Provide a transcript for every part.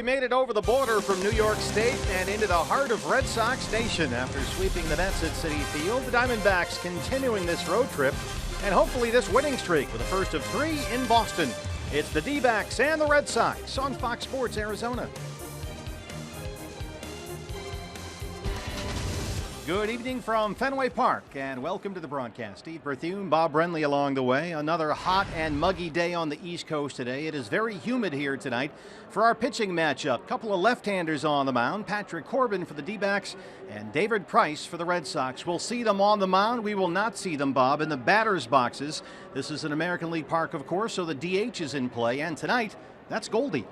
we made it over the border from New York State and into the heart of Red Sox Nation after sweeping the Mets at Citi Field. The Diamondbacks continuing this road trip and hopefully this winning streak with the first of 3 in Boston. It's the D-backs and the Red Sox on Fox Sports Arizona. Good evening from Fenway Park and welcome to the broadcast. Steve Berthune, Bob Brenly along the way. Another hot and muggy day on the East Coast today. It is very humid here tonight for our pitching matchup. Couple of left-handers on the mound. Patrick Corbin for the D-backs and David Price for the Red Sox. We'll see them on the mound. We will not see them, Bob, in the batter's boxes. This is an American League park, of course, so the DH is in play. And tonight, that's Goldie.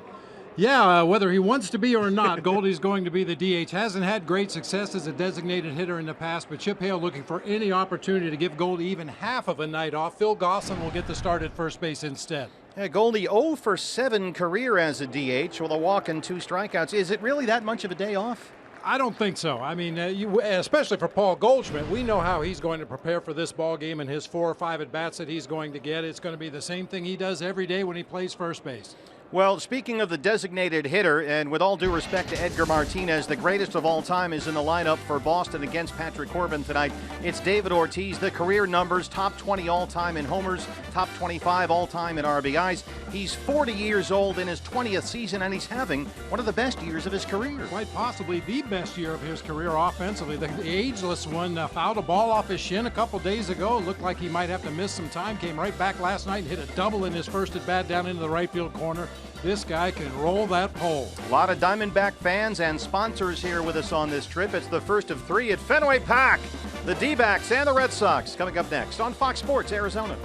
Yeah, whether he wants to be or not, Goldie's going to be the DH. Hasn't had great success as a designated hitter in the past, but Chip Hale looking for any opportunity to give Goldie even half of a night off. Phil Gosselin will get the start at first base instead. Yeah, Goldie 0 for 7 career as a DH with a walk and 2 strikeouts. Is it really that much of a day off? I don't think so. I mean, especially for Paul Goldschmidt, we know how he's going to prepare for this ball game and his 4 or 5 at-bats that he's going to get. It's going to be the same thing he does every day when he plays first base. Well, speaking of the designated hitter, and with all due respect to Edgar Martinez, the greatest of all time is in the lineup for Boston against Patrick Corbin tonight. It's David Ortiz, the career numbers, top 20 all-time in homers, top 25 all-time in RBIs. He's 40 years old in his 20th season, and he's having one of the best years of his career. Quite possibly the best year of his career offensively. The ageless one fouled a ball off his shin a couple days ago. Looked like he might have to miss some time. Came right back last night and hit a double in his first at-bat down into the right field corner. This guy can roll that pole. A lot of Diamondback fans and sponsors here with us on this trip. It's the first of 3 at Fenway Park. The D-backs and the Red Sox coming up next on Fox Sports Arizona.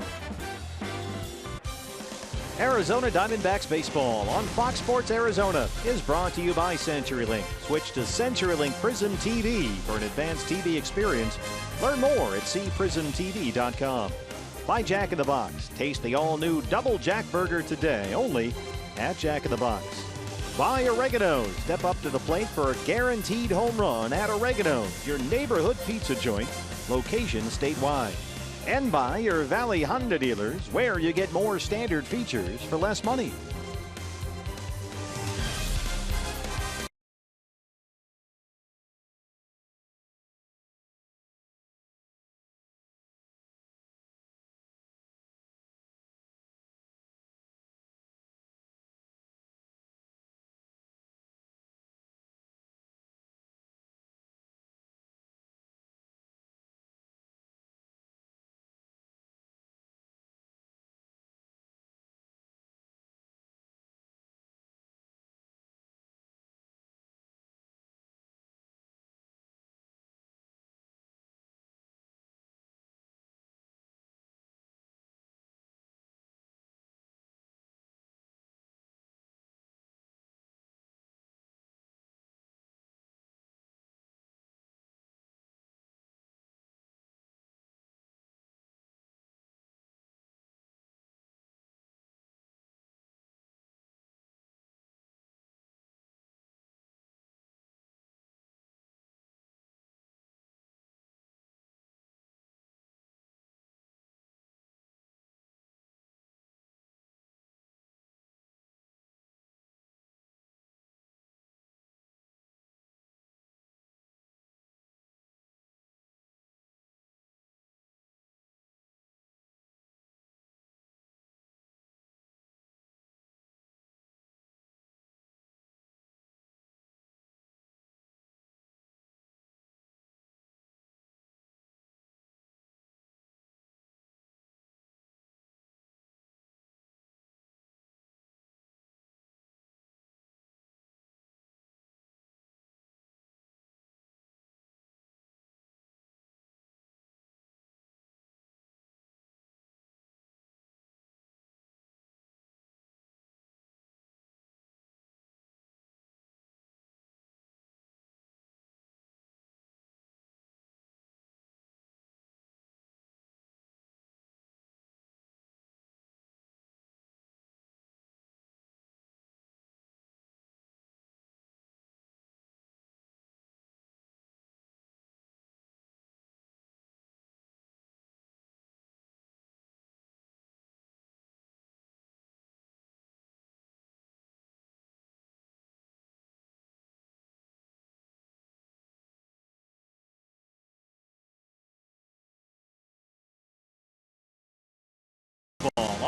Arizona Diamondbacks baseball on Fox Sports Arizona is brought to you by CenturyLink. Switch to CenturyLink Prism TV for an advanced TV experience. Learn more at cprismtv.com. By Jack in the Box. Taste the all-new Double Jack Burger today, only at Jack in the Box. By Oregano. Step up to the plate for a guaranteed home run at Oregano, your neighborhood pizza joint, location statewide. And by your Valley Honda dealers, where you get more standard features for less money.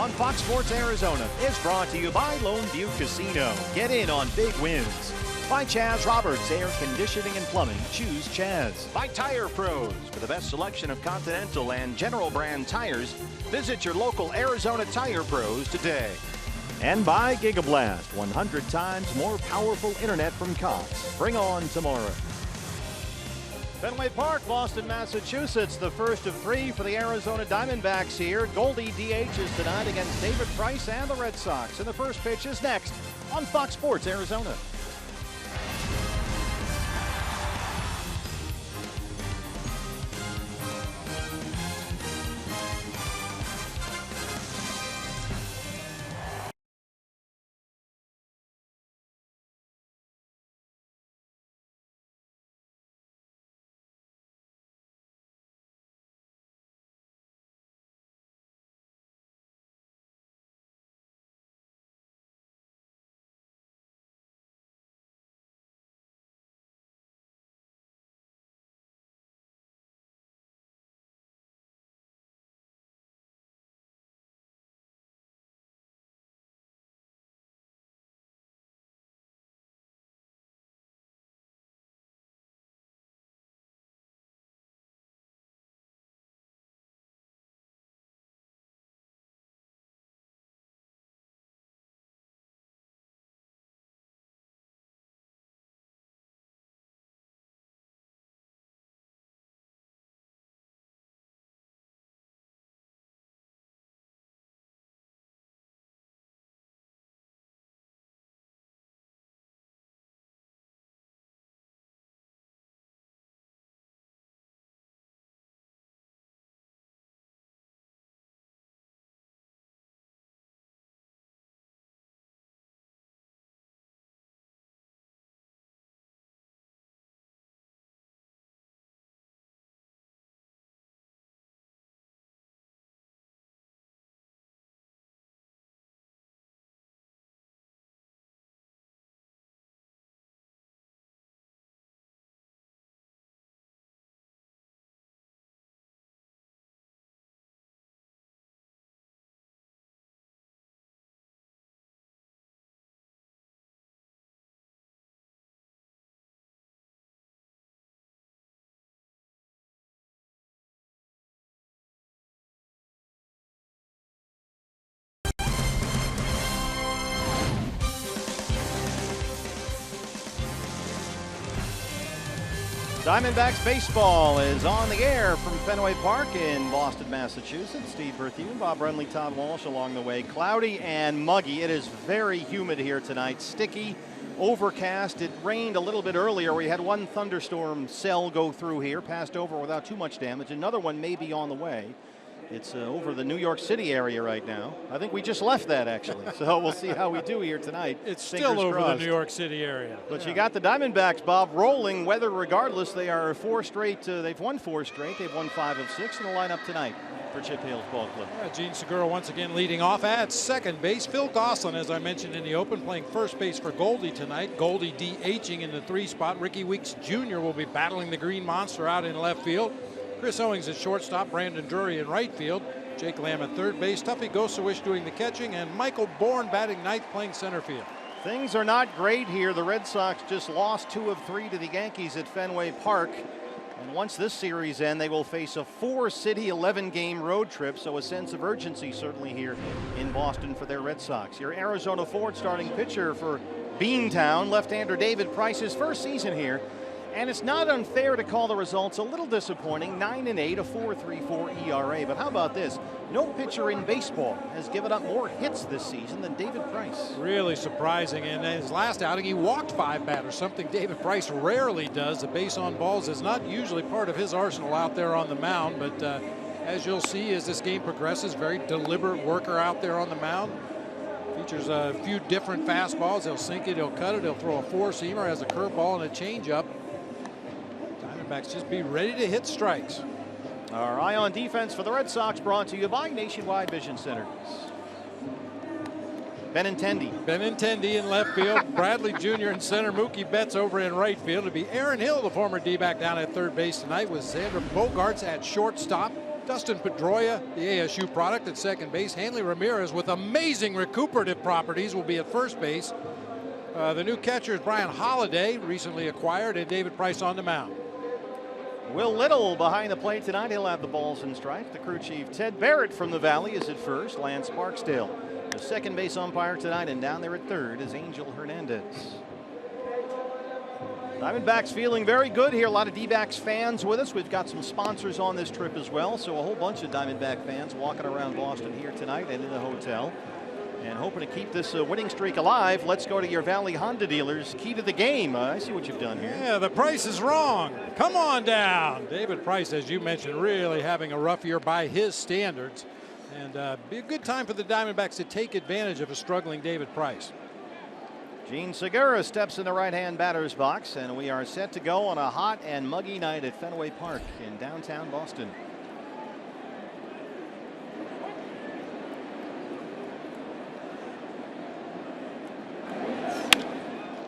on Fox Sports Arizona is brought to you by Lone View Casino. Get in on big wins. By Chaz Roberts Air Conditioning and Plumbing. Choose Chaz. By Tire Pros. For the best selection of Continental and General brand tires, visit your local Arizona Tire Pros today. And by Gigablast. 100 times more powerful internet from Cox. Bring on tomorrow. Fenway Park, Boston, Massachusetts. The first of 3 for the Arizona Diamondbacks here. Goldie DHs tonight against David Price and the Red Sox. And the first pitch is next on Fox Sports Arizona. Diamondbacks baseball is on the air from Fenway Park in Boston, Massachusetts. Steve Berthune, Bob Brenly, Todd Walsh along the way. Cloudy and muggy. It is very humid here tonight. Sticky, overcast. It rained a little bit earlier. We had one thunderstorm cell go through here, passed over without too much damage. Another one may be on the way. It's over the New York City area right now. I think we just left that, actually. So we'll see how we do here tonight. It's still over the New York City area. But you got the Diamondbacks, Bob, rolling weather regardless. They are 4 straight. They've won 4 straight. They've won 5 of 6 in the lineup tonight for Chip Hales Ball Club. Gene Segura once again leading off at second base. Phil Gosselin, as I mentioned in the open, playing first base for Goldie tonight. Goldie DHing in the 3 spot. Ricky Weeks Jr. will be battling the Green Monster out in left field. Chris Owings at shortstop. Brandon Drury in right field. Jake Lamb at third base. Tuffy Gosawish doing the catching. And Michael Bourne batting ninth, playing center field. Things are not great here. The Red Sox just lost 2 of 3 to the Yankees at Fenway Park. And once this series ends, they will face a 4-city, 11-game road trip. So a sense of urgency certainly here in Boston for their Red Sox. Your Arizona Ford starting pitcher for Beantown, left-hander David Price, his first season here. And it's not unfair to call the results a little disappointing. 9-8, a 4.34 ERA. But how about this? No pitcher in baseball has given up more hits this season than David Price. Really surprising. In his last outing, he walked 5 batters, something David Price rarely does. The base on balls is not usually part of his arsenal out there on the mound. But as you'll see as this game progresses, very deliberate worker out there on the mound. Features a few different fastballs. He'll sink it, he'll cut it, he'll throw a 4-seamer, has a curveball and a changeup. Diamondbacks just be ready to hit strikes. Our eye on defense for the Red Sox brought to you by Nationwide Vision Centers. Benintendi. Benintendi in left field. Bradley Jr. in center. Mookie Betts over in right field. It'll be Aaron Hill, the former D-back, down at third base tonight, with Xander Bogaerts at shortstop. Dustin Pedroia, the ASU product, at second base. Hanley Ramirez, with amazing recuperative properties, will be at first base. The new catcher is Brian Holiday, recently acquired, and David Price on the mound. Will Little behind the plate tonight. He'll have the balls and strike. The crew chief Ted Barrett from the Valley is at first. Lance Barksdale, the second base umpire tonight, and down there at third is Angel Hernandez. Diamondbacks feeling very good here. A lot of D-backs fans with us. We've got some sponsors on this trip as well, so a whole bunch of Diamondback fans walking around Boston here tonight and in the hotel, and hoping to keep this winning streak alive. Let's go to your Valley Honda dealers. Key to the game. I see what you've done here. Yeah, the price is wrong. Come on down. David Price, as you mentioned, really having a rough year by his standards, and be a good time for the Diamondbacks to take advantage of a struggling David Price. Gene Segura steps in the right-hand batter's box, and we are set to go on a hot and muggy night at Fenway Park in downtown Boston.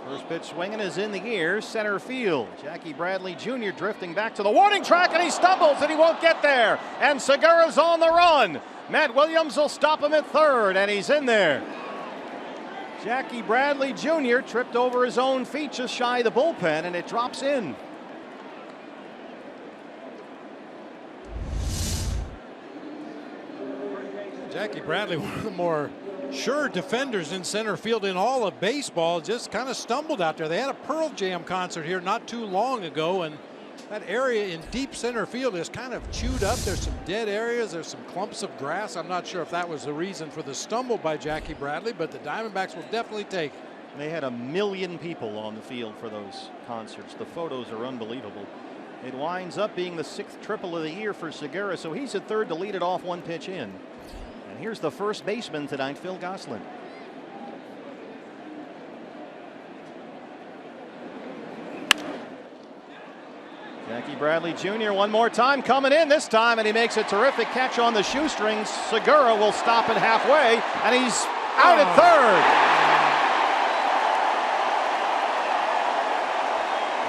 First pitch swinging is in the air, center field. Jackie Bradley Jr. drifting back to the warning track, and he stumbles and he won't get there. And Segura's on the run. Matt Williams will stop him at third, and he's in there. Jackie Bradley Jr. tripped over his own feet just shy of the bullpen, and it drops in. Jackie Bradley, one of the more sure defenders in center field in all of baseball, just kind of stumbled out there. They had a Pearl Jam concert here not too long ago, and that area in deep center field is kind of chewed up. There's some dead areas. There's some clumps of grass. I'm not sure if that was the reason for the stumble by Jackie Bradley, but the Diamondbacks will definitely take it. They had 1 million people on the field for those concerts. The photos are unbelievable. It winds up being the 6th triple of the year for Segura, so he's at third to lead it off 1 pitch in. And here's the first baseman tonight, Phil Gosselin. Jackie Bradley Jr. one more time coming in this time, and he makes a terrific catch on the shoestrings. Segura will stop it halfway, and he's out at third.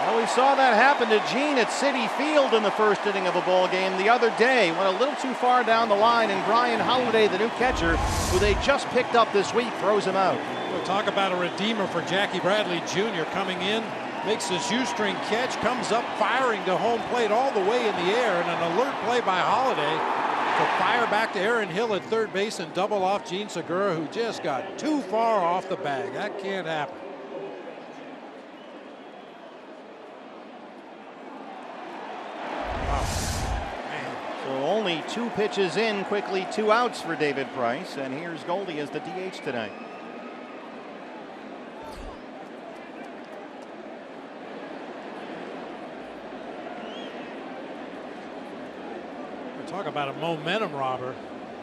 Well, we saw that happen to Gene at Citi Field in the first inning of a ball game the other day. Went a little too far down the line, and Brian Holiday, the new catcher, who they just picked up this week, throws him out. We'll talk about a redeemer for Jackie Bradley Jr. coming in. Makes a shoestring catch, comes up firing to home plate all the way in the air, and an alert play by Holiday to fire back to Aaron Hill at third base and double off Gene Segura, who just got too far off the bag. That can't happen. So only 2 pitches in, quickly 2 outs for David Price, and here's Goldie as the DH tonight. Talk about a momentum robber.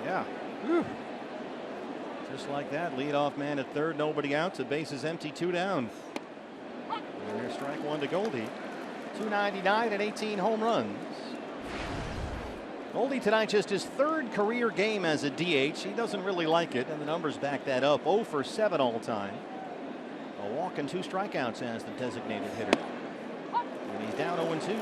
Yeah. Whew. Just like that, leadoff man at third, nobody out. The base is empty, 2 down. And there's strike 1 to Goldie. 299 and 18 home runs. Goldie tonight just his 3rd career game as a DH. He doesn't really like it, and the numbers back that up. 0 for 7 all time. A walk and 2 strikeouts as the designated hitter. And he's down 0-2.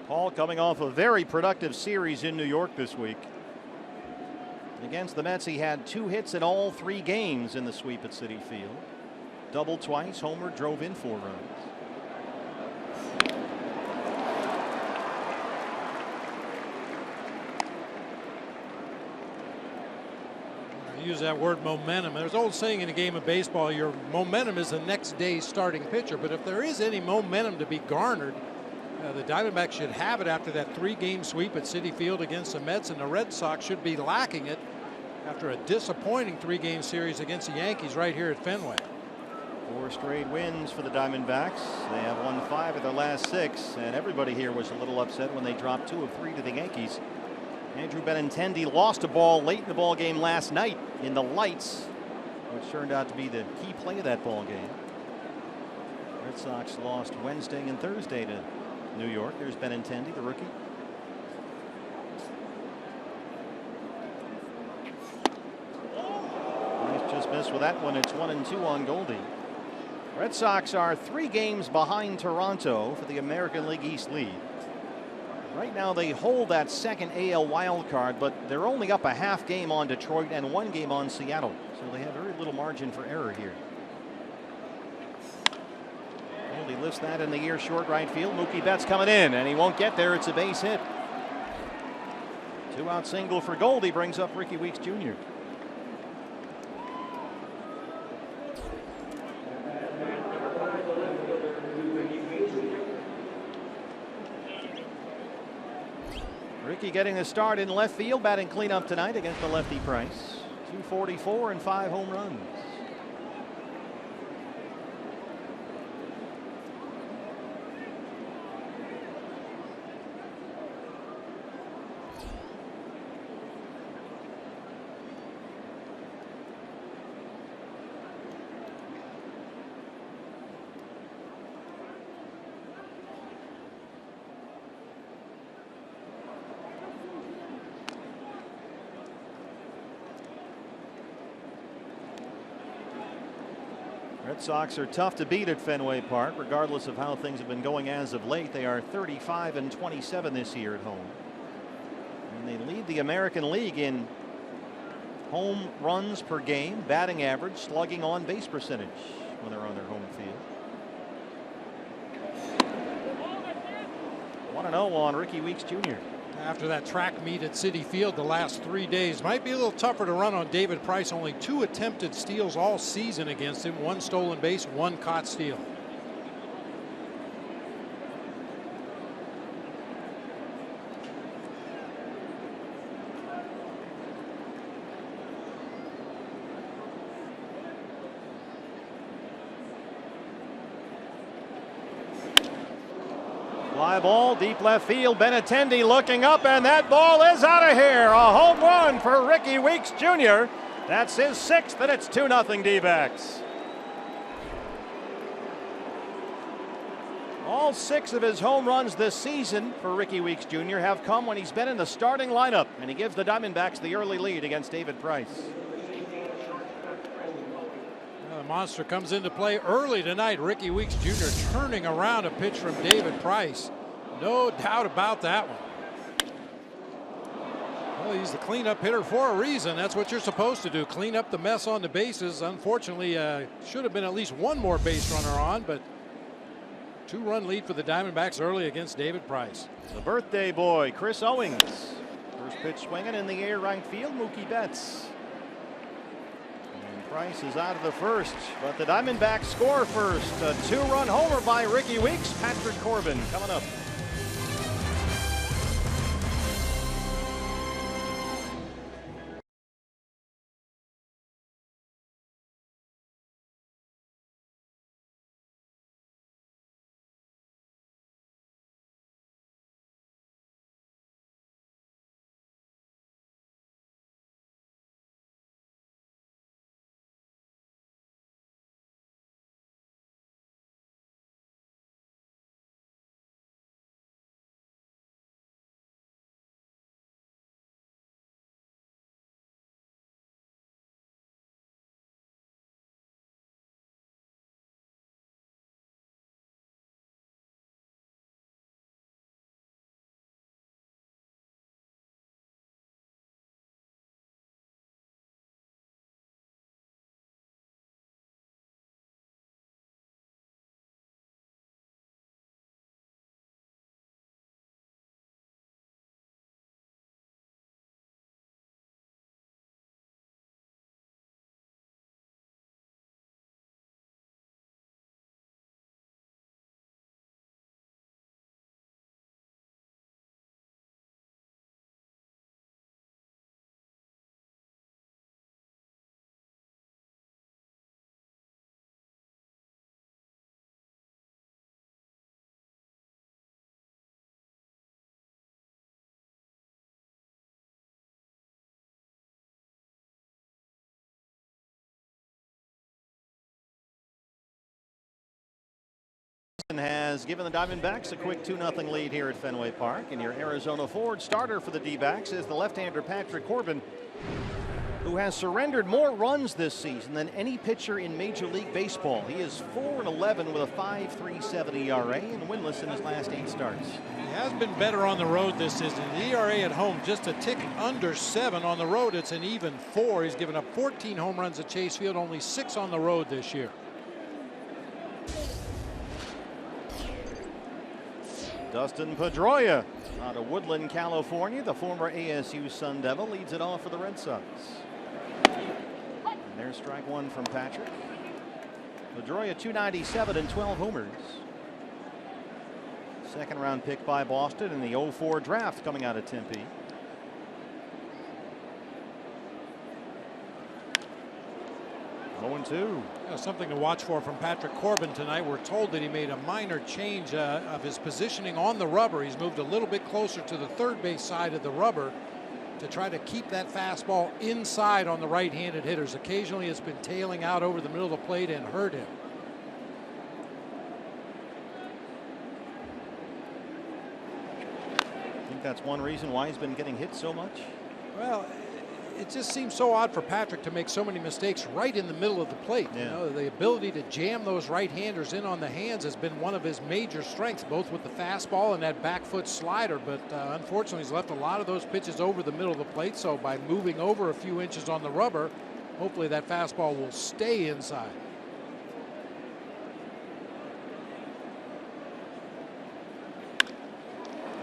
Paul coming off a very productive series in New York this week. Against the Mets, he had 2 hits in all 3 games in the sweep at Citi Field. Doubled twice, homer, drove in 4 runs. I use that word momentum. There's an old saying in a game of baseball, your momentum is the next day's starting pitcher. But if there is any momentum to be garnered, the Diamondbacks should have it after that 3-game sweep at Citi Field against the Mets, and the Red Sox should be lacking it after a disappointing 3-game series against the Yankees right here at Fenway. 4 straight wins for the Diamondbacks. They have won 5 of their last 6, and everybody here was a little upset when they dropped 2 of 3 to the Yankees. Andrew Benintendi lost a ball late in the ball game last night in the lights, which turned out to be the key play of that ball game. Red Sox lost Wednesday and Thursday to New York. There's Benintendi, the rookie. Price just missed with that one. It's 1-2 on Goldie. Red Sox are 3 games behind Toronto for the American League East lead. Right now they hold that second AL wild card, but they're only up a half game on Detroit and 1 game on Seattle. So they have very little margin for error here. He lifts that in the air, short right field. Mookie Betts coming in, and he won't get there. It's a base hit. 2-out single for Goldie brings up Ricky Weeks Jr. Ricky getting the start in left field, batting cleanup tonight against the lefty Price. 244 and 5 home runs. Red Sox are tough to beat at Fenway Park, regardless of how things have been going as of late. They are 35 and 27 this year at home. And they lead the American League in home runs per game, batting average, slugging on base percentage when they're on their home field. 1-0 on Ricky Weeks Jr. After that track meet at Citi Field the last 3 days, might be a little tougher to run on David Price. Only 2 attempted steals all season against him. 1 stolen base, 1 caught steal. Fly ball, deep left field. Benintendi looking up, and that ball is out of here. A home run for Ricky Weeks Jr. That's his 6th, and it's 2-0 D-backs. All 6 of his home runs this season for Ricky Weeks Jr. have come when he's been in the starting lineup, and he gives the Diamondbacks the early lead against David Price. The monster comes into play early tonight. Ricky Weeks Jr. turning around a pitch from David Price. No doubt about that one. Well, he's the cleanup hitter for a reason. That's what you're supposed to do. Clean up the mess on the bases. Unfortunately, should have been at least 1 more base runner on, but 2-run lead for the Diamondbacks early against David Price. The birthday boy, Chris Owings. First pitch swinging in the air, right field. Mookie Betts. Price is out of the first, but the Diamondbacks score first. A 2-run homer by Ricky Weeks. Patrick Corbin coming up. has given the Diamondbacks a quick 2-0 lead here at Fenway Park. And your Arizona Ford starter for the D-backs is the left-hander Patrick Corbin, who has surrendered more runs this season than any pitcher in Major League Baseball. He is 4-11 with a 5.37 ERA and winless in his last 8 starts. He has been better on the road this season. The ERA at home just a tick under 7. On the road, it's an even 4. He's given up 14 home runs at Chase Field, only 6 on the road this year. Dustin Pedroia out of Woodland, California. The former ASU Sun Devil leads it off for the Red Sox. And there's strike one from Patrick. Pedroia 297 and 12 homers. Second round pick by Boston in the 04 draft coming out of Tempe. Something to watch for from Patrick Corbin tonight. We're told that he made a minor change of his positioning on the rubber. He's moved a little bit closer to the third base side of the rubber to try to keep that fastball inside on the right-handed hitters. Occasionally it's been tailing out over the middle of the plate and hurt him. I think that's one reason why he's been getting hit so much. Well, it just seems so odd for Patrick to make so many mistakes right in the middle of the plate. Yeah. You know, the ability to jam those right-handers in on the hands has been one of his major strengths, both with the fastball and that back foot slider. But unfortunately, he's left a lot of those pitches over the middle of the plate. So by moving over a few inches on the rubber, hopefully that fastball will stay inside.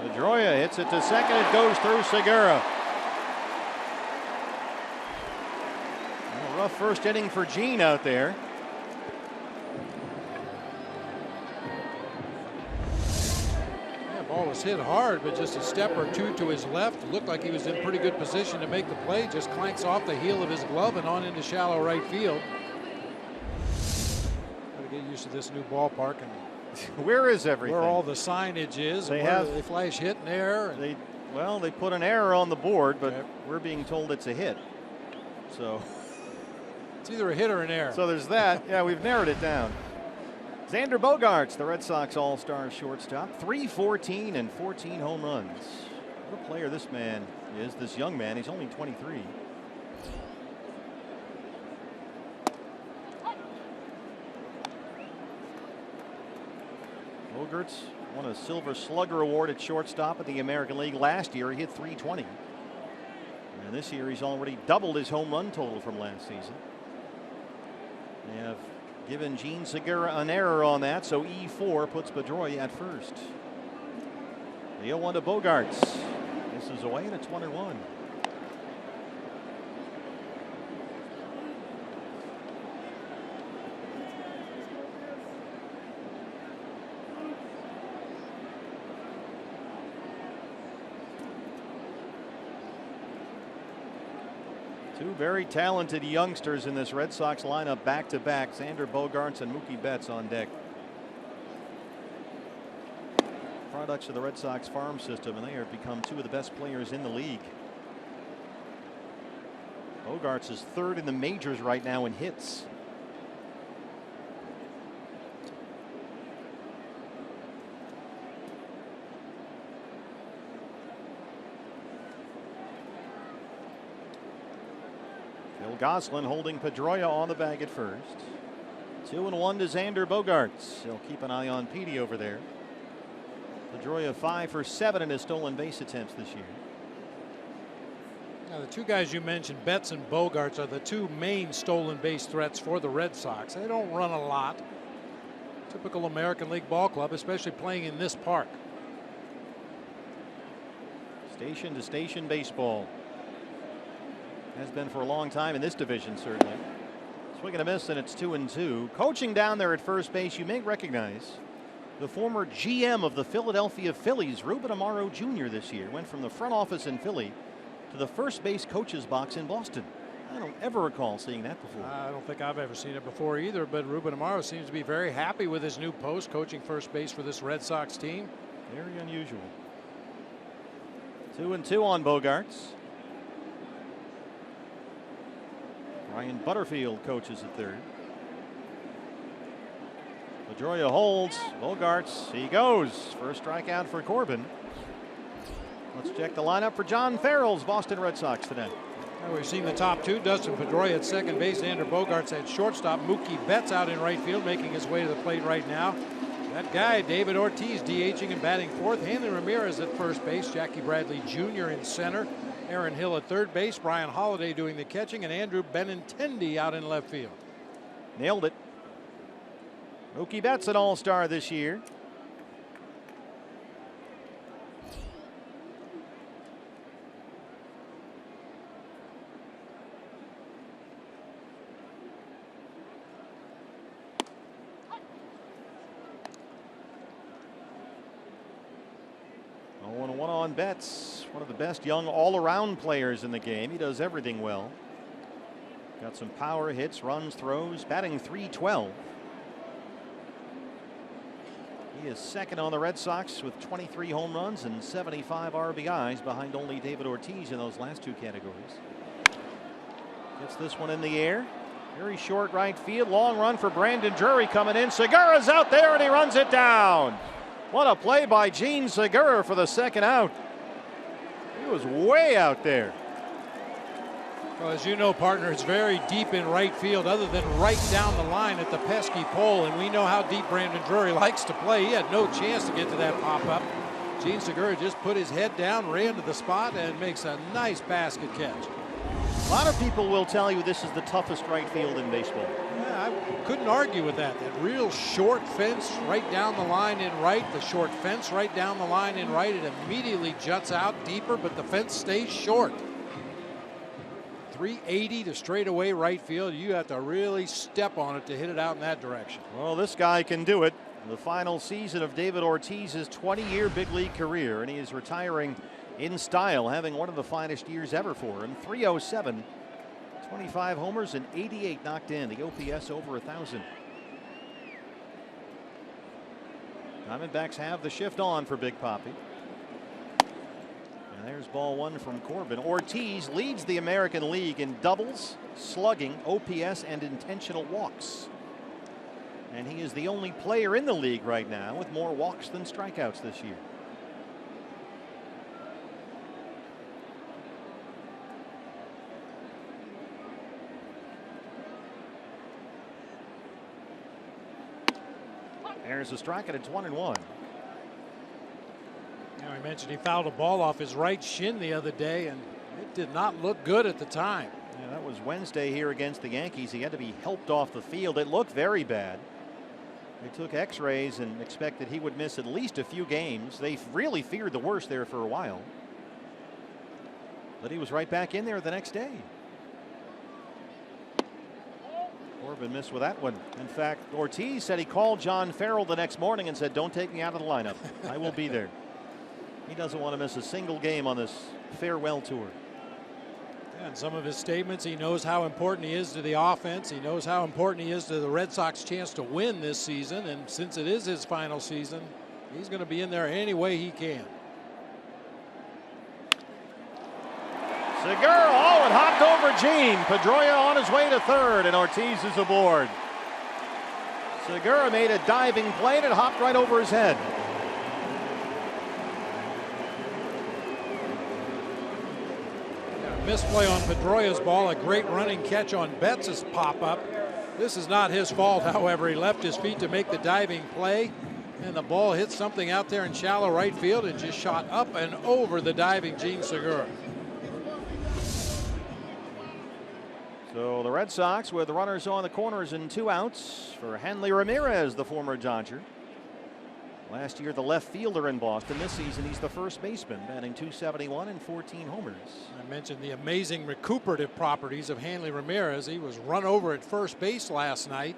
Pedroia hits it to second. It goes through Segura. Rough first inning for Gene out there. Yeah, ball was hit hard, but just a step or two to his left. Looked like he was in pretty good position to make the play. Just clanks off the heel of his glove and on into shallow right field. Got to get used to this new ballpark and where is everything? Where all the signage is. They flash hit and error. And they put an error on the board, but we're being told it's a hit. So. It's either a hit or an error. So there's that. Yeah, we've narrowed it down. Xander Bogaerts, the Red Sox All-Star shortstop, 314 and 14 home runs. What a player this man is, this young man. He's only 23. Bogaerts won a Silver Slugger Award at shortstop at the American League last year. He hit 320. And this year he's already doubled his home run total from last season. They have given Gene Segura an error on that, so E4 puts Pedroia at first. The 0-1 to Bogaerts. This is away, and it's 1-1. Two very talented youngsters in this Red Sox lineup back-to-back. Xander Bogaerts and Mookie Betts on deck. Products of the Red Sox farm system, and they have become two of the best players in the league. Bogaerts is third in the majors right now in hits. Phil Gosselin holding Pedroia on the bag at first. 2-1 to Xander Bogaerts. He'll keep an eye on Petey over there. Pedroia 5 for 7 in his stolen base attempts this year. Now, the two guys you mentioned, Betts and Bogaerts, are the two main stolen base threats for the Red Sox. They don't run a lot. Typical American League ball club, especially playing in this park. Station to station baseball. Has been for a long time in this division, certainly. Swing and a miss, and it's 2-2. Coaching down there at first base, you may recognize the former GM of the Philadelphia Phillies, Ruben Amaro Jr. this year. Went from the front office in Philly to the first base coach's box in Boston. I don't ever recall seeing that before. I don't think I've ever seen it before either, but Ruben Amaro seems to be very happy with his new post, coaching first base for this Red Sox team. Very unusual. 2-2 on Bogaerts. Ryan Butterfield coaches at third. Pedroia holds. Bogaerts, he goes. First strikeout for Corbin. Let's check the lineup for John Farrell's Boston Red Sox today. Well, we've seen the top two. Dustin Pedroia at second base. Andrew Bogaerts at shortstop. Mookie Betts out in right field, making his way to the plate right now. That guy, David Ortiz, DHing and batting fourth. Hanley Ramirez at first base. Jackie Bradley Jr. in center. Aaron Hill at third base. Brian Holiday doing the catching. And Andrew Benintendi out in left field. Nailed it. Mookie Betts an all-star this year. One on Betts, one of the best young all-around players in the game. He does everything well. Got some power, hits, runs, throws, batting .312. He is second on the Red Sox with 23 home runs and 75 RBIs, behind only David Ortiz in those last two categories. Gets this one in the air. Very short right field. Long run for Brandon Drury coming in. Segura's out there and he runs it down. What a play by Gene Segura for the second out. He was way out there. Well, as you know, partner, it's very deep in right field, other than right down the line at the pesky pole. And we know how deep Brandon Drury likes to play. He had no chance to get to that pop-up. Gene Segura just put his head down, ran to the spot, and makes a nice basket catch. A lot of people will tell you this is the toughest right field in baseball. Yeah, I couldn't argue with that. That real short fence right down the line in right, the short fence right down the line in right. It immediately juts out deeper, but the fence stays short. 380 to straightaway right field. You have to really step on it to hit it out in that direction. Well, this guy can do it. The final season of David Ortiz's 20-year big league career, and he is retiring in style, having one of the finest years ever for him. 307, 25 homers and 88 knocked in. The OPS over 1,000. Diamondbacks have the shift on for Big Papi. And there's ball one from Corbin. Ortiz leads the American League in doubles, slugging, OPS, and intentional walks. And he is the only player in the league right now with more walks than strikeouts this year. There's a strikeout. It's 1-1. Now, I mentioned he fouled a ball off his right shin the other day, and it did not look good at the time. Yeah, that was Wednesday here against the Yankees. He had to be helped off the field. It looked very bad. They took x-rays and expected he would miss at least a few games. They really feared the worst there for a while. But he was right back in there the next day. Corbin missed with that one. In fact, Ortiz said he called John Farrell the next morning and said, "Don't take me out of the lineup. I will be there." He doesn't want to miss a single game on this farewell tour. And some of his statements, he knows how important he is to the offense. He knows how important he is to the Red Sox chance to win this season. And since it is his final season, he's going to be in there any way he can. Segura, oh, it hopped over Gene. Pedroia on his way to third, and Ortiz is aboard. Segura made a diving play, and it hopped right over his head. Misplay on Pedroia's ball, a great running catch on Betts' pop-up. This is not his fault, however. He left his feet to make the diving play, and the ball hit something out there in shallow right field and just shot up and over the diving Gene Segura. So the Red Sox with the runners on the corners and 2 outs for Hanley Ramirez, the former Dodger. Last year, the left fielder in Boston. This season, he's the first baseman, batting .271 and 14 homers. I mentioned the amazing recuperative properties of Hanley Ramirez. He was run over at first base last night,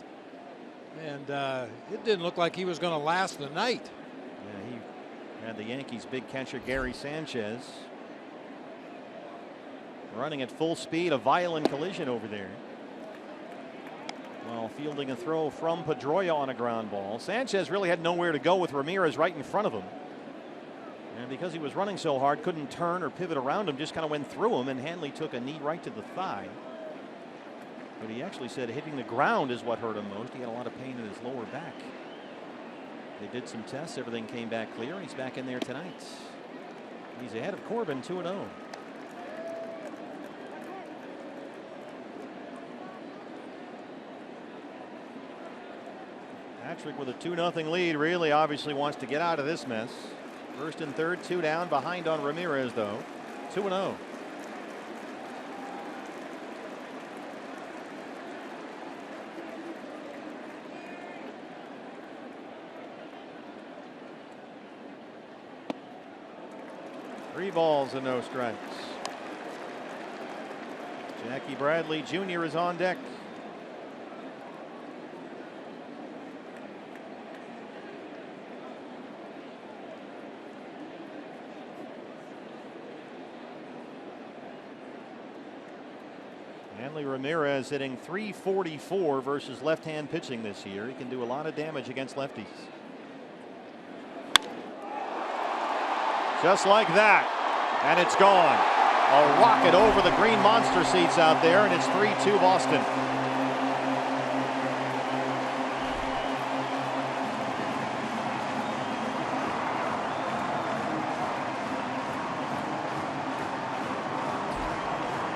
and it didn't look like he was going to last the night. Yeah, he had the Yankees' big catcher Gary Sanchez running at full speed, a violent collision over there. While fielding a throw from Pedroia on a ground ball. Sanchez really had nowhere to go with Ramirez right in front of him. And because he was running so hard, couldn't turn or pivot around him, just kind of went through him, and Hanley took a knee right to the thigh. But he actually said hitting the ground is what hurt him most. He had a lot of pain in his lower back. They did some tests. Everything came back clear. He's back in there tonight. He's ahead of Corbin, 2-0. Patrick with a 2-0 lead really obviously wants to get out of this mess. First and third, 2 down, behind on Ramirez though. 2-0. Three balls and no strikes. Jackie Bradley Jr. is on deck. Hanley Ramirez hitting .344 versus left-hand pitching this year. He can do a lot of damage against lefties. Just like that, and it's gone. A rocket over the green monster seats out there, and it's 3-2 Boston.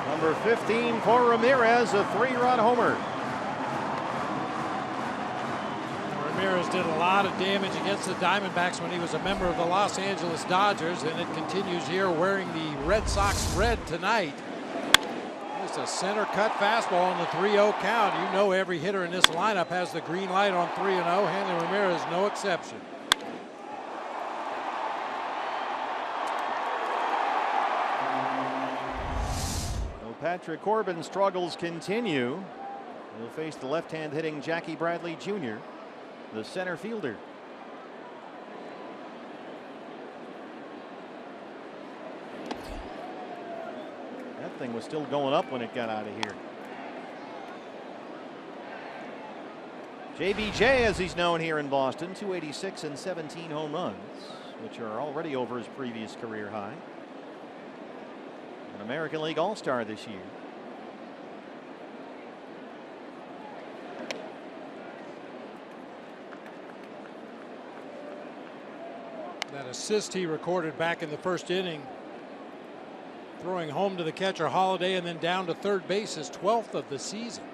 Number 15 for Ramirez, a 3-run homer. Ramirez did a lot of damage against the Diamondbacks when he was a member of the Los Angeles Dodgers, and it continues here wearing the Red Sox red tonight. Just a center cut fastball on the 3-0 count. You know every hitter in this lineup has the green light on 3-0. Hanley Ramirez, no exception. Patrick Corbin's struggles continue. He'll face the left-hand hitting Jackie Bradley Jr., the center fielder. That thing was still going up when it got out of here. JBJ, as he's known here in Boston, 286 and 17 home runs, which are already over his previous career high. An American League All-Star this year. That assist he recorded back in the first inning, throwing home to the catcher Holiday and then down to third base, his 12th of the season.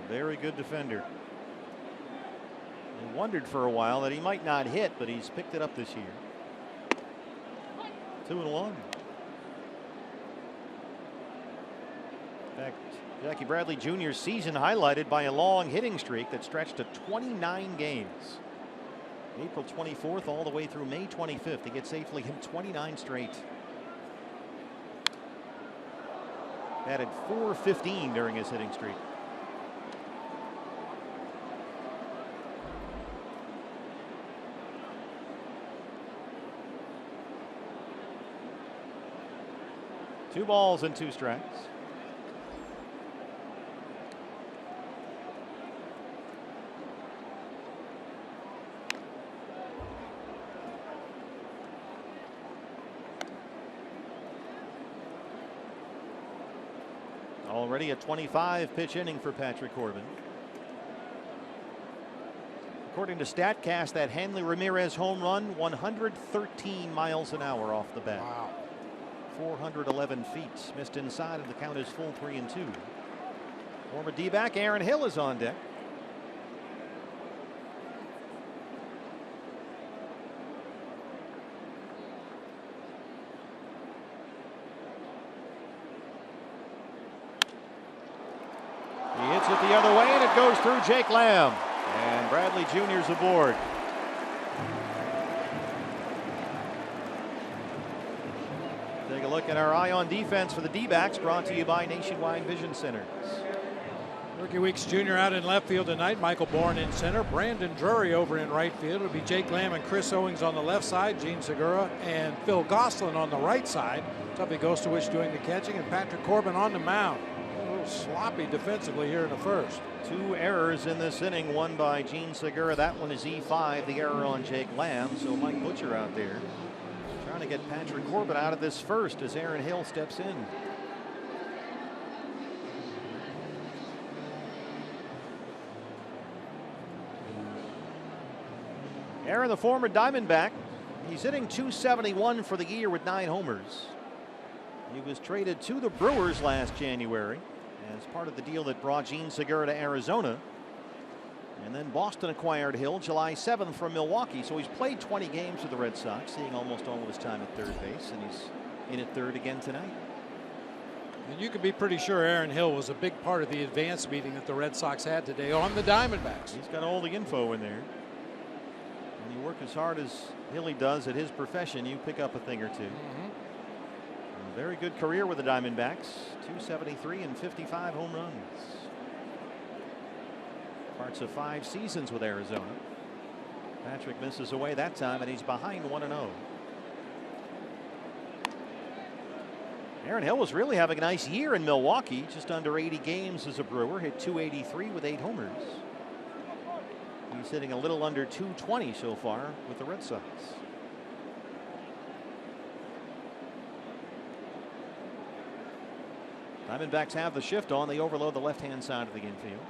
A very good defender. We wondered for a while that he might not hit, but he's picked it up this year. 2-1. In fact, Jackie Bradley Jr.'s season highlighted by a long hitting streak that stretched to 29 games. April 24th all the way through May 25th. He gets safely hit 29 straight. Added .415 during his hitting streak. Two balls and two strikes. Already a 25-pitch inning for Patrick Corbin. According to StatCast, that Hanley Ramirez home run, 113 miles an hour off the bat. Wow. 411 feet. Missed inside, and the count is full 3-2. Former D-back Aaron Hill is on deck. He hits it the other way, and it goes through Jake Lamb. And Bradley Jr.'s aboard. Take a look at our eye on defense for the D-backs, brought to you by Nationwide Vision Centers. Rookie Weeks Jr. out in left field tonight. Michael Bourne in center. Brandon Drury over in right field. It'll be Jake Lamb and Chris Owings on the left side. Gene Segura and Phil Gosselin on the right side. Tuffy Gostowicz doing the catching, and Patrick Corbin on the mound. A little sloppy defensively here in the first. Two errors in this inning, one by Gene Segura. That one is E5, the error on Jake Lamb. So Mike Butcher out there trying to get Patrick Corbin out of this first as Aaron Hill steps in. Aaron, the former Diamondback, he's hitting .271 for the year with 9 homers. He was traded to the Brewers last January as part of the deal that brought Gene Segura to Arizona. And then Boston acquired Hill July 7th from Milwaukee. So he's played 20 games with the Red Sox, seeing almost all of his time at third base, and he's in at third again tonight. And you can be pretty sure Aaron Hill was a big part of the advance meeting that the Red Sox had today on the Diamondbacks. He's got all the info in there. When you work as hard as Hilly does at his profession, you pick up a thing or two. A very good career with the Diamondbacks. .273 and 55 home runs. Parts of 5 seasons with Arizona. Patrick misses away that time, and he's behind 1-0. Aaron Hill was really having a nice year in Milwaukee. Just under 80 games as a Brewer. Hit .283 with 8 homers. He's hitting a little under .220 so far with the Red Sox. Diamondbacks have the shift on. They overload the left-hand side of the infield.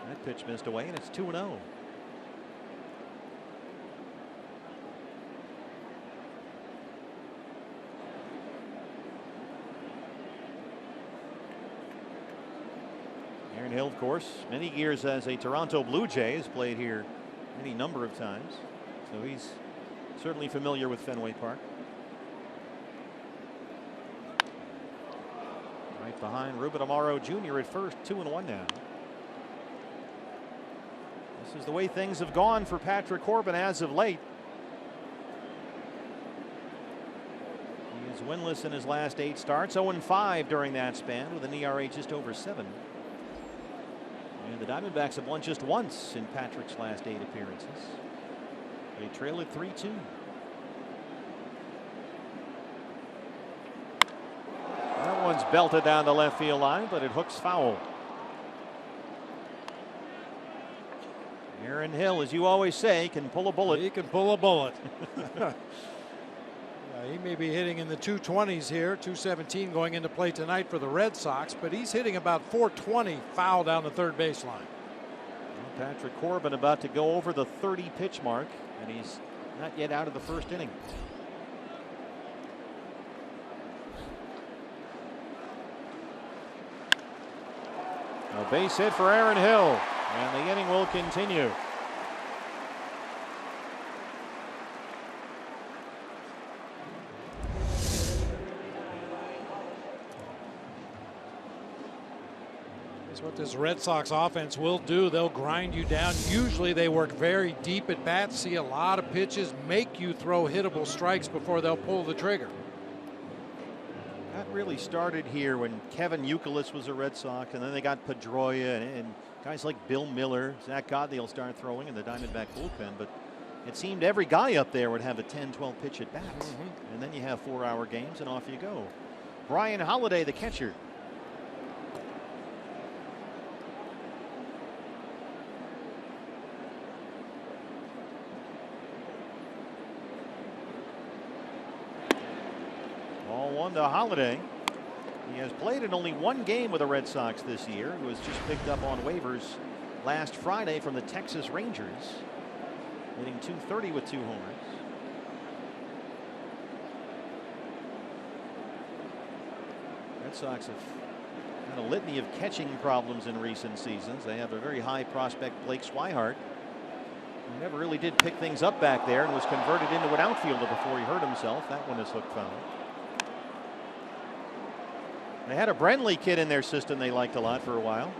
That pitch missed away, and it's 2-0. Aaron Hill, of course, many years as a Toronto Blue Jay, has played here any number of times. So he's certainly familiar with Fenway Park. Right behind Ruben Amaro Jr. at first, 2-1 now. This is the way things have gone for Patrick Corbin as of late. He is winless in his last 8 starts, 0-5 during that span with an ERA just over 7. And the Diamondbacks have won just once in Patrick's last 8 appearances. They trail at 3-2. That one's belted down the left field line, but it hooks foul. Aaron Hill, as you always say, can pull a bullet. He can pull a bullet. He may be hitting in the 220s here, 217 going into play tonight for the Red Sox, but he's hitting about 420 foul down the third baseline. Well, Patrick Corbin about to go over the 30 pitch mark, and he's not yet out of the first inning. A base hit for Aaron Hill, and the inning will continue. That's what this Red Sox offense will do. They'll grind you down. Usually they work very deep at bat, see a lot of pitches, make you throw hittable strikes before they'll pull the trigger. That really started here when Kevin Youkilis was a Red Sox, and then they got Pedroia and guys like Bill Miller. Zach Godley will start throwing in the Diamondback bullpen, but it seemed every guy up there would have a 10-12 pitch at bats. And then you have 4-hour games and off you go. Brian Holiday, the catcher. Ball 1 to Holiday. He has played in only 1 game with the Red Sox this year. He was just picked up on waivers last Friday from the Texas Rangers, hitting .230 with 2 homers. Red Sox have had a litany of catching problems in recent seasons. They have a very high prospect, Blake Swihart, who never really did pick things up back there and was converted into an outfielder before he hurt himself. That one is hooked foul. They had a Brenly kid in their system they liked a lot for a while.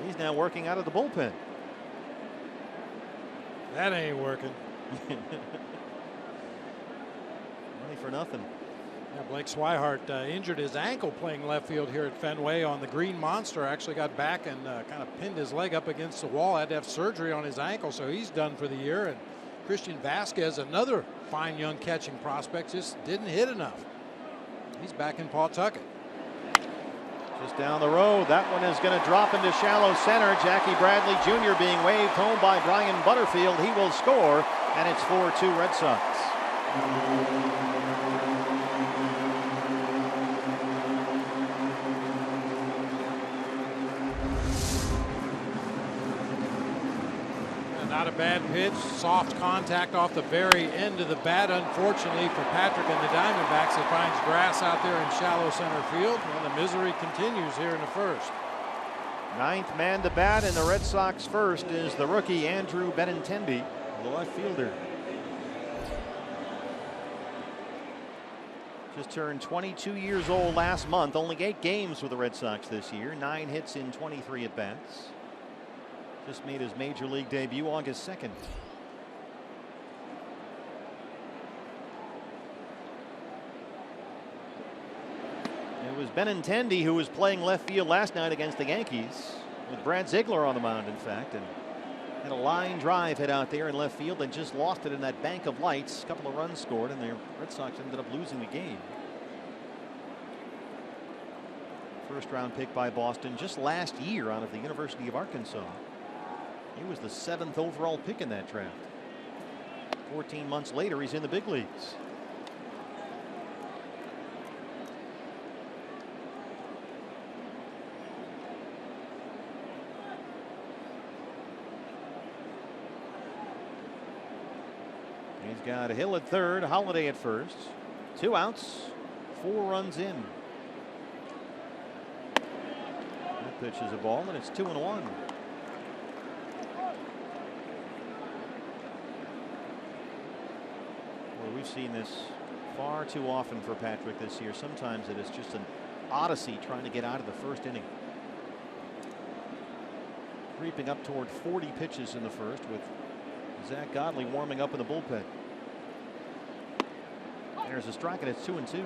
He's now working out of the bullpen. That ain't working. Money for nothing. Yeah, Blake Swihart injured his ankle playing left field here at Fenway on the Green Monster. Actually got back and kind of pinned his leg up against the wall. Had to have surgery on his ankle, so he's done for the year. And Christian Vasquez, another fine young catching prospect, just didn't hit enough. He's back in Pawtucket. Just down the road, that one is going to drop into shallow center. Jackie Bradley Jr. being waved home by Brian Butterfield. He will score, and it's 4-2 Red Sox. Not a bad pitch. Soft contact off the very end of the bat. Unfortunately for Patrick and the Diamondbacks, it finds grass out there in shallow center field. And the misery continues here in the first. Ninth man to bat in the Red Sox first is the rookie Andrew Benintendi, the left fielder. Just turned 22 years old last month. Only 8 games with the Red Sox this year. 9 hits in 23 at-bats. Just made his major league debut August 2nd. It was Benintendi who was playing left field last night against the Yankees, with Brad Ziegler on the mound, in fact, and had a line drive hit out there in left field and just lost it in that bank of lights. A couple of runs scored, and the Red Sox ended up losing the game. First round pick by Boston just last year out of the University of Arkansas. He was the 7th overall pick in that draft. 14 months later, he's in the big leagues. He's got Hill at third, Holiday at first. 2 outs, 4 runs in. That pitch is a ball, and it's 2-1. We've seen this far too often for Patrick this year. Sometimes it is just an odyssey trying to get out of the first inning. Creeping up toward 40 pitches in the first, with Zach Godley warming up in the bullpen. There's a strike, and it's 2-2.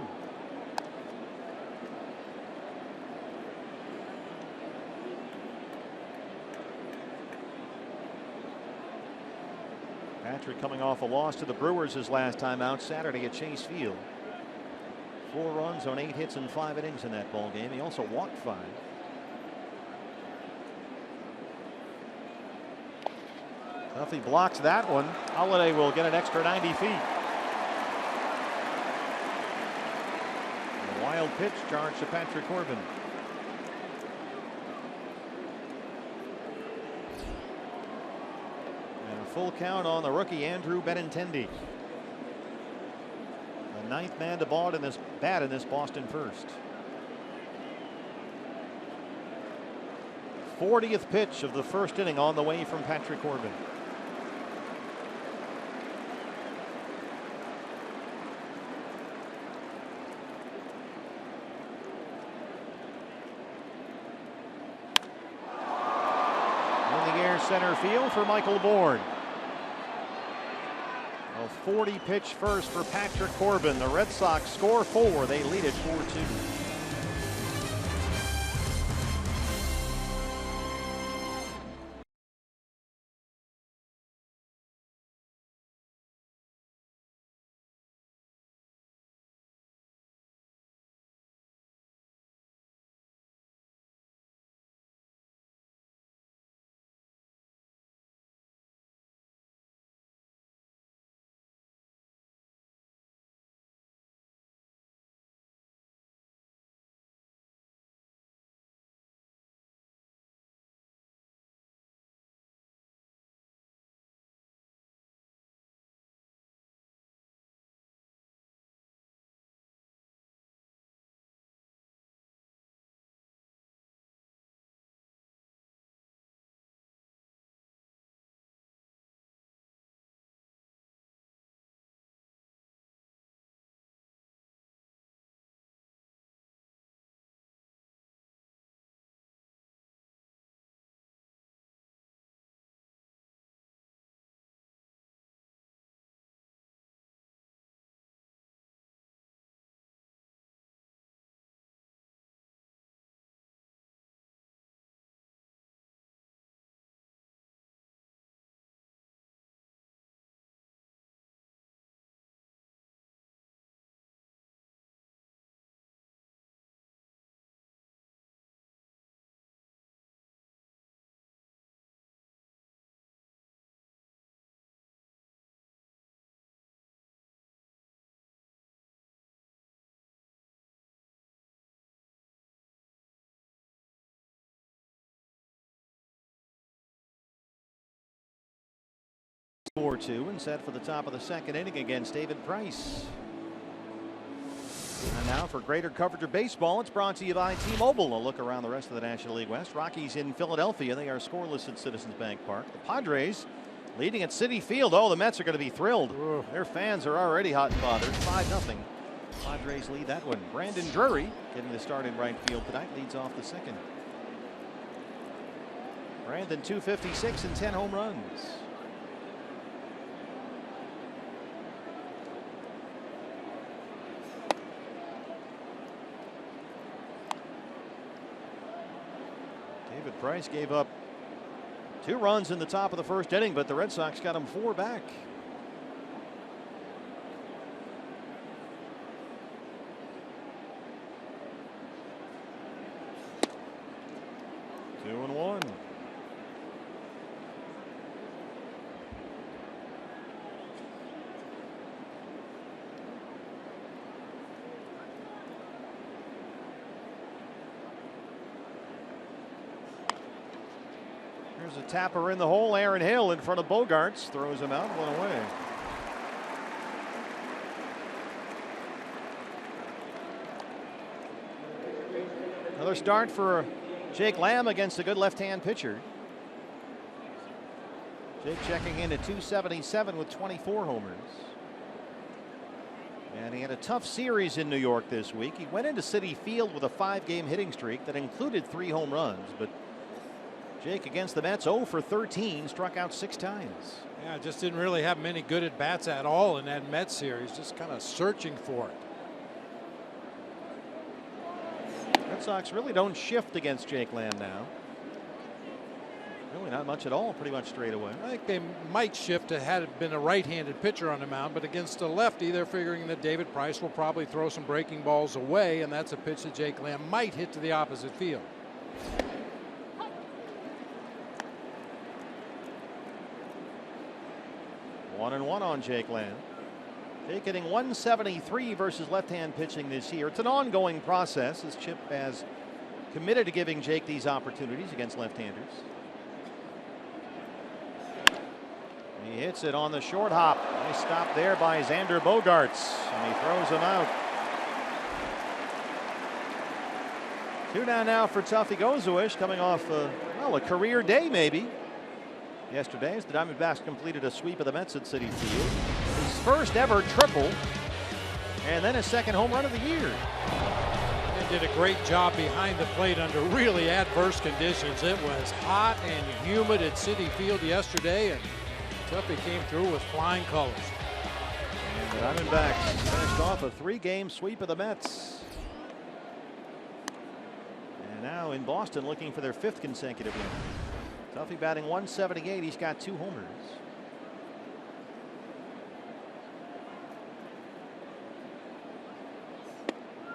Patrick coming off a loss to the Brewers his last time out Saturday at Chase Field. 4 runs on 8 hits in 5 innings in that ball game. He also walked 5. If he blocks that one, Holiday will get an extra 90 feet. A wild pitch charged to Patrick Corbin. Full count on the rookie Andrew Benintendi. The 9th man to bat in this Boston first. 40th pitch of the first inning on the way from Patrick Corbin. In the air center field for Michael Bourn. A 40 pitch first for Patrick Corbin. The Red Sox score 4. They lead it 4-2. 4-2 and set for the top of the second inning against David Price. And now for greater coverage of baseball, it's brought to you by T-Mobile. A look around the rest of the National League West. Rockies in Philadelphia. They are scoreless at Citizens Bank Park. The Padres leading at Citi Field. Oh, the Mets are going to be thrilled. Ooh. Their fans are already hot and bothered. 5-0. Padres lead that one. Brandon Drury getting the start in right field tonight. Leads off the second. Brandon 256 and 10 home runs. David Price gave up 2 runs in the top of the first inning, but the Red Sox got him 4 back. Two and one. Here's a tapper in the hole. Aaron Hill in front of Bogaerts. Throws him out. 1 away. Another start for Jake Lamb against a good left-hand pitcher. Jake checking in at 277 with 24 homers. And he had a tough series in New York this week. He went into Citi Field with a 5-game hitting streak that included 3 home runs, but Jake against the Mets 0 for 13, struck out 6 times. Yeah, just didn't really have many good at bats at all in that Mets series, just kind of searching for it. Red Sox really don't shift against Jake Lamb now. Really not much at all, pretty much straight away. I think they might shift had it been a right-handed pitcher on the mound, but against a lefty, they're figuring that David Price will probably throw some breaking balls away, and that's a pitch that Jake Lamb might hit to the opposite field. 1-1 on Jake Lamb. Jake hitting 173 versus left-hand pitching this year. It's an ongoing process as Chip has committed to giving Jake these opportunities against left-handers. He hits it on the short hop. Nice stop there by Xander Bogaerts, and he throws him out. 2 down now for Tuffy Gozuish, coming off a career day maybe. Yesterday, as the Diamondbacks completed a sweep of the Mets at Citi Field. His first ever triple, and then his second home run of the year. They did a great job behind the plate under really adverse conditions. It was hot and humid at Citi Field yesterday, and Tuffy came through with flying colors. And the Diamondbacks finished off a 3-game sweep of the Mets. And now in Boston looking for their 5th consecutive win. Tuffy batting 178. He's got 2 homers.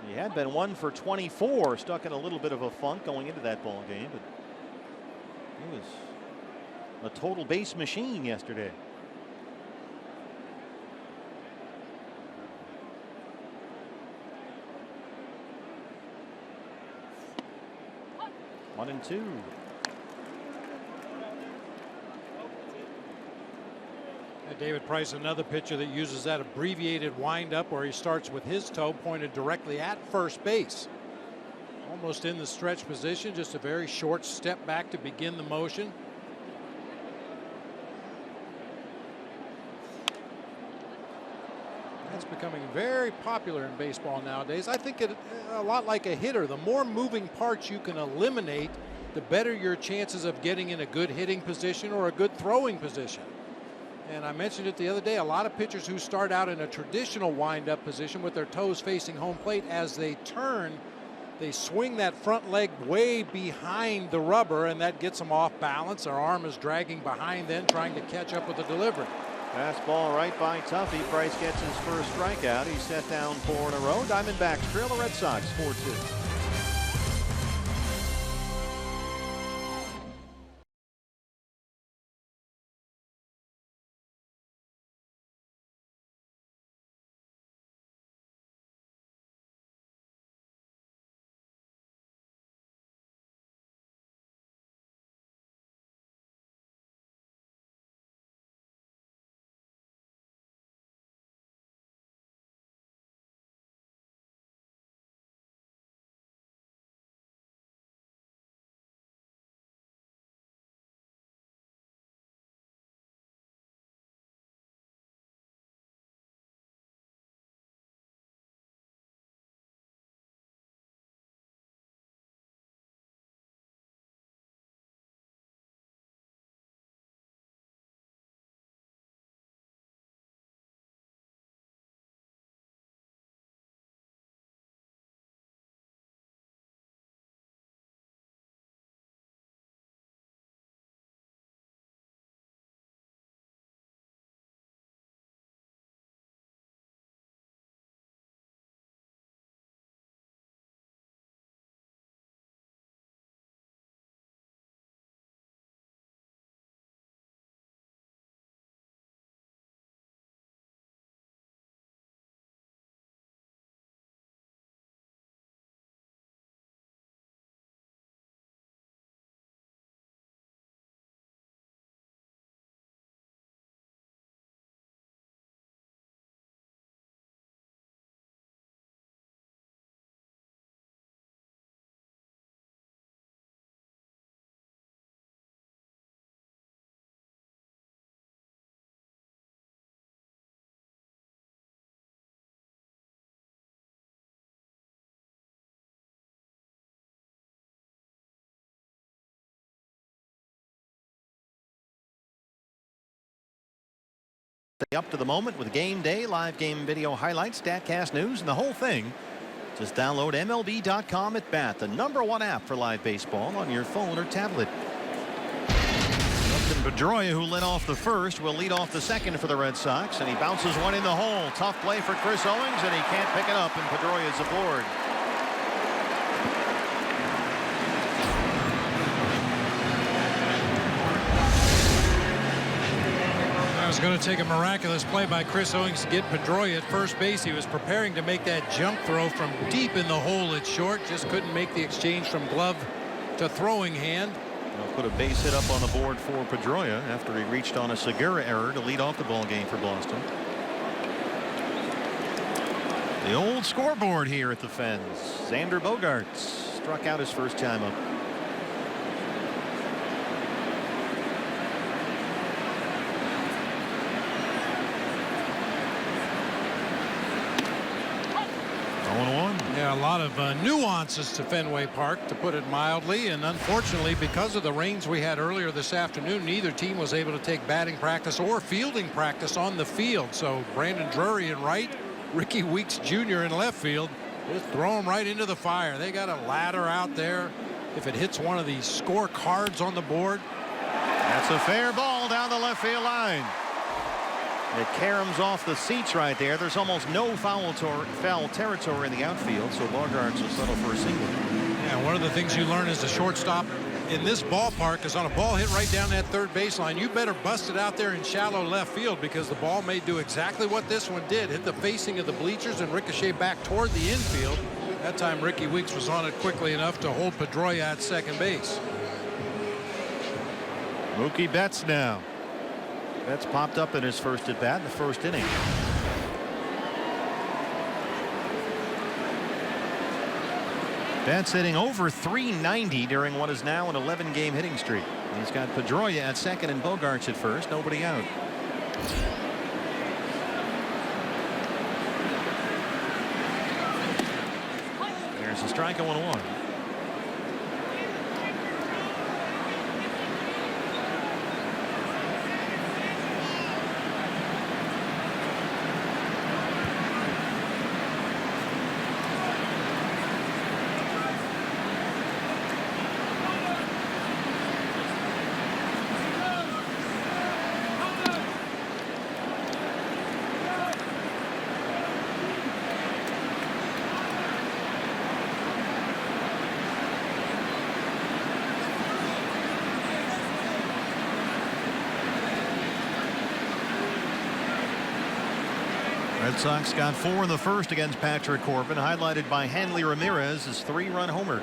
He had been 1 for 24, stuck in a little bit of a funk going into that ball game, but he was a total base machine yesterday. One and two. David Price, another pitcher that uses that abbreviated windup where he starts with his toe pointed directly at first base. Almost in the stretch position, just a very short step back to begin the motion. That's becoming very popular in baseball nowadays. I think it a lot like a hitter. The more moving parts you can eliminate, the better your chances of getting in a good hitting position or a good throwing position. And I mentioned it the other day, a lot of pitchers who start out in a traditional wind-up position with their toes facing home plate, as they turn, they swing that front leg way behind the rubber, and that gets them off balance. Their arm is dragging behind then, trying to catch up with the delivery. Fastball right by Tuffy. Price gets his first strikeout. He's set down 4 in a row. Diamondbacks trail the Red Sox 4-2. up to the moment with game day, live game video highlights, StatCast news, and the whole thing. Just download MLB.com at Bat, the #1 app for live baseball on your phone or tablet. Dustin Pedroia, who led off the first, will lead off the second for the Red Sox, and he bounces one in the hole. Tough play for Chris Owings, and he can't pick it up, and Pedroia is aboard. It was going to take a miraculous play by Chris Owings to get Pedroia at first base. He was preparing to make that jump throw from deep in the hole at short. Just couldn't make the exchange from glove to throwing hand. They'll put a base hit up on the board for Pedroia after he reached on a Segura error to lead off the ball game for Boston. The old scoreboard here at the Fens. Xander Bogaerts struck out his first time up. Yeah, a lot of nuances to Fenway Park, to put it mildly, and unfortunately, because of the rains we had earlier this afternoon, neither team was able to take batting practice or fielding practice on the field. So Brandon Drury in right, Ricky Weeks Jr. in left field, just throw them right into the fire. They got a ladder out there. If it hits one of these score cards on the board. That's a fair ball down the left field line. It caroms off the seats right there. There's almost no foul territory in the outfield, so Bogaerts will settle for a single. Yeah, one of the things you learn as a shortstop in this ballpark is on a ball hit right down that third baseline, you better bust it out there in shallow left field, because the ball may do exactly what this one did, hit the facing of the bleachers and ricochet back toward the infield. That time Ricky Weeks was on it quickly enough to hold Pedroia at second base. Mookie Betts now. Betts popped up in his first at bat in the first inning. Betts hitting over .390 during what is now an 11-game hitting streak. He's got Pedroia at second and Bogaerts at first. Nobody out. There's a strike, 1-1. Red Sox got 4 in the first against Patrick Corbin, highlighted by Hanley Ramirez, his 3-run homer.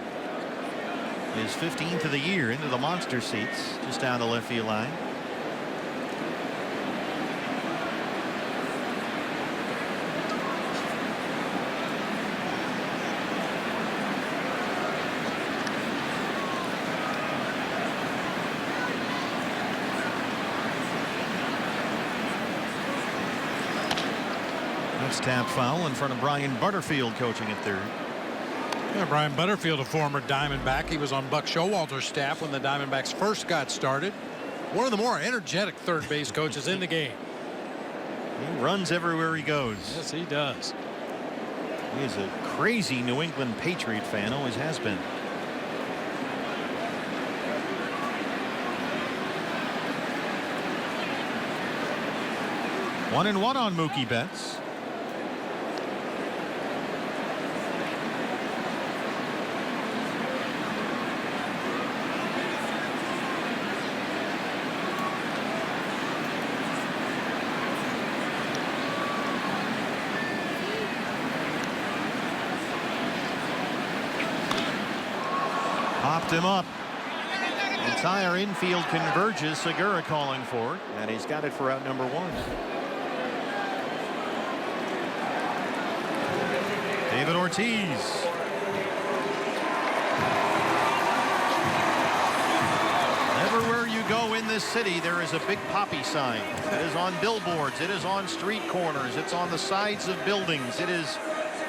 His 15th of the year into the monster seats just down the left field line. That's tap foul in front of Brian Butterfield coaching at third. Yeah, Brian Butterfield, a former Diamondback. He was on Buck Showalter's staff when the Diamondbacks first got started. One of the more energetic third base coaches in the game. He runs everywhere he goes. Yes, he does. He is a crazy New England Patriot fan, always has been. One and one on Mookie Betts. Popped him up. Entire infield converges. Segura calling for it, and he's got it for out number 1. David Ortiz. Everywhere you go in this city, there is a big poppy sign. It is on billboards. It is on street corners. It's on the sides of buildings. It is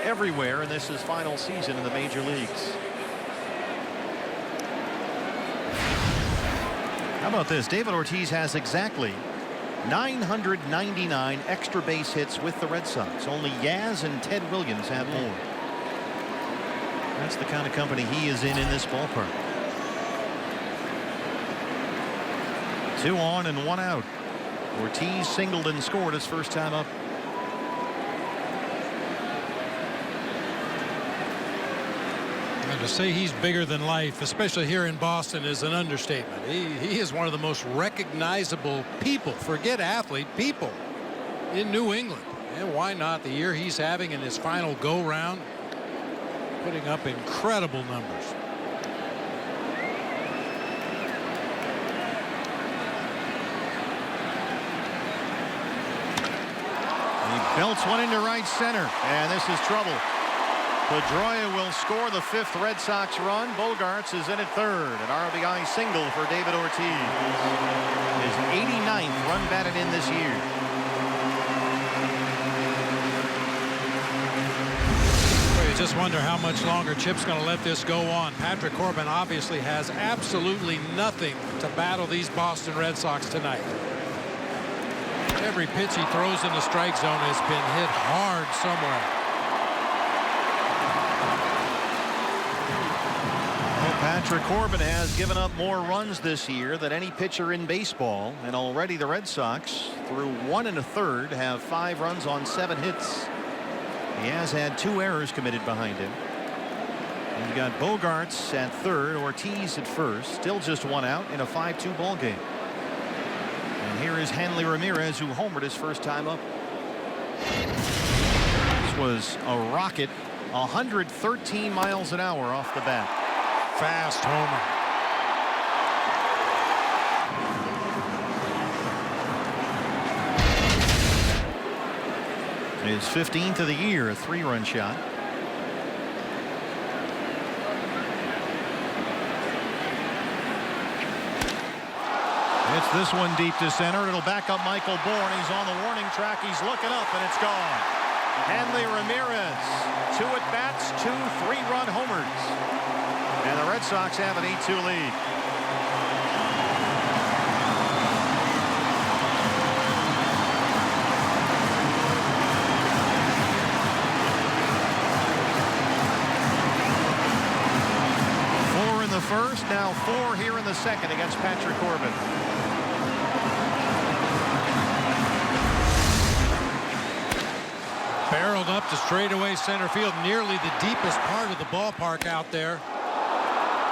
everywhere, and this is final season in the major leagues. How about this? David Ortiz has exactly 999 extra base hits with the Red Sox. Only Yaz and Ted Williams have more. That's the kind of company he is in this ballpark. 2 on and 1 out. Ortiz singled and scored his first time up. And to say he's bigger than life, especially here in Boston, is an understatement. He is one of the most recognizable people, forget athlete, people in New England. And why not the year he's having in his final go-round, putting up incredible numbers. He belts one into right center, and this is trouble. Pedroia will score the 5th Red Sox run. Bogaerts is in at 3rd. An RBI single for David Ortiz. His 89th run batted in this year. Well, you just wonder how much longer Chip's going to let this go on. Patrick Corbin obviously has absolutely nothing to battle these Boston Red Sox tonight. Every pitch he throws in the strike zone has been hit hard somewhere. Patrick Corbin has given up more runs this year than any pitcher in baseball, and already the Red Sox, through 1 1/3, have 5 runs on 7 hits. He has had 2 errors committed behind him. You've got Bogaerts at 3rd, Ortiz at 1st, still just 1 out in a 5-2 ball game. And here is Hanley Ramirez, who homered his first time up. This was a rocket, 113 miles an hour off the bat. Fast homer. His 15th of the year, a 3-run shot. It's this one deep to center. It'll back up Michael Bourne. He's on the warning track. He's looking up, and it's gone. Hanley Ramirez, 2 at-bats, 2 3-run homers. And the Red Sox have an 8-2 lead. Four in the first, now 4 here in the second against Patrick Corbin. Barreled up to straightaway center field, nearly the deepest part of the ballpark out there.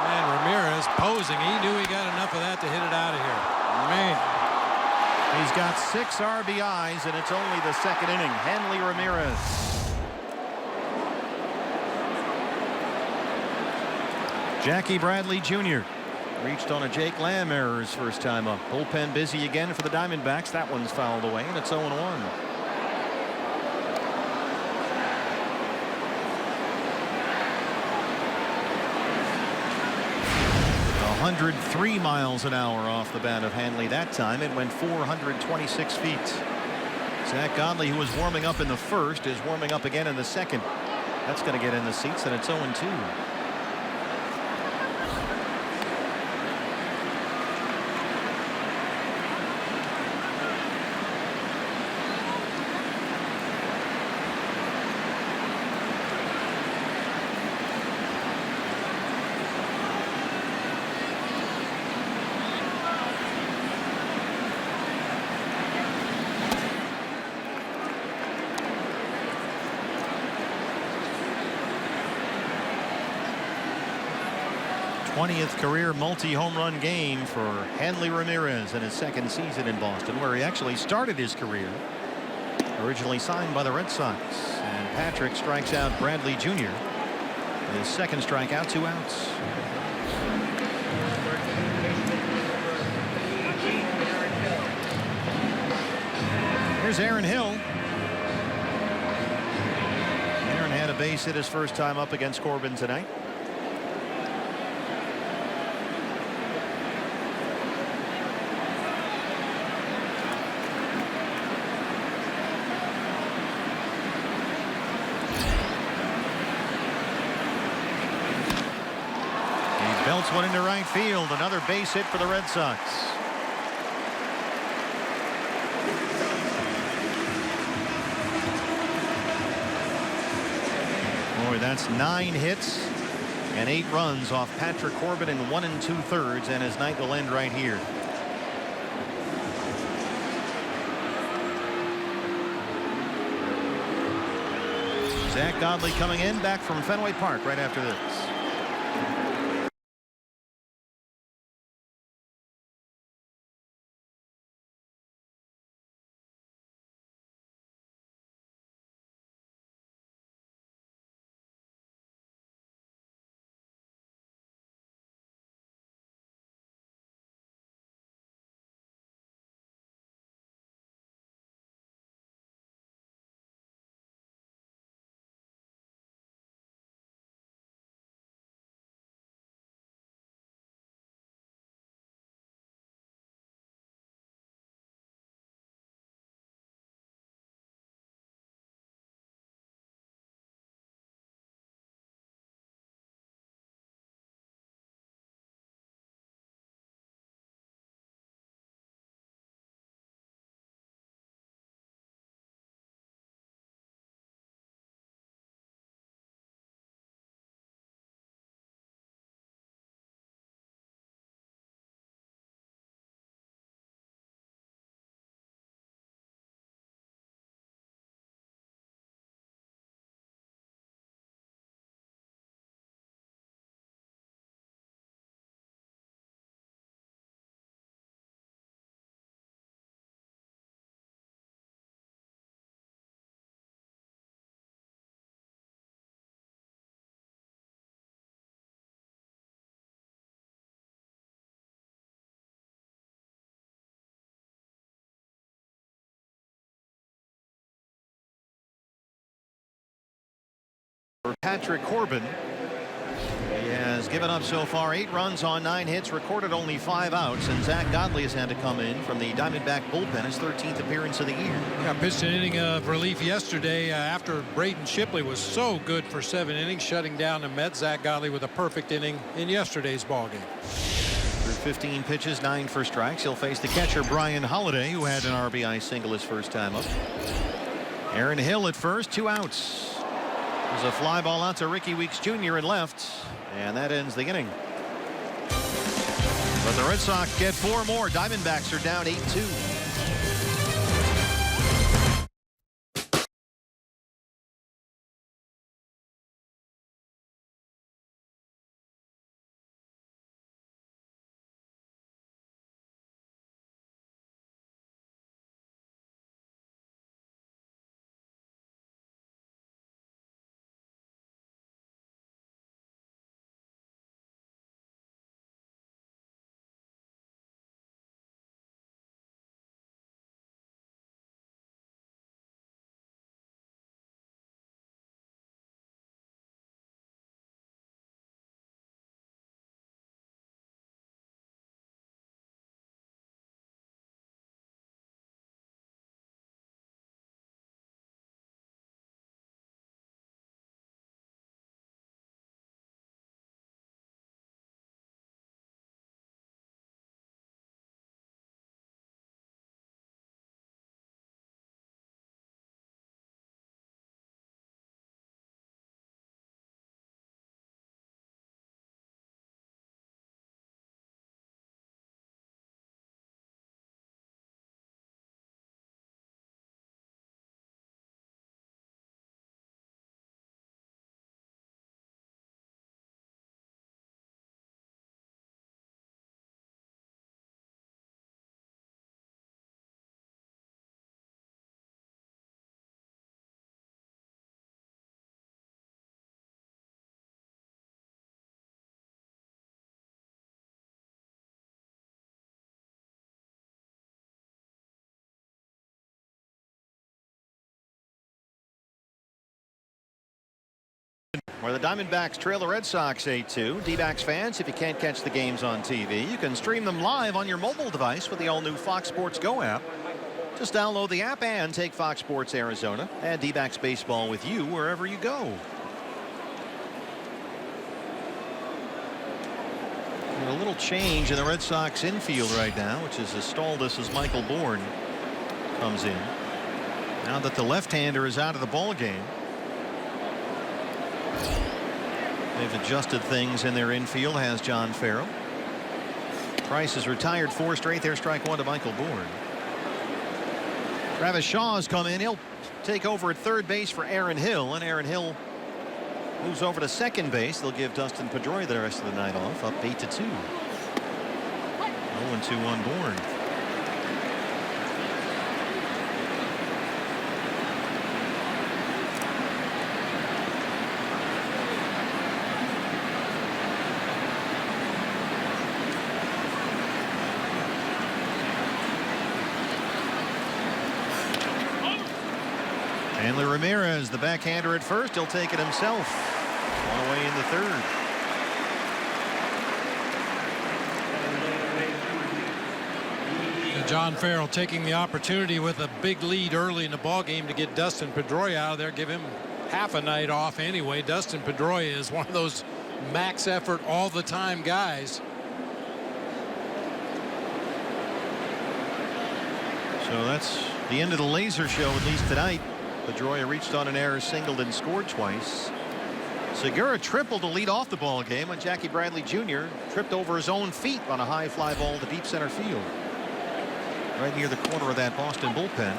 And Ramirez posing. He knew he got enough of that to hit it out of here. Man. He's got 6 RBIs, and it's only the 2nd inning. Hanley Ramirez. Jackie Bradley Jr. reached on a Jake Lamb error his first time up. Bullpen busy again for the Diamondbacks. That one's fouled away, and it's 0-1. 103 miles an hour off the bat of Hanley that time. It went 426 feet. Zach Godley, who was warming up in the first, is warming up again in the second. That's going to get in the seats, and it's 0-2. th career multi-home run game for Hanley Ramirez in his 2nd season in Boston, where he actually started his career. Originally signed by the Red Sox. And Patrick strikes out Bradley Jr. His 2nd strikeout, 2 outs. Here's Aaron Hill. Aaron had a base hit his first time up against Corbin tonight. Belts one into right field. Another base hit for the Red Sox. That's 9 hits and 8 runs off Patrick Corbin in 1 2/3, and his night will end right here. Zack Godley coming in back from Fenway Park right after this. For Patrick Corbin, he has given up so far 8 runs on 9 hits, recorded only 5 outs, and Zack Godley has had to come in from the Diamondback bullpen, his 13th appearance of the year. Yeah, pitched an inning of relief yesterday after Braden Shipley was so good for 7 innings, shutting down the Mets. Zack Godley with a perfect inning in yesterday's ballgame. Through 15 pitches, 9 for strikes. He'll face the catcher Brian Holiday, who had an RBI single his first time up. Aaron Hill at first, 2 outs. There's a fly ball out to Ricky Weeks Jr. in left, and that ends the inning. But the Red Sox get 4 more. Diamondbacks are down 8-2. Where the Diamondbacks trail the Red Sox 8-2. D-backs fans, if you can't catch the games on TV, you can stream them live on your mobile device with the all-new Fox Sports Go app. Just download the app and take Fox Sports Arizona and D-backs baseball with you wherever you go. And a little change in the Red Sox infield right now, which is Astoldis as Michael Bourne comes in. Now that the left-hander is out of the ball game. They've adjusted things in their infield, has John Farrell. Price has retired 4 straight. There's strike 1 to Michael Bourne. Travis Shaw has come in. He'll take over at third base for Aaron Hill, and Aaron Hill moves over to second base. They'll give Dustin Pedroia the rest of the night off, up 8-2. 0-2 on Bourne. Hanley Ramirez, the backhander at first. He'll take it himself. One away in the third. John Farrell taking the opportunity with a big lead early in the ball game to get Dustin Pedroia out of there, give him half a night off anyway. Dustin Pedroia is one of those max effort all the time guys. So that's the end of the laser show, at least tonight. Pedroia reached on an error, singled, and scored twice. Segura tripled to lead off the ball game when Jackie Bradley Jr. tripped over his own feet on a high fly ball to deep center field. Right near the corner of that Boston bullpen.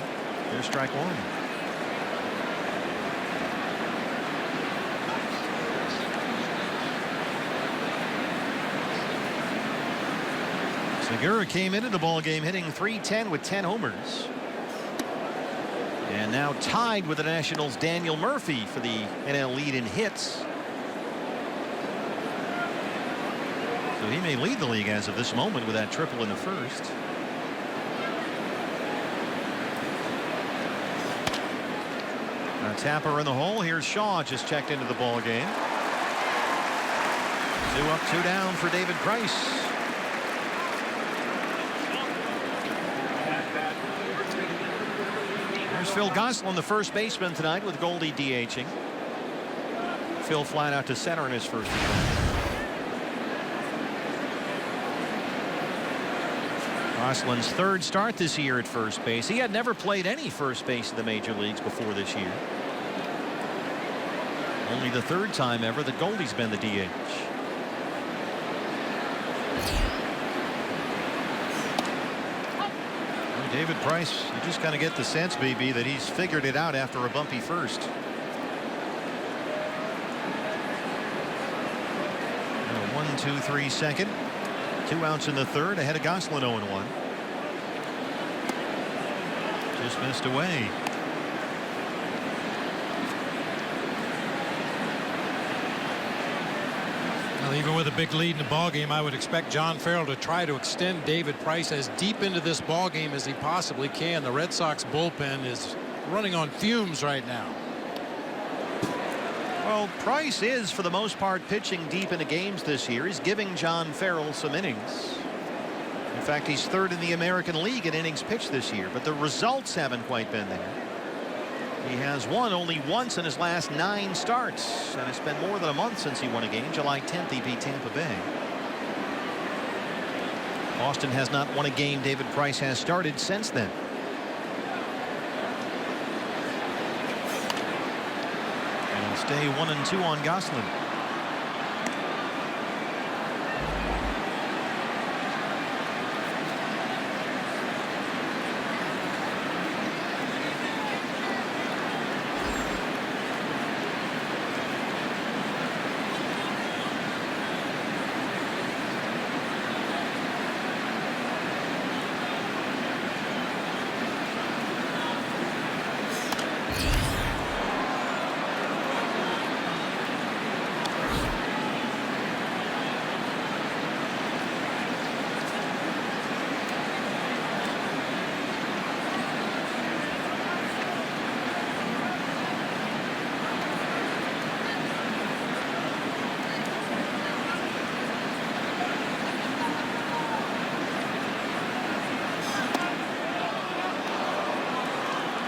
There's strike 1. Segura came into the ball game hitting .310 with 10 homers. And now tied with the Nationals' Daniel Murphy for the NL lead in hits. So he may lead the league as of this moment with that triple in the first. Tapper in the hole. Here's Shaw, just checked into the ball game. 2 up, 2 down for David Price. There's Phil Gosselin, the first baseman tonight, with Goldie DHing. Phil flying out to center in his first appearance. Gosselin's third start this year at first base. He had never played any first base in the major leagues before this year. Only the third time ever that Goldie's been the DH. David Price, you just kind of get the sense, BB, that he's figured it out after a bumpy first. 1-2-3 second. 2 outs in the third, ahead of Gosselin 0-1. Just missed away. Well, even with a big lead in the ball game, I would expect John Farrell to try to extend David Price as deep into this ball game as he possibly can. The Red Sox bullpen is running on fumes right now. Well, Price is, for the most part, pitching deep into games this year. He's giving John Farrell some innings. In fact, he's third in the American League in innings pitched this year, but the results haven't quite been there. He has won only once in his last 9 starts, and it's been more than a month since he won a game. July 10th, he beat Tampa Bay. Boston has not won a game David Price has started since then. And he'll stay 1-2 on Gosselin.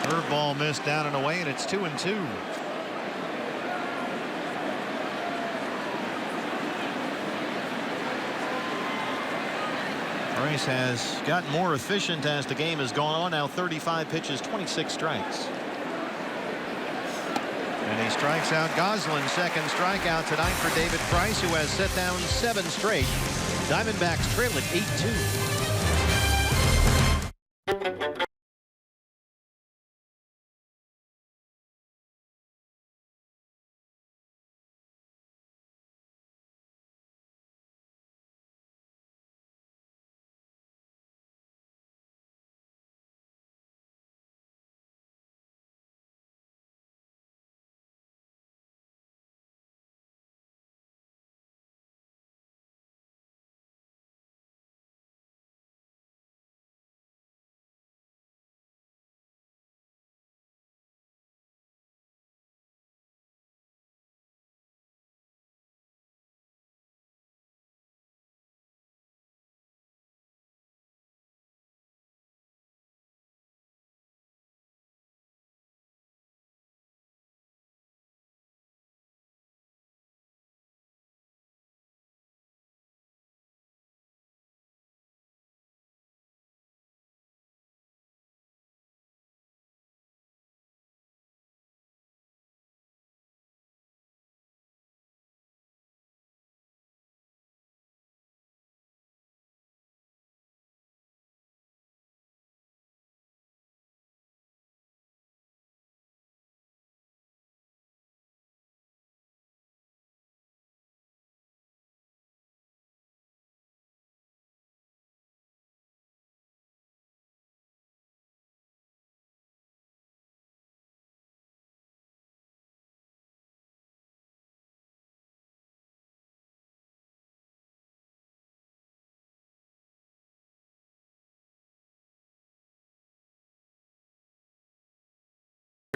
Curveball missed down and away, and it's 2-2. Price has gotten more efficient as the game has gone on. Now 35 pitches, 26 strikes. And he strikes out Goslin. Second strikeout tonight for David Price, who has set down 7 straight. Diamondbacks trail at 8-2.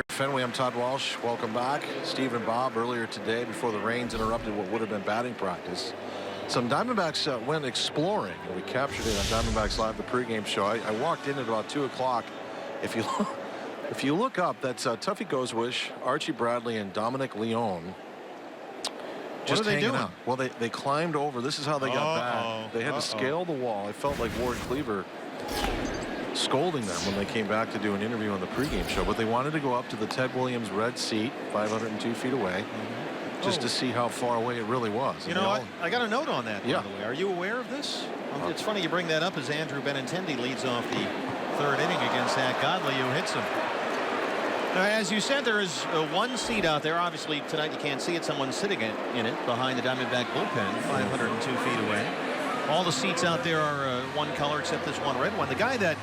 Fenway, I'm Todd Walsh. Welcome back. Steve and Bob, earlier today, before the rains interrupted what would have been batting practice, some Diamondbacks went exploring, and we captured it on Diamondbacks Live, the pregame show. I walked in at about 2 o'clock. If you look up, that's Tuffy Goswish, Archie Bradley, and Dominic Leone. Just what are they doing? Out. Well, they climbed over. This is how they got back. They had to scale the wall. I felt like Ward Cleaver scolding them when they came back to do an interview on the pregame show, but they wanted to go up to the Ted Williams red seat 502 feet away just to see how far away it really was. You know, I got a note on that, Yeah. by the way. Are you aware of this? It's funny you bring that up as Andrew Benintendi leads off the 3rd inning against Zach Godley, who hits him. Now, as you said, there is one seat out there. Obviously, tonight you can't see it. Someone's sitting in it behind the Diamondback bullpen, 502 feet away. All the seats out there are one color except this one red one. The guy that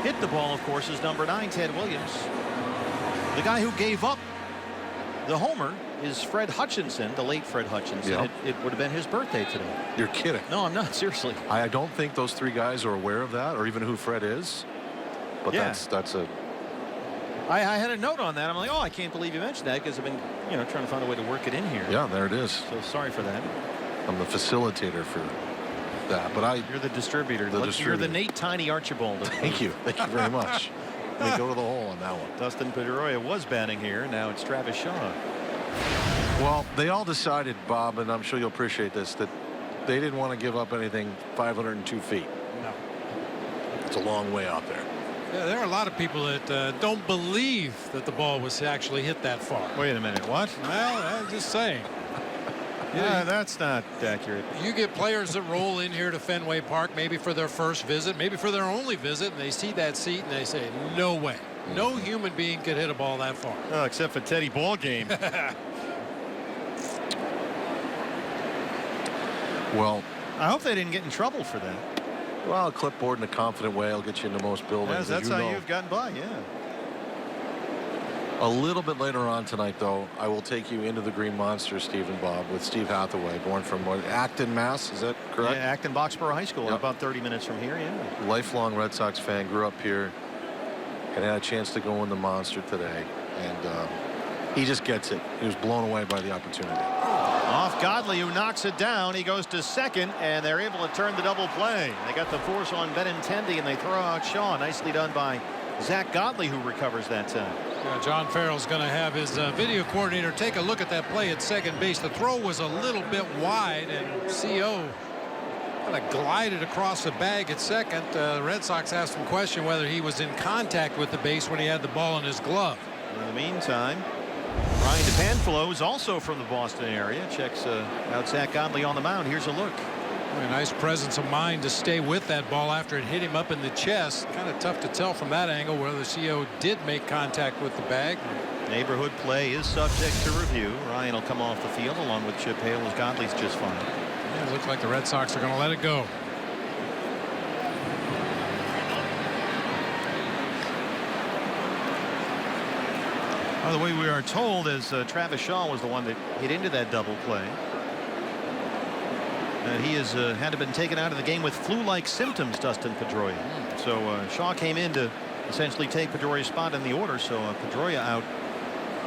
hit the ball, of course, is number 9, Ted Williams. The guy who gave up the homer is Fred Hutchinson, the late Fred Hutchinson. Yep. It would have been his birthday today. You're kidding. No, I'm not. Seriously. I don't think those 3 guys are aware of that, or even who Fred is. But Yeah. that's a. I had a note on that. I'm like, oh, I can't believe you mentioned that, because I've been, trying to find a way to work it in here. Yeah, there it is. So sorry for that. I'm the facilitator for that, but You're the distributor. You're distributor. the Nate Tiny Archibald. Thank you very much. Let me go to the hole on that one. Dustin Pedroia was batting here. Now it's Travis Shaw. Well, they all decided, Bob, and I'm sure you'll appreciate this, that they didn't want to give up anything 502 feet. No. It's a long way out there. Yeah, there are a lot of people that don't believe that the ball was actually hit that far. Wait a minute. What? Well, I'm just saying. Yeah, that's not accurate. You get players that roll in here to Fenway Park, maybe for their first visit, maybe for their only visit, and they see that seat and they say, no way. No human being could hit a ball that far. Oh, except for Teddy Ballgame. Well, I hope they didn't get in trouble for that. well, a clipboard in a confident way will get you into most buildings. Yes, as that's you how know. you've gotten by, yeah. A little bit later on tonight, though, I will take you into the Green Monster, Steve and Bob, with Steve Hathaway, born from Acton, Mass. Is that correct? Yeah, Acton Boxborough High School, Yep. about 30 minutes from here, yeah. Lifelong Red Sox fan, grew up here, and had a chance to go in the Monster today. And he just gets it. He was blown away by the opportunity. Off Godley, who knocks it down. He goes to second, and they're able to turn the double play. They got the force on Benintendi, and they throw out Shaw. Nicely done by Zach Godley, who recovers that time. Yeah, John Farrell's going to have his video coordinator take a look at that play at second base. The throw was a little bit wide, and CO kind of glided across the bag at second. The Red Sox asked him question whether he was in contact with the base when he had the ball in his glove. In the meantime, Ryan DePanfilo is also from the Boston area. Checks out Zach Godley on the mound. Here's a look. A nice presence of mind to stay with that ball after it hit him up in the chest. Kind of tough to tell from that angle whether the CO did make contact with the bag. Neighborhood play is subject to review. Ryan will come off the field along with Chip Hale as Godley's just fine. Yeah, it looks like the Red Sox are going to let it go. By the way, we are told as Travis Shaw was the one that hit into that double play. He has had to been taken out of the game with flu-like symptoms, Dustin Pedroia. So Shaw came in to essentially take Pedroia's spot in the order. So Pedroia out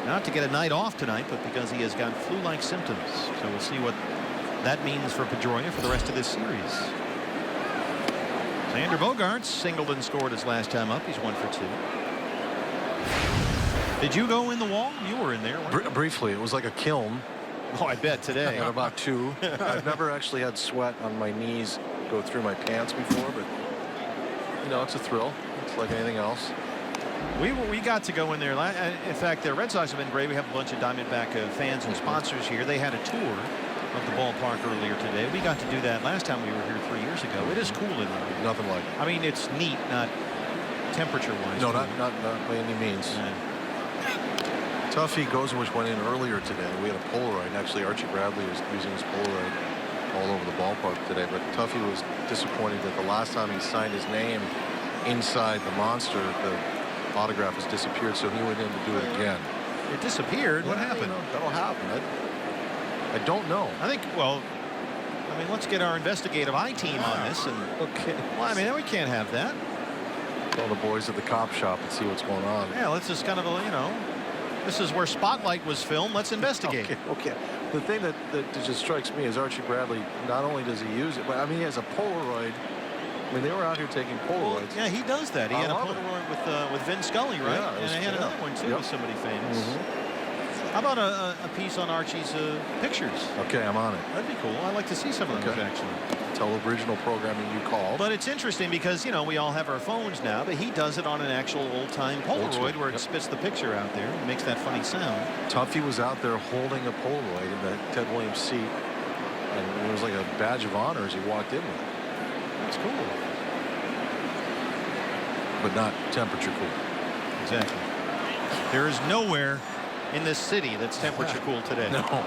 not to get a night off tonight, but because he has got flu-like symptoms. So we'll see what that means for Pedroia for the rest of this series. Xander Bogaerts singled and scored his last time up. He's 1 for 2. Did you go in the wall? You were in there. Briefly, it was like a kiln. Oh, I bet today. At about 2. I've never actually had sweat on my knees go through my pants before, but you know, it's a thrill. It's like anything else. We got to go in there. In fact, the Red Sox have been great. We have a bunch of Diamondback fans and sponsors here. They had a tour of the ballpark earlier today. We got to do that last time we were here 3 years ago. It is cool in there. Nothing like it. I mean, it's neat, not temperature-wise. No, not by any means. Yeah. Tuffy Gozowicz went in earlier today. We had a Polaroid. Actually, Archie Bradley was using his Polaroid all over the ballpark today. But Tuffy was disappointed that the last time he signed his name inside the monster, the autograph has disappeared. So he went in to do it again. It disappeared. What happened? You know, that'll happen. I don't know. I think. Well, I mean, let's get our investigative eye team on this. And Okay. well, I mean, we can't have that. Call the boys at the cop shop and see what's going on. Yeah, let's just kind of, you know. This is where Spotlight was filmed. Let's investigate. Okay. The thing that just strikes me is Archie Bradley. Not only does he use it, but I mean, he has a Polaroid. I mean, they were out here taking Polaroids. Well, yeah, he does that. He had a Polaroid with Vin Scully, right? Yeah, and he had another one too with somebody famous. How about a piece on Archie's pictures? Okay, I'm on it. That'd be cool. I'd like to see some of those actually. Tell original programming you called. But it's interesting because, you know, we all have our phones now, but he does it on an actual old-time Polaroid where it spits the picture out there and makes that funny sound. Tuffy was out there holding a Polaroid in the Ted Williams seat, and it was like a badge of honor as he walked in with it. That's cool. But not temperature cool. Exactly. There is nowhere in this city that's temperature cool today. No.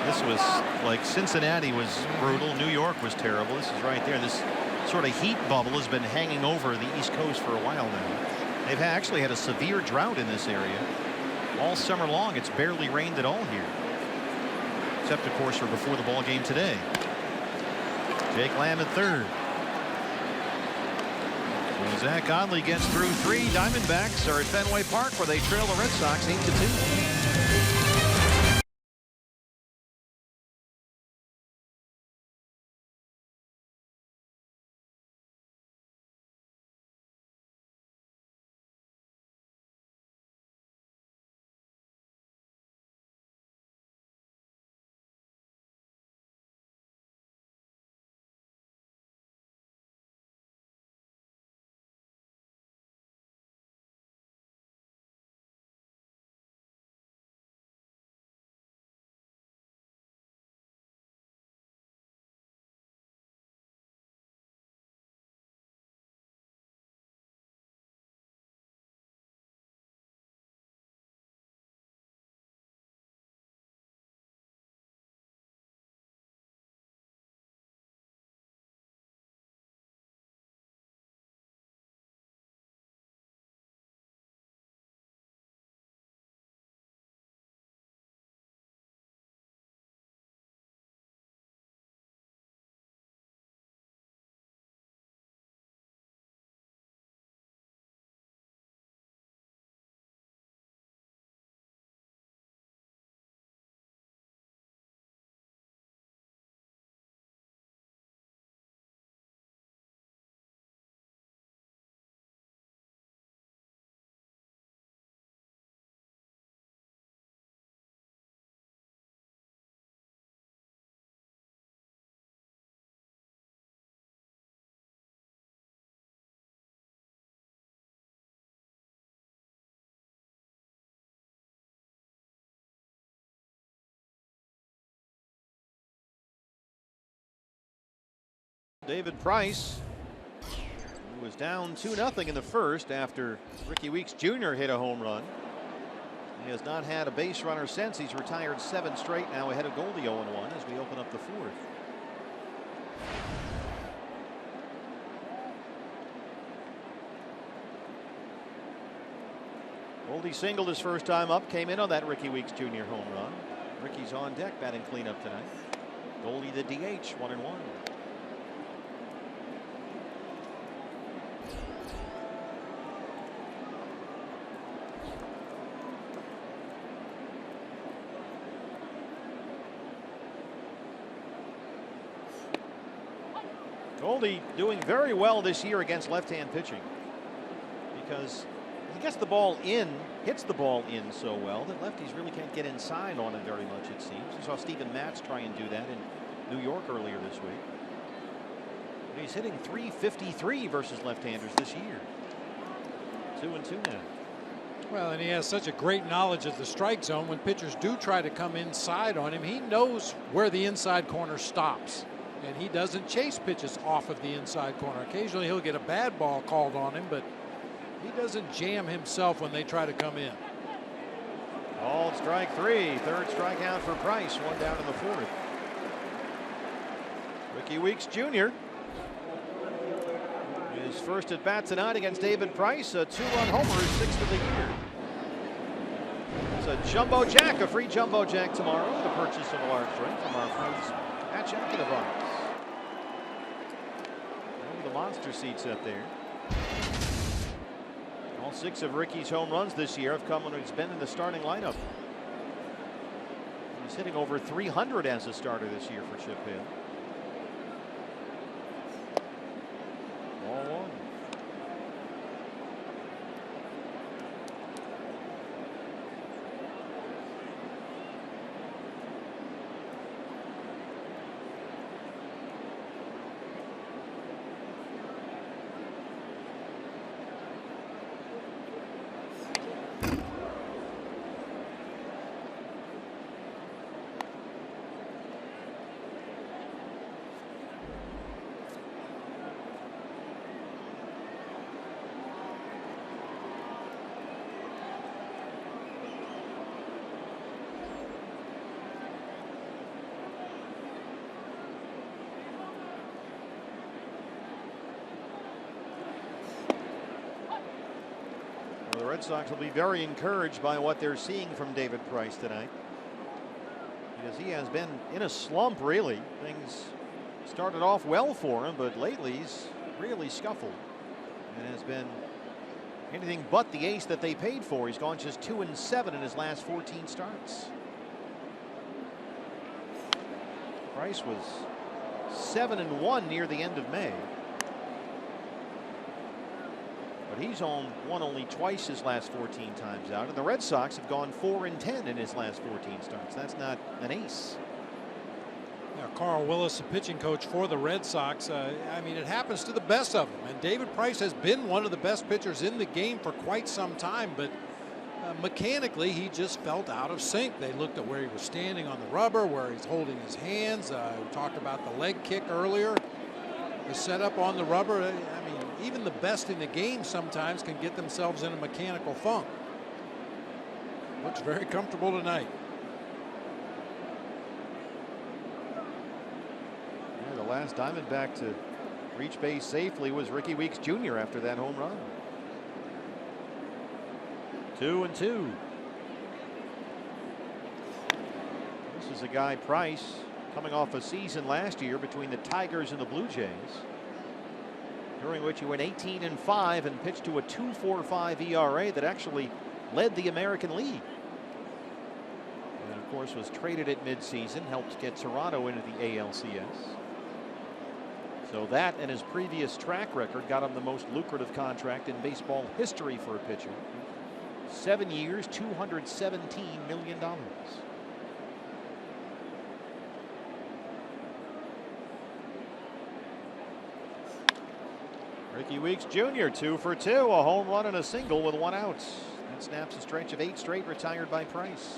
This was like Cincinnati was brutal. New York was terrible. This is right there. This sort of heat bubble has been hanging over the East Coast for a while now. They've actually had a severe drought in this area all summer long. It's barely rained at all here, except of course for before the ball game today. Jake Lamb at third. When Zach Godley gets through 3, Diamondbacks are at Fenway Park where they trail the Red Sox 8-2. David Price, who was down 2-0 in the first after Ricky Weeks Jr. hit a home run. He has not had a base runner since. He's retired 7 straight now ahead of Goldie 0-1 as we open up the 4th. Goldie singled his first time up, came in on that Ricky Weeks Jr. home run. Ricky's on deck batting cleanup tonight. Goldie the DH, 1-1. Goldie doing very well this year against left-hand pitching because he gets the ball in, hits the ball in so well that lefties really can't get inside on it very much, it seems. We saw Steven Matz try and do that in New York earlier this week. But he's hitting .353 versus left-handers this year. 2-2 now. Well, and he has such a great knowledge of the strike zone. When pitchers do try to come inside on him, he knows where the inside corner stops. And he doesn't chase pitches off of the inside corner. Occasionally he'll get a bad ball called on him, but he doesn't jam himself when they try to come in. Called strike 3. Third strikeout for Price. 1 down in the 4th. Ricky Weeks Jr. His first at bat tonight against David Price. A 2-run homer, his 6th of the year. It's a jumbo jack, a free jumbo jack tomorrow. The purchase of a large drink from our friends at Jack in the Box. The monster seats up there. All 6 of Ricky's home runs this year have come when he's been in the starting lineup. He's hitting over 300 as a starter this year for Chip Hill. Ball 1. The Red Sox will be very encouraged by what they're seeing from David Price tonight, because he has been in a slump, really. Things started off well for him, but lately he's really scuffled and has been anything but the ace that they paid for. He's gone just 2-7 in his last 14 starts. Price was 7-1 near the end of May. But he's won only twice his last 14 times out, and the Red Sox have gone 4-10 in his last 14 starts. That's not an ace. Yeah, Carl Willis, the pitching coach for the Red Sox. I mean, it happens to the best of them, and David Price has been one of the best pitchers in the game for quite some time, but mechanically he just felt out of sync. They looked at where he was standing on the rubber, where he's holding his hands. We talked about the leg kick earlier. The setup on the rubber. I mean, even the best in the game sometimes can get themselves in a mechanical funk. Looks very comfortable tonight. Yeah, the last Diamondback to reach base safely was Ricky Weeks Jr. after that home run. 2-2. This is a guy, Price, coming off a season last year between the Tigers and the Blue Jays, during which he went 18-5 and pitched to a 2.45 ERA that actually led the American League. And of course was traded at midseason, helped get Toronto into the ALCS. So that and his previous track record got him the most lucrative contract in baseball history for a pitcher. 7 years, $217 million. Ricky Weeks Jr. 2 for 2, a home run and a single with 1 out. That snaps a stretch of 8 straight retired by Price.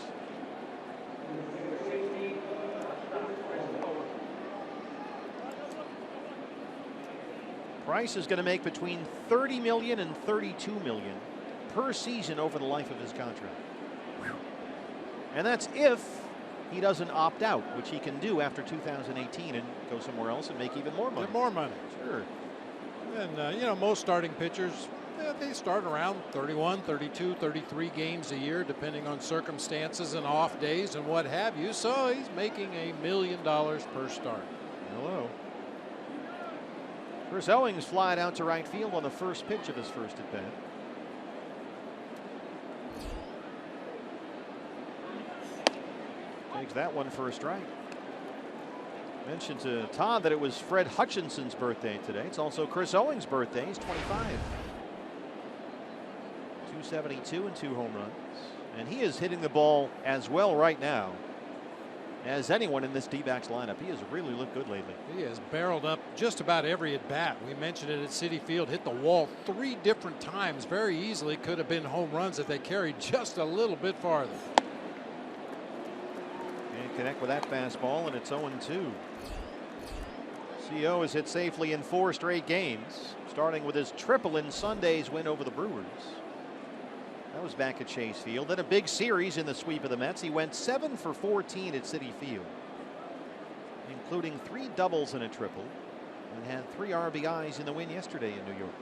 Price is going to make between $30 million and $32 million per season over the life of his contract. And that's if he doesn't opt out, which he can do after 2018 and go somewhere else and make even more money. Get more money. Sure. And, you know, most starting pitchers, they start around 31, 32, 33 games a year, depending on circumstances and off days and what have you. So he's making $1 million per start. Hello. Chris Owings flying out to right field on the first pitch of his first at bat. Takes that one for a strike. Mentioned to Todd that it was Fred Hutchinson's birthday today. It's also Chris Owings' birthday. He's 25. 272 and 2 home runs. And he is hitting the ball as well right now as anyone in this D-backs lineup. He has really looked good lately. He has barreled up just about every at bat. We mentioned it at Citi Field, hit the wall 3 different times. Very easily could have been home runs if they carried just a little bit farther. And connect with that fastball, and it's 0-2. CO has hit safely in 4 straight games, starting with his triple in Sunday's win over the Brewers. That was back at Chase Field. Then a big series in the sweep of the Mets. He went 7 for 14 at Citi Field, including 3 doubles and a triple, and had 3 RBIs in the win yesterday in New York.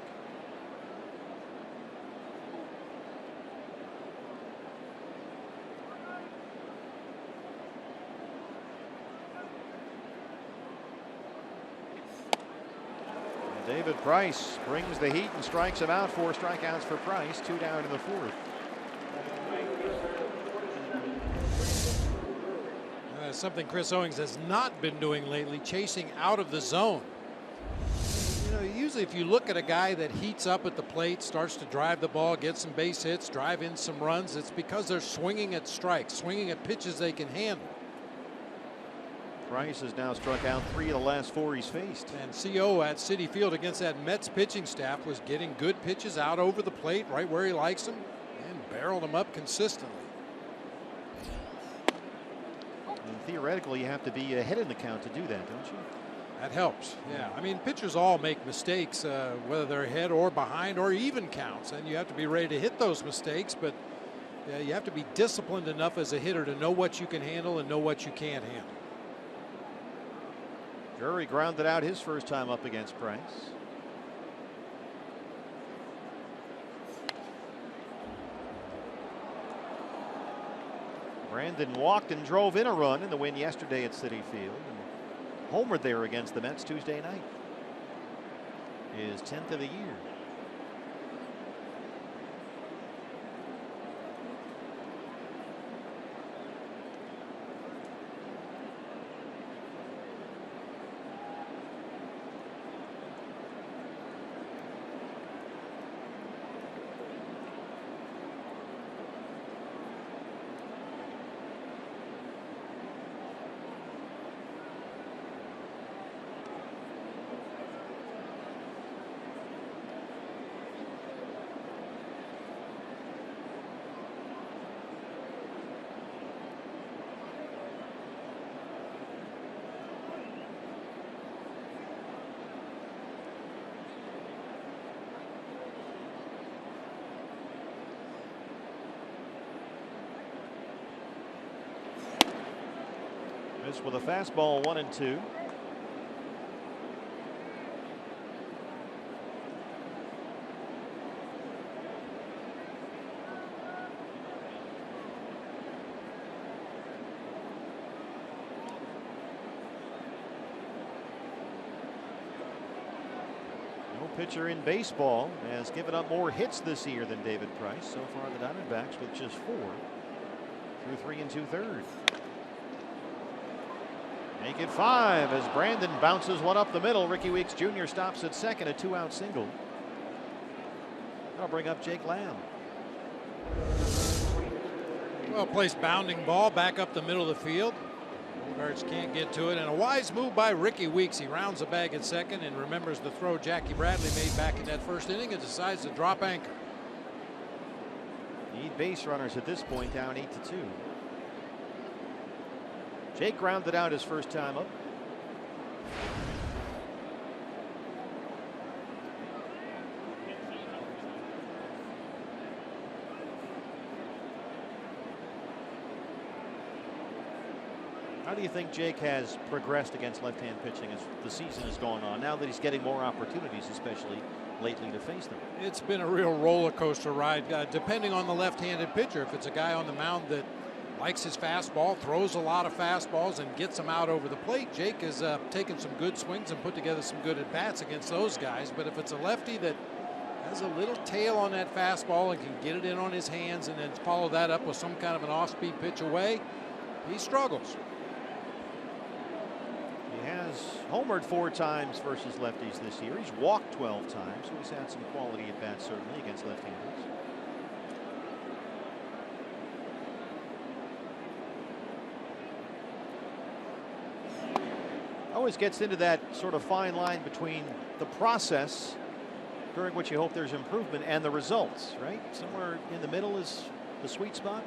David Price brings the heat and strikes him out. 4 strikeouts for Price, 2 down in the 4th. Something Chris Owings has not been doing lately, chasing out of the zone. You know, usually if you look at a guy that heats up at the plate, starts to drive the ball, get some base hits, drive in some runs, it's because they're swinging at strikes, swinging at pitches they can handle. Price has now struck out 3 of the last 4 he's faced. And CO at Citi Field against that Mets pitching staff was getting good pitches out over the plate, right where he likes them, and barreled them up consistently. And theoretically, you have to be ahead in the count to do that, don't you? That helps. Yeah, I mean, pitchers all make mistakes, whether they're ahead or behind or even counts, and you have to be ready to hit those mistakes, but you have to be disciplined enough as a hitter to know what you can handle and know what you can't handle. Drury grounded out his first time up against Price. Brandon walked and drove in a run in the win yesterday at Citi Field, and homered there against the Mets Tuesday night. His 10th of the year. This with a fastball 1-2. No pitcher in baseball has given up more hits this year than David Price. So far, the Diamondbacks with just 4 through 3 2/3. Make it 5 as Brandon bounces one up the middle. Ricky Weeks Jr. stops at second, a 2-out single. That'll bring up Jake Lamb. Well placed bounding ball back up the middle of the field. Bogaerts can't get to it, and a wise move by Ricky Weeks. He rounds the bag at second and remembers the throw Jackie Bradley made back in that first inning and decides to drop anchor. Need base runners at this point, down 8-2. Jake grounded out his first time up. How do you think Jake has progressed against left-hand pitching as the season has gone on, now that he's getting more opportunities, especially lately, to face them? It's been a real roller coaster ride, depending on the left-handed pitcher. If it's a guy on the mound that likes his fastball, throws a lot of fastballs, and gets them out over the plate, Jake has taken some good swings and put together some good at-bats against those guys. But if it's a lefty that has a little tail on that fastball and can get it in on his hands and then follow that up with some kind of an off-speed pitch away, he struggles. He has homered 4 times versus lefties this year. He's walked 12 times, so he's had some quality at-bats certainly against left-handers. Always gets into that sort of fine line between the process, during which you hope there's improvement, and the results, right? Somewhere in the middle is the sweet spot,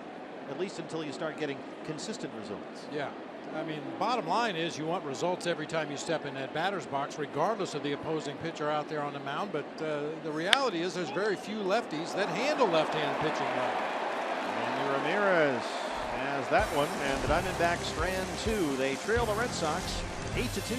at least until you start getting consistent results. Yeah. I mean, bottom line is you want results every time you step in that batter's box, regardless of the opposing pitcher out there on the mound. But the reality is there's very few lefties that handle left-hand pitching well. And Ramirez has that one, and the Diamondbacks strand 2. They trail the Red Sox 8-2.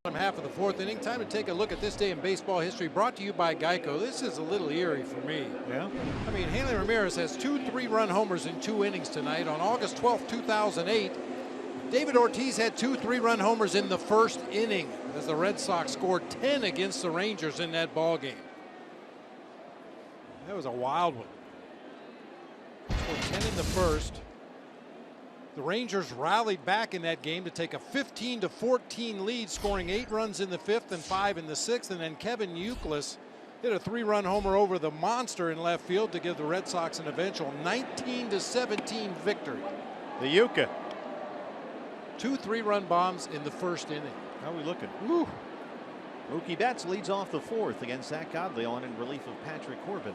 Half of the 4th inning. Time to take a look at this day in baseball history, brought to you by Geico. This is a little eerie for me. Yeah. I mean, Hanley Ramirez has 2 3-run homers in 2 innings tonight. On August 12, 2008, David Ortiz had 2 3-run homers in the 1st inning as the Red Sox scored 10 against the Rangers in that ball game. That was a wild one. Scored 10 in the 1st. The Rangers rallied back in that game to take a 15-14 lead, scoring 8 runs in the 5th and 5 in the 6th. And then Kevin Youkilis hit a 3-run homer over the monster in left field to give the Red Sox an eventual 19-17 victory. The Yuka. 2 3-run bombs in the 1st inning. How are we looking? Woo. Mookie Betts leads off the 4th against Zach Godley on in relief of Patrick Corbin,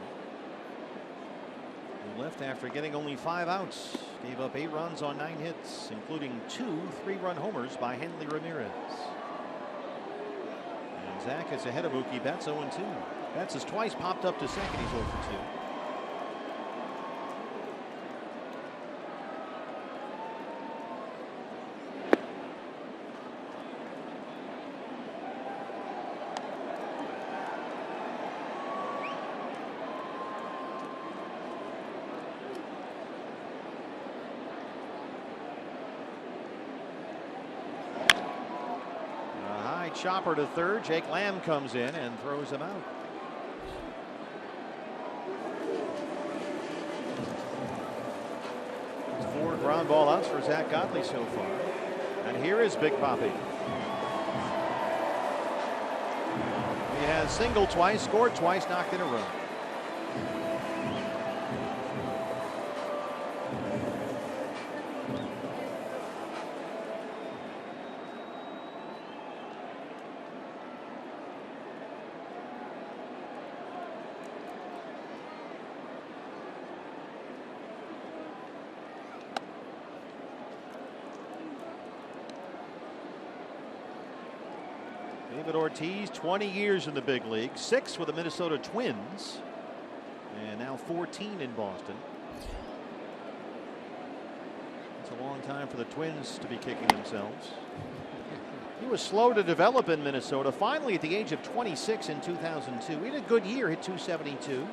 who left after getting only 5 outs. Gave up 8 runs on 9 hits, including 2 3-run homers by Hanley Ramirez. And Zach is ahead of Mookie Betts, 0-2. Betts has twice popped up to second. He's 0-2. Chopper to third. Jake Lamb comes in and throws him out. It's 4 ground ball outs for Zach Godley so far. And here is Big Papi. He has singled twice, scored twice, knocked in a run. David Ortiz, 20 years in the big league, 6 with the Minnesota Twins, and now 14 in Boston. It's a long time for the Twins to be kicking themselves. He was slow to develop in Minnesota. Finally, at the age of 26 in 2002, he had a good year, hit 272,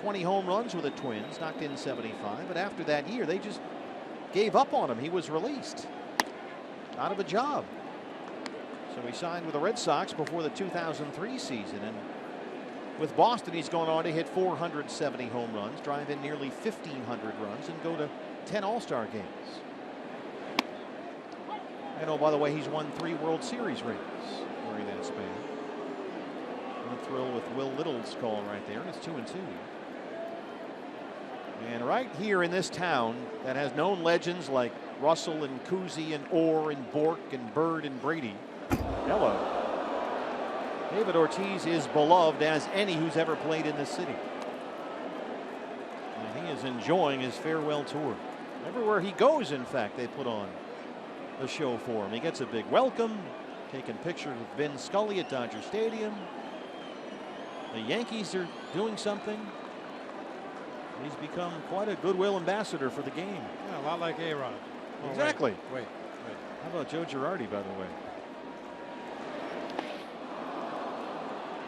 20 home runs with the Twins, knocked in 75. But after that year, they just gave up on him. He was released, out of a job. So he signed with the Red Sox before the 2003 season. And with Boston, he's gone on to hit 470 home runs, drive in nearly 1,500 runs, and go to 10 All-Star games. And oh, by the way, he's won 3 World Series rings during that span. I'm thrilled with Will Little's call right there, and it's 2-2. And right here in this town that has known legends like Russell and Cousy and Orr and Bork and Bird and Brady. Hello. David Ortiz is beloved as any who's ever played in this city. And he is enjoying his farewell tour. Everywhere he goes, in fact, they put on the show for him. He gets a big welcome, taking pictures with Vin Scully at Dodger Stadium. The Yankees are doing something. He's become quite a goodwill ambassador for the game. Yeah, a lot like A-Rod. Oh, exactly. Wait. How about Joe Girardi, by the way?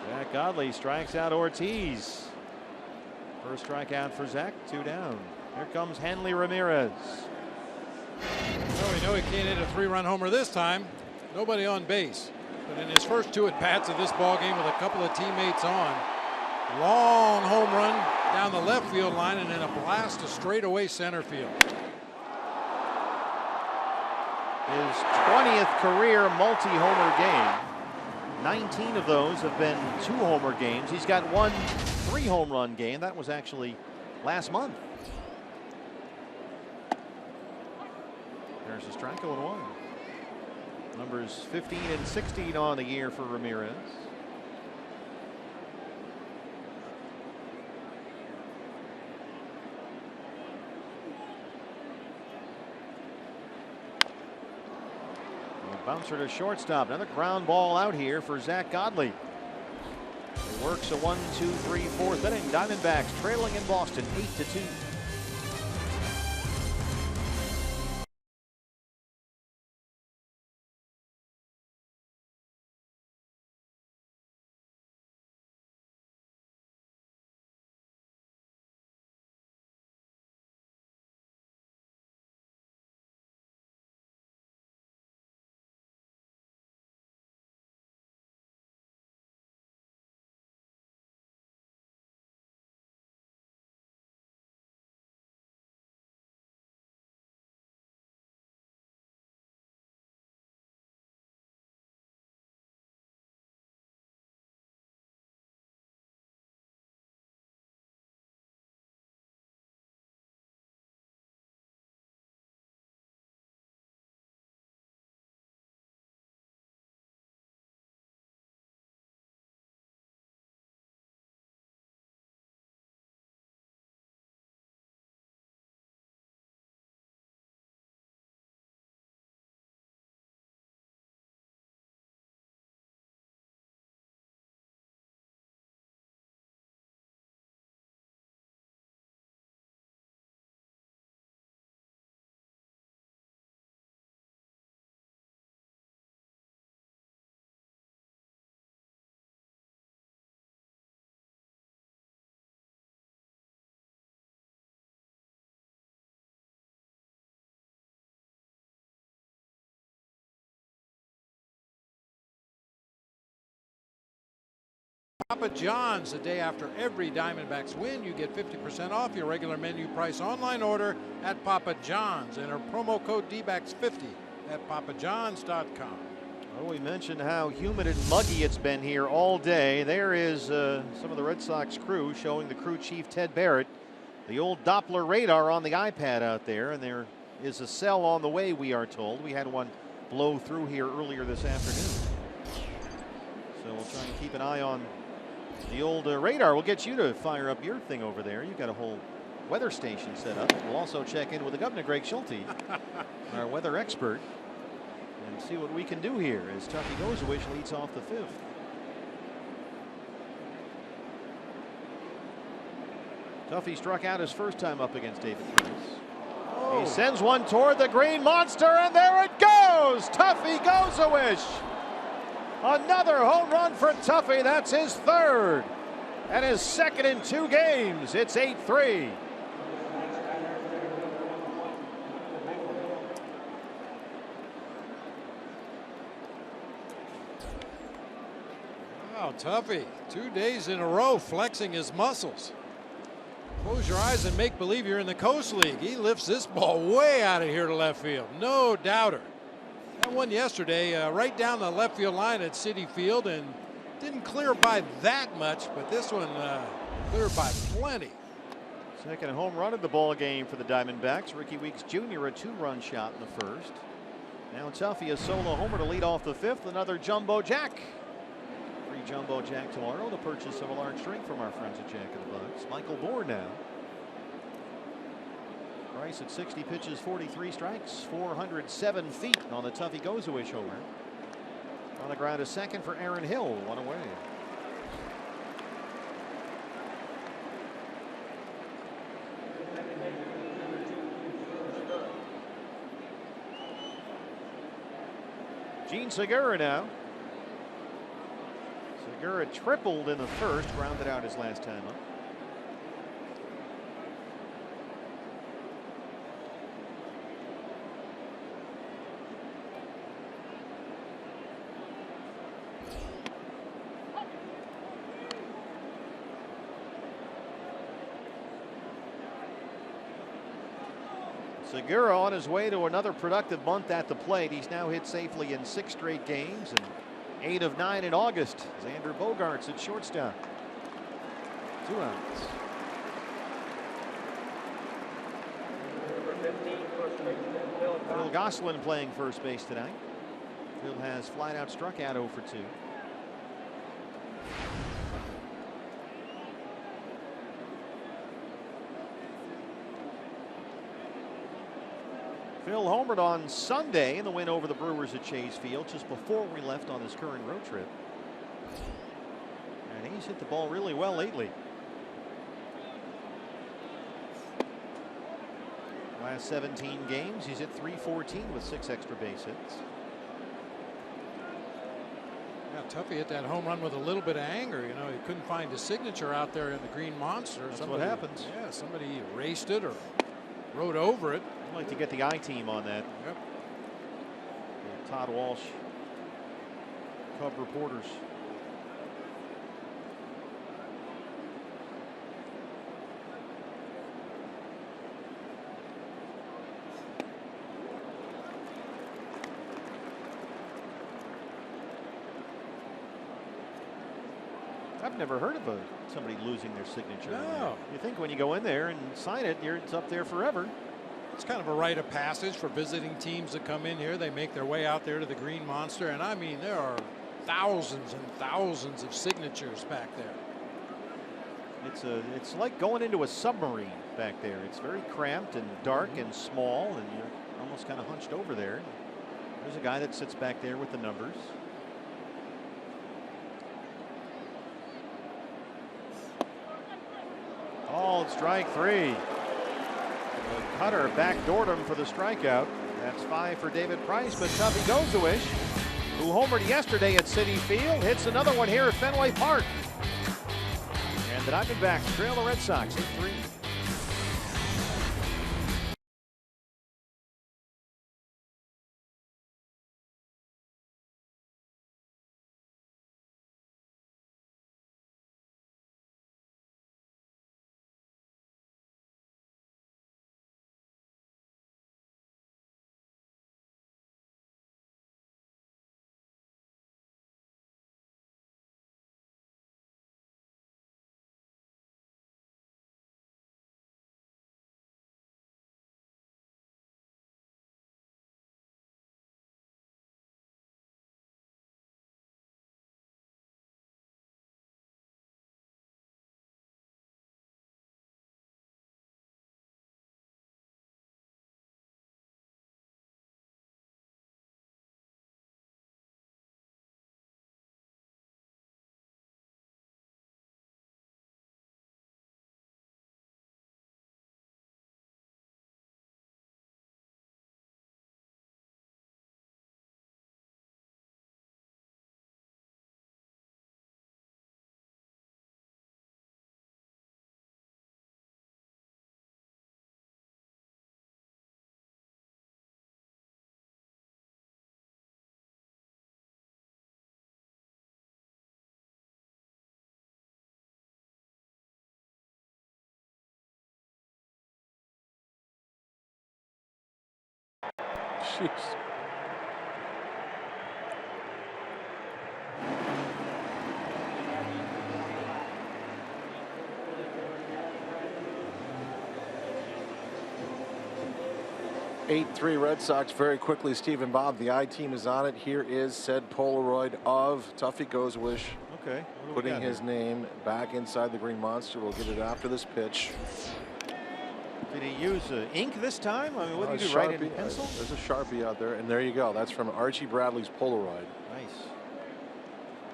Zack Godley strikes out Ortiz. First strikeout for Zack, 2 down. Here comes Hanley Ramirez. Well, we know he can't hit a 3-run homer this time. Nobody on base. But in his first 2 at-bats of this ball game with a couple of teammates on, long home run down the left field line and then a blast to straightaway center field. His 20th career multi-homer game. 19 of those have been 2-homer games. He's got 1 3-home-run game. That was actually last month. There's a strike, 0-1. Numbers 15 and 16 on the year for Ramirez. Bouncer to shortstop. Another ground ball out here for Zack Godley. He works a 1-2-3 4th inning. Diamondbacks trailing in Boston 8-2. Papa John's, the day after every Diamondbacks win, you get 50% off your regular menu price online order at Papa John's. Enter promo code DBACS50 at papajohns.com. Well, we mentioned how humid and muggy it's been here all day. There is some of the Red Sox crew showing the crew chief Ted Barrett the old Doppler radar on the iPad out there, and there is a cell on the way, we are told. We had one blow through here earlier this afternoon. So we'll try and keep an eye on the old radar. We'll get you to fire up your thing over there. You've got a whole weather station set up. We'll also check in with the governor, Greg Schulte, our weather expert. And Let's see what we can do here as Tuffy Gozawish leads off the fifth. Tuffy struck out his first time up against David Price. Oh. He sends one toward the green monster, and there it goes! Tuffy Gozawish! Another home run for Tuffy. That's his third. And his second in 2 games. It's 8-3. Wow, Tuffy, 2 days in a row flexing his muscles. Close your eyes and make believe you're in the Coast League. He lifts this ball way out of here to left field. No doubter. That one yesterday right down the left field line at Citi Field and didn't clear by that much, but this one cleared by plenty. Second home run of the ball game for the Diamondbacks. Ricky Weeks Jr. a 2-run shot in the first. Now Tuffy a solo homer to lead off the fifth. Another jumbo jack. Free jumbo jack tomorrow. The purchase of a large drink from our friends at Jack in the Box. Michael Bourne now. Price at 60 pitches, 43 strikes, 407 feet on the Tuffy Gozawish homer. On the ground, a second for Aaron Hill, 1 away. Gene Segura now. Segura tripled in the first, grounded out his last time up. Segura on his way to another productive month at the plate. He's now hit safely in 6 straight games and 8 of 9 in August. Xander Bogaerts at shortstop. 2 outs. Phil Gosselin playing first base tonight. Phil has flat out struck out 0 for 2. Phil homered on Sunday in the win over the Brewers at Chase Field just before we left on this current road trip. And he's hit the ball really well lately. Last 17 games, he's hit .314 with 6 extra base hits. Yeah, Tuffy hit that home run with a little bit of anger. You know, he couldn't find his signature out there in the green monster. That's what happens. Yeah, somebody erased it or rode over it. I'd like to get the I-team on that. Yep. The Todd Walsh, Cub reporters. I've never heard of somebody losing their signature. No. You think when you go in there and sign it, it's up there forever. It's kind of a rite of passage for visiting teams that come in here. They make their way out there to the Green Monster, and I mean there are thousands and thousands of signatures back there. It's like going into a submarine back there. It's very cramped and dark and small, and you're almost kind of hunched over there. There's a guy that sits back there with the numbers. Called strike 3. The cutter backdoored him for the strikeout. That's 5 for David Price, but Tuffy Gozawish, who homered yesterday at Citi Field, hits another one here at Fenway Park. And the Diamondbacks trail the Red Sox 8-3. Jeez. (8-3) Red Sox very quickly. Stephen Bob, the I-team is on it. Here is said Polaroid of Tuffy Goeswisch. Okay. Putting his name back inside the Green Monster. We'll get it after this pitch. Did he use ink this time? I mean, what did he do? Sharpie, Write it in pencil? There's a Sharpie out there, and there you go. That's from Archie Bradley's Polaroid. Nice.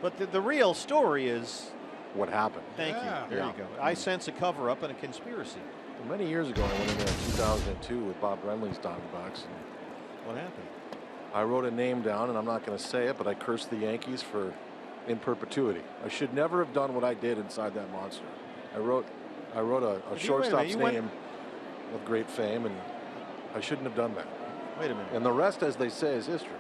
But the real story is What happened? Thank you. There you go. I sense a cover-up and a conspiracy. Many years ago, I went in there in 2002 with Bob Brenly's Diamondbacks. And What happened? I wrote a name down, and I'm not going to say it, but I cursed the Yankees for in perpetuity. I should never have done what I did inside that monster. I wrote a shortstop's name of great fame, and I shouldn't have done that. Wait a minute. And the rest, as they say, is history.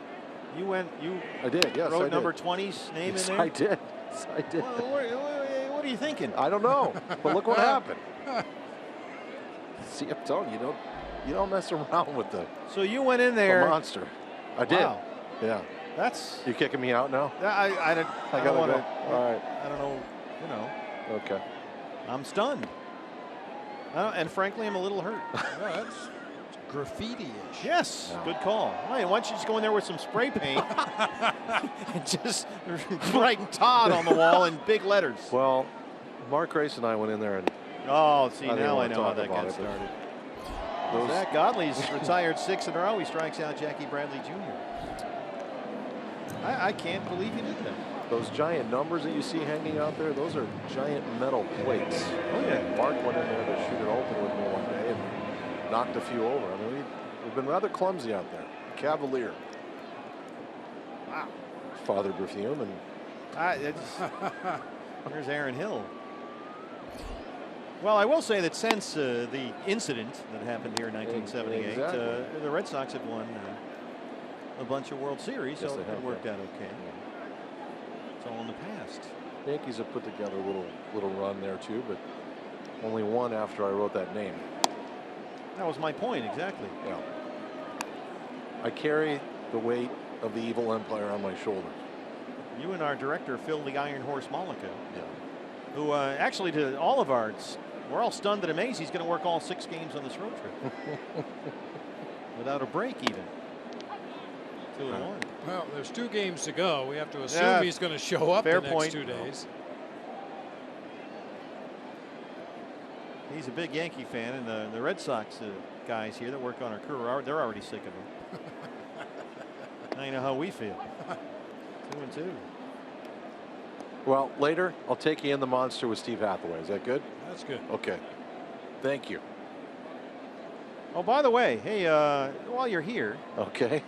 I did, yes, wrote I did. number 20's name Yes, in there? I did. Yes, I did. What are you thinking? I don't know, but look what happened. See, I'm telling you, you don't mess around with the So you went in there. monster. I did. Wow. Yeah. That's. You kicking me out now? I gotta don't want go. to. All right. I don't know. Okay. I'm stunned. And frankly, I'm a little hurt. That's graffiti-ish. Yes. No. Good call. Why don't you just go in there with some spray paint and just write Todd on the wall in big letters? Well, Mark Grace and I went in there, and Oh, see, I didn't now I wanna know talk how that about got it, but started. those- Zach Godley's retired 6 in a row. He strikes out Jackie Bradley Jr. I can't believe he did that. those giant numbers that you see hanging out there, those are giant metal plates. Oh, yeah. Mark went in there to shoot it open with me one day and knocked a few over. I mean, we've been rather clumsy out there. Cavalier. Wow. Father Berthiaume, and There's Aaron Hill. Well, I will say that since the incident that happened here in 1978, Exactly. the Red Sox have won a bunch of World Series, Yes, so they it have, worked yeah. out okay. It's all in the past. Yankees have put together a little run there too, but only one after I wrote that name. That was my point, exactly. Yeah. I carry the weight of the evil empire on my shoulders. You and our director, Phil the Iron Horse Mollica, Yeah. who actually to all of ours, we're all stunned and amazed he's going to work all 6 games on this road trip. Without a break even. 2-1. Well, there's 2 games to go. We have to assume he's going to show up fair the next point. 2 days. He's a big Yankee fan, and the Red Sox guys here that work on our crew, they're already sick of him. Now you know how we feel. 2-2. Well, later I'll take you in the monster with Steve Hathaway. Is that good? That's good. Okay. Thank you. Oh, by the way, hey, while you're here, Okay.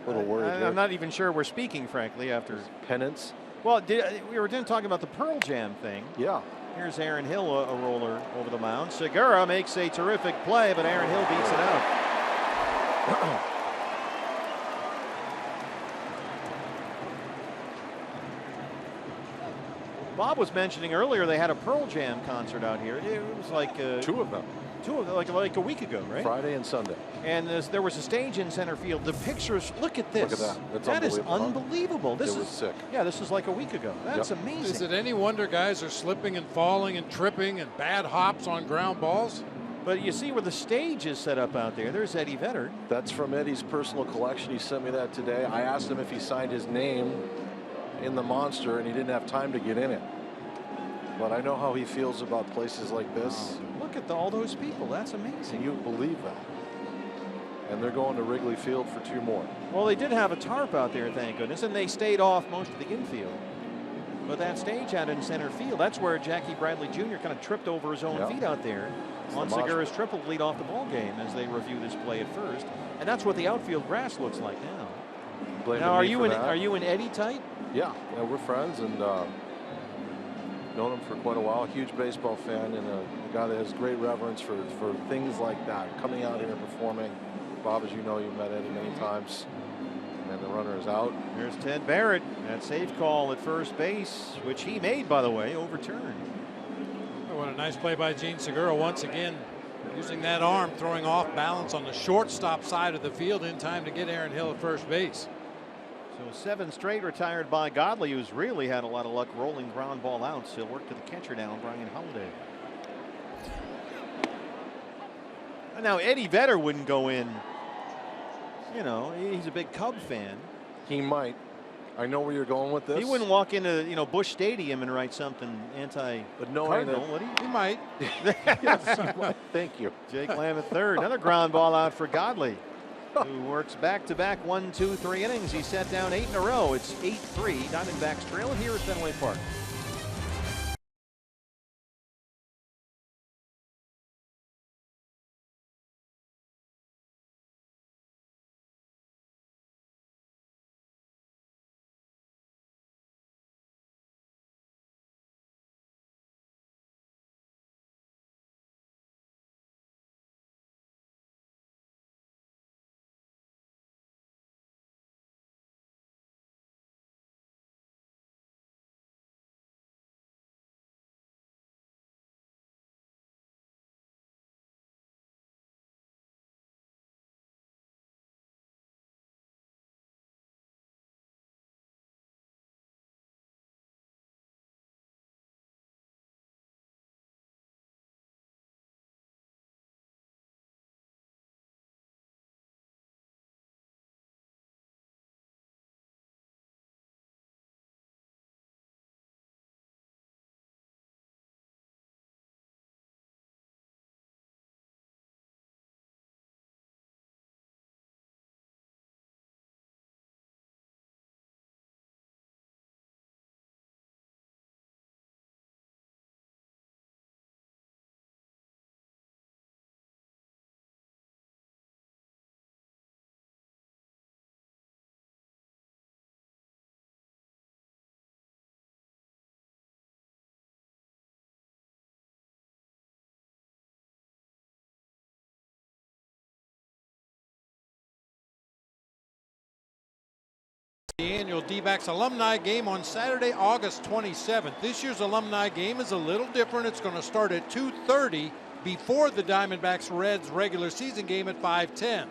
A little worried here. I'm not even sure we're speaking, frankly, after. Penance. Well, we were talking about the Pearl Jam thing. Yeah. Here's Aaron Hill, a roller over the mound. Segura makes a terrific play, but Aaron Hill beats it out. Bob was mentioning earlier they had a Pearl Jam concert out here. It was like 2 of them. like a week ago, right? Friday and Sunday. And there was a stage in center field. The pictures, look at this. Look at that. That's That is unbelievable, huh? unbelievable. This It was is sick. Yeah, this is like a week ago. That's Yep. amazing. Is it any wonder guys are slipping and falling and tripping and bad hops on ground balls? But you see where the stage is set up out there. There's Eddie Vedder. That's from Eddie's personal collection. He sent me that today. I asked him if he signed his name in the monster, and he didn't have time to get in it. But I know how he feels about places like this. Look at all those people. That's Can amazing. you believe that? And they're going to Wrigley Field for 2 more. Well, they did have a tarp out there, thank goodness, and they stayed off most of the infield. But that stage out in center field, that's where Jackie Bradley Jr. kind of tripped over his own Yeah. feet out there on the mosh Segura's triple to lead off the ball game as they review this play at first. And that's what the outfield grass looks like now. Blaming Now, are me you for in that. are you in Eddie tight? Yeah, we're friends, and known him for quite a while. Huge baseball fan, and a guy that has great reverence for things like that. Coming out here and performing. Bob, as you know, you've met Eddie many times. And the runner is out. There's Ted Barrett. That safe call at first base, which he made, by the way, overturned. Oh, what a nice play by Gene Segura once again. Using that arm, throwing off balance on the shortstop side of the field in time to get Aaron Hill at first base. So 7 straight retired by Godley, who's really had a lot of luck rolling ground ball outs. He'll work to the catcher now, Brian Holiday. And now Eddie Vedder wouldn't go in. You know, he's a big Cub fan. He might. I know where you're going with this. He wouldn't walk into, you know, Busch Stadium and write something anti-Cardinal, would he? He might. Yes, he might. Thank you. Jake Lamb at third. Another ground ball out for Godley, who works back-to-back 1, 2, 3 innings. He set down 8 in a row. It's 8-3. Diamondbacks trail here at Fenway Park. The annual D-backs alumni game on Saturday, August 27th. This year's alumni game is a little different. It's going to start at 2:30 before the Diamondbacks Reds regular season game at 5:10.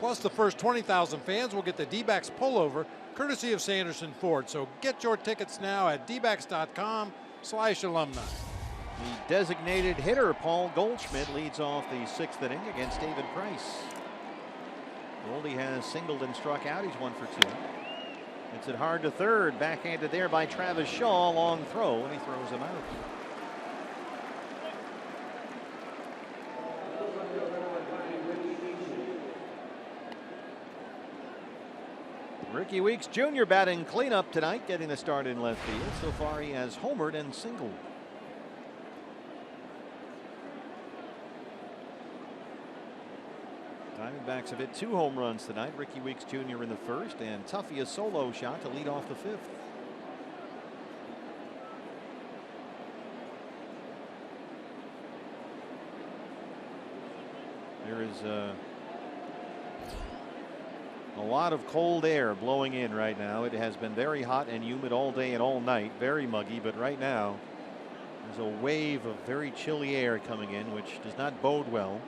Plus, the first 20,000 fans will get the D-backs pullover courtesy of Sanderson Ford. So get your tickets now at dbacks.com/alumni. The designated hitter, Paul Goldschmidt, leads off the 6th inning against David Price. Goldie has singled and struck out. He's 1 for 2. It's it hard to third. Backhanded there by Travis Shaw. Long throw, and he throws him out. Ricky Weeks Jr. batting cleanup tonight, getting the start in left field. So far, he has homered and singled. Diamondbacks have hit 2 home runs tonight. Ricky Weeks Jr. in the first, and Tuffy a solo shot to lead off the 5th. There is a lot of cold air blowing in right now. It has been very hot and humid all day and all night. Very muggy, but right now there's a wave of very chilly air coming in, which does not bode well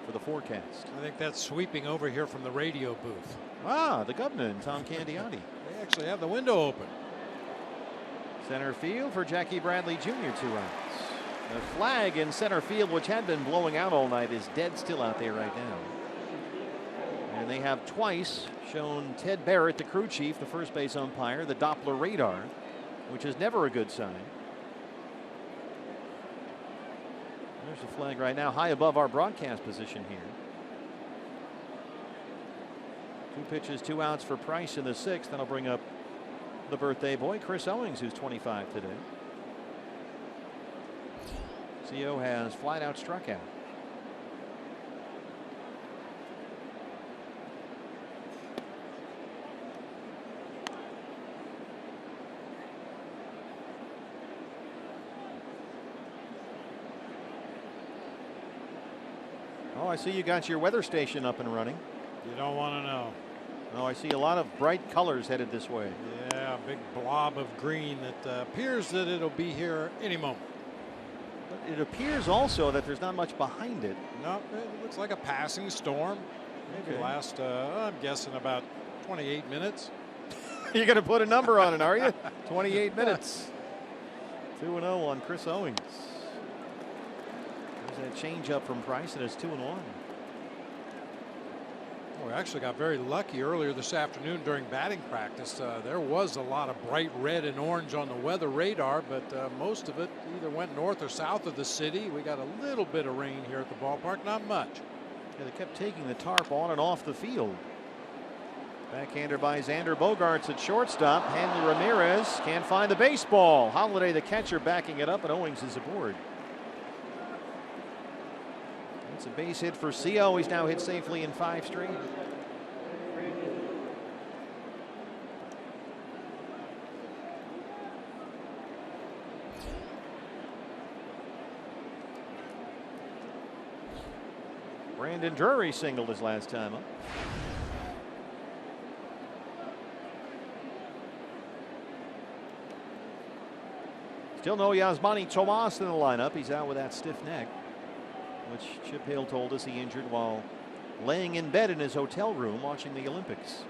for the forecast. I think that's sweeping over here from the radio booth. Ah, the governor and Tom Candiotti. They actually have the window open. Center field for Jackie Bradley Jr. 2 outs. The flag in center field, which had been blowing out all night, is dead still out there right now. And they have twice shown Ted Barrett, the crew chief, the first base umpire, the Doppler radar, which is never a good sign. There's a flag right now high above our broadcast position here. 2 pitches, 2 outs for Price in the 6th. That'll bring up the birthday boy, Chris Owings, who's 25 today. CO has flat out struck out. Oh, I see you got your weather station up and running. You don't want to know. Oh, I see a lot of bright colors headed this way. Yeah, a big blob of green that appears that it'll be here any moment. But it appears also that there's not much behind it. No, it looks like a passing storm. Maybe last, I'm guessing about 28 minutes. You're going to put a number on it, are you? 28 minutes. 2-0 on Chris Owings. There's that change up from Price, and it's 2-1. We actually got very lucky earlier this afternoon during batting practice. There was a lot of bright red and orange on the weather radar, but most of it either went north or south of the city. We got a little bit of rain here at the ballpark, not much. Yeah, they kept taking the tarp on and off the field. Backhander by Xander Bogaerts at shortstop. Hanley Ramirez can't find the baseball. Holiday, the catcher, backing it up, and Owings is aboard. It's a base hit for Seo. He's now hit safely in 5 straight. Brandon Drury singled his last time up. Still no Yasmani Tomas in the lineup. He's out with that stiff neck, which Chip Hale told us he injured while laying in bed in his hotel room watching the Olympics.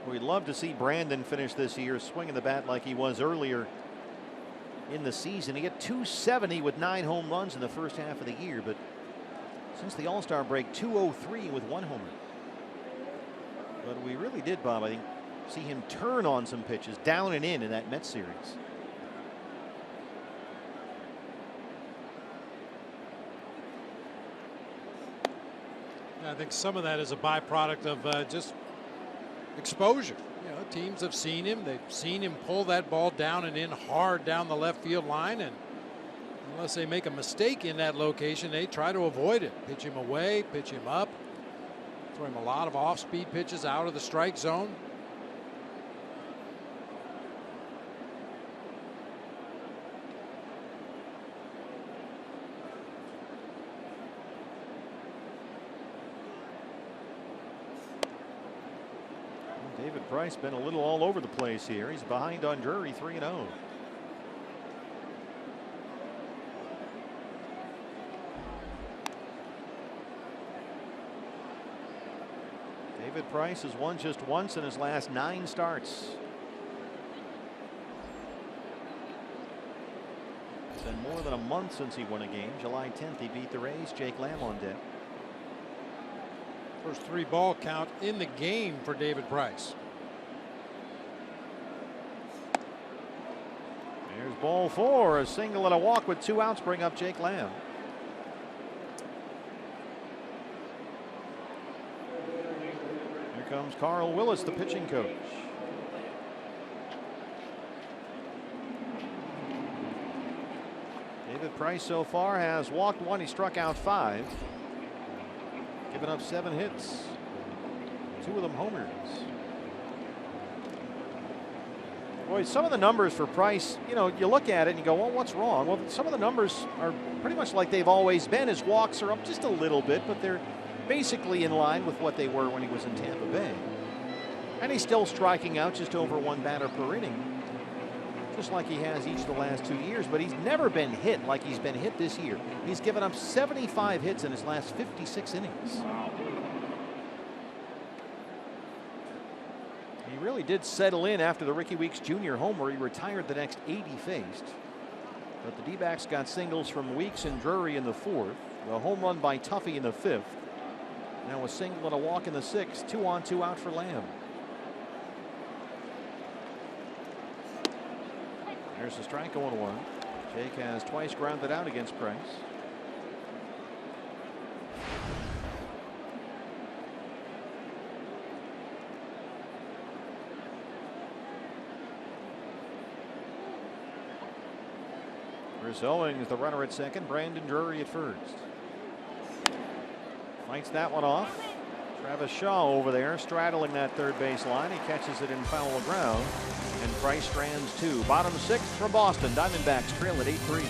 We'd love to see Brandon finish this year swinging the bat like he was earlier in the season. He hit .270 with 9 home runs in the first half of the year, but since the All-Star break, .203 with 1 homer. But we really did, Bob, I think, see him turn on some pitches down and in that Mets series. I think some of that is a byproduct of just exposure. You know, teams have seen him. They've seen him pull that ball down and in hard down the left field line, and unless they make a mistake in that location, they try to avoid it. Pitch him away, pitch him up, throw him a lot of off-speed pitches out of the strike zone. David Price been a little all over the place here. He's behind on Drury 3-0. David Price has won just once in his last 9 starts. It's been more than a month since he won a game. July 10th, he beat the Rays. Jake Lamb on deck. First 3 ball count in the game for David Price. There's ball 4. A single and a walk with 2 outs bring up Jake Lamb. Here comes Carl Willis, the pitching coach. David Price so far has walked 1. He struck out 5. Given up 7 hits. 2 of them homers. Boy, some of the numbers for Price, you know, you look at it and you go, well, what's wrong? Well, some of the numbers are pretty much like they've always been. His walks are up just a little bit, but they're basically in line with what they were when he was in Tampa Bay. And he's still striking out just over 1 batter per inning, just like he has each of the last 2 years, but he's never been hit like he's been hit this year. He's given up 75 hits in his last 56 innings. Wow. He really did settle in after the Ricky Weeks Jr. homer. He retired the next 8 he faced. But the D-backs got singles from Weeks and Drury in the 4th. The home run by Tuffy in the 5th. Now a single and a walk in the 6th. 2 on 2 out for Lamb. There's a strike 0-1. Jake has twice grounded out against Price. Chris Owings, the runner at second. Brandon Drury at first. Fights that one off. Travis Shaw over there straddling that third base line. He catches it in foul ground. And Price strands 2. Bottom 6th for Boston. Diamondbacks trail at 8-3.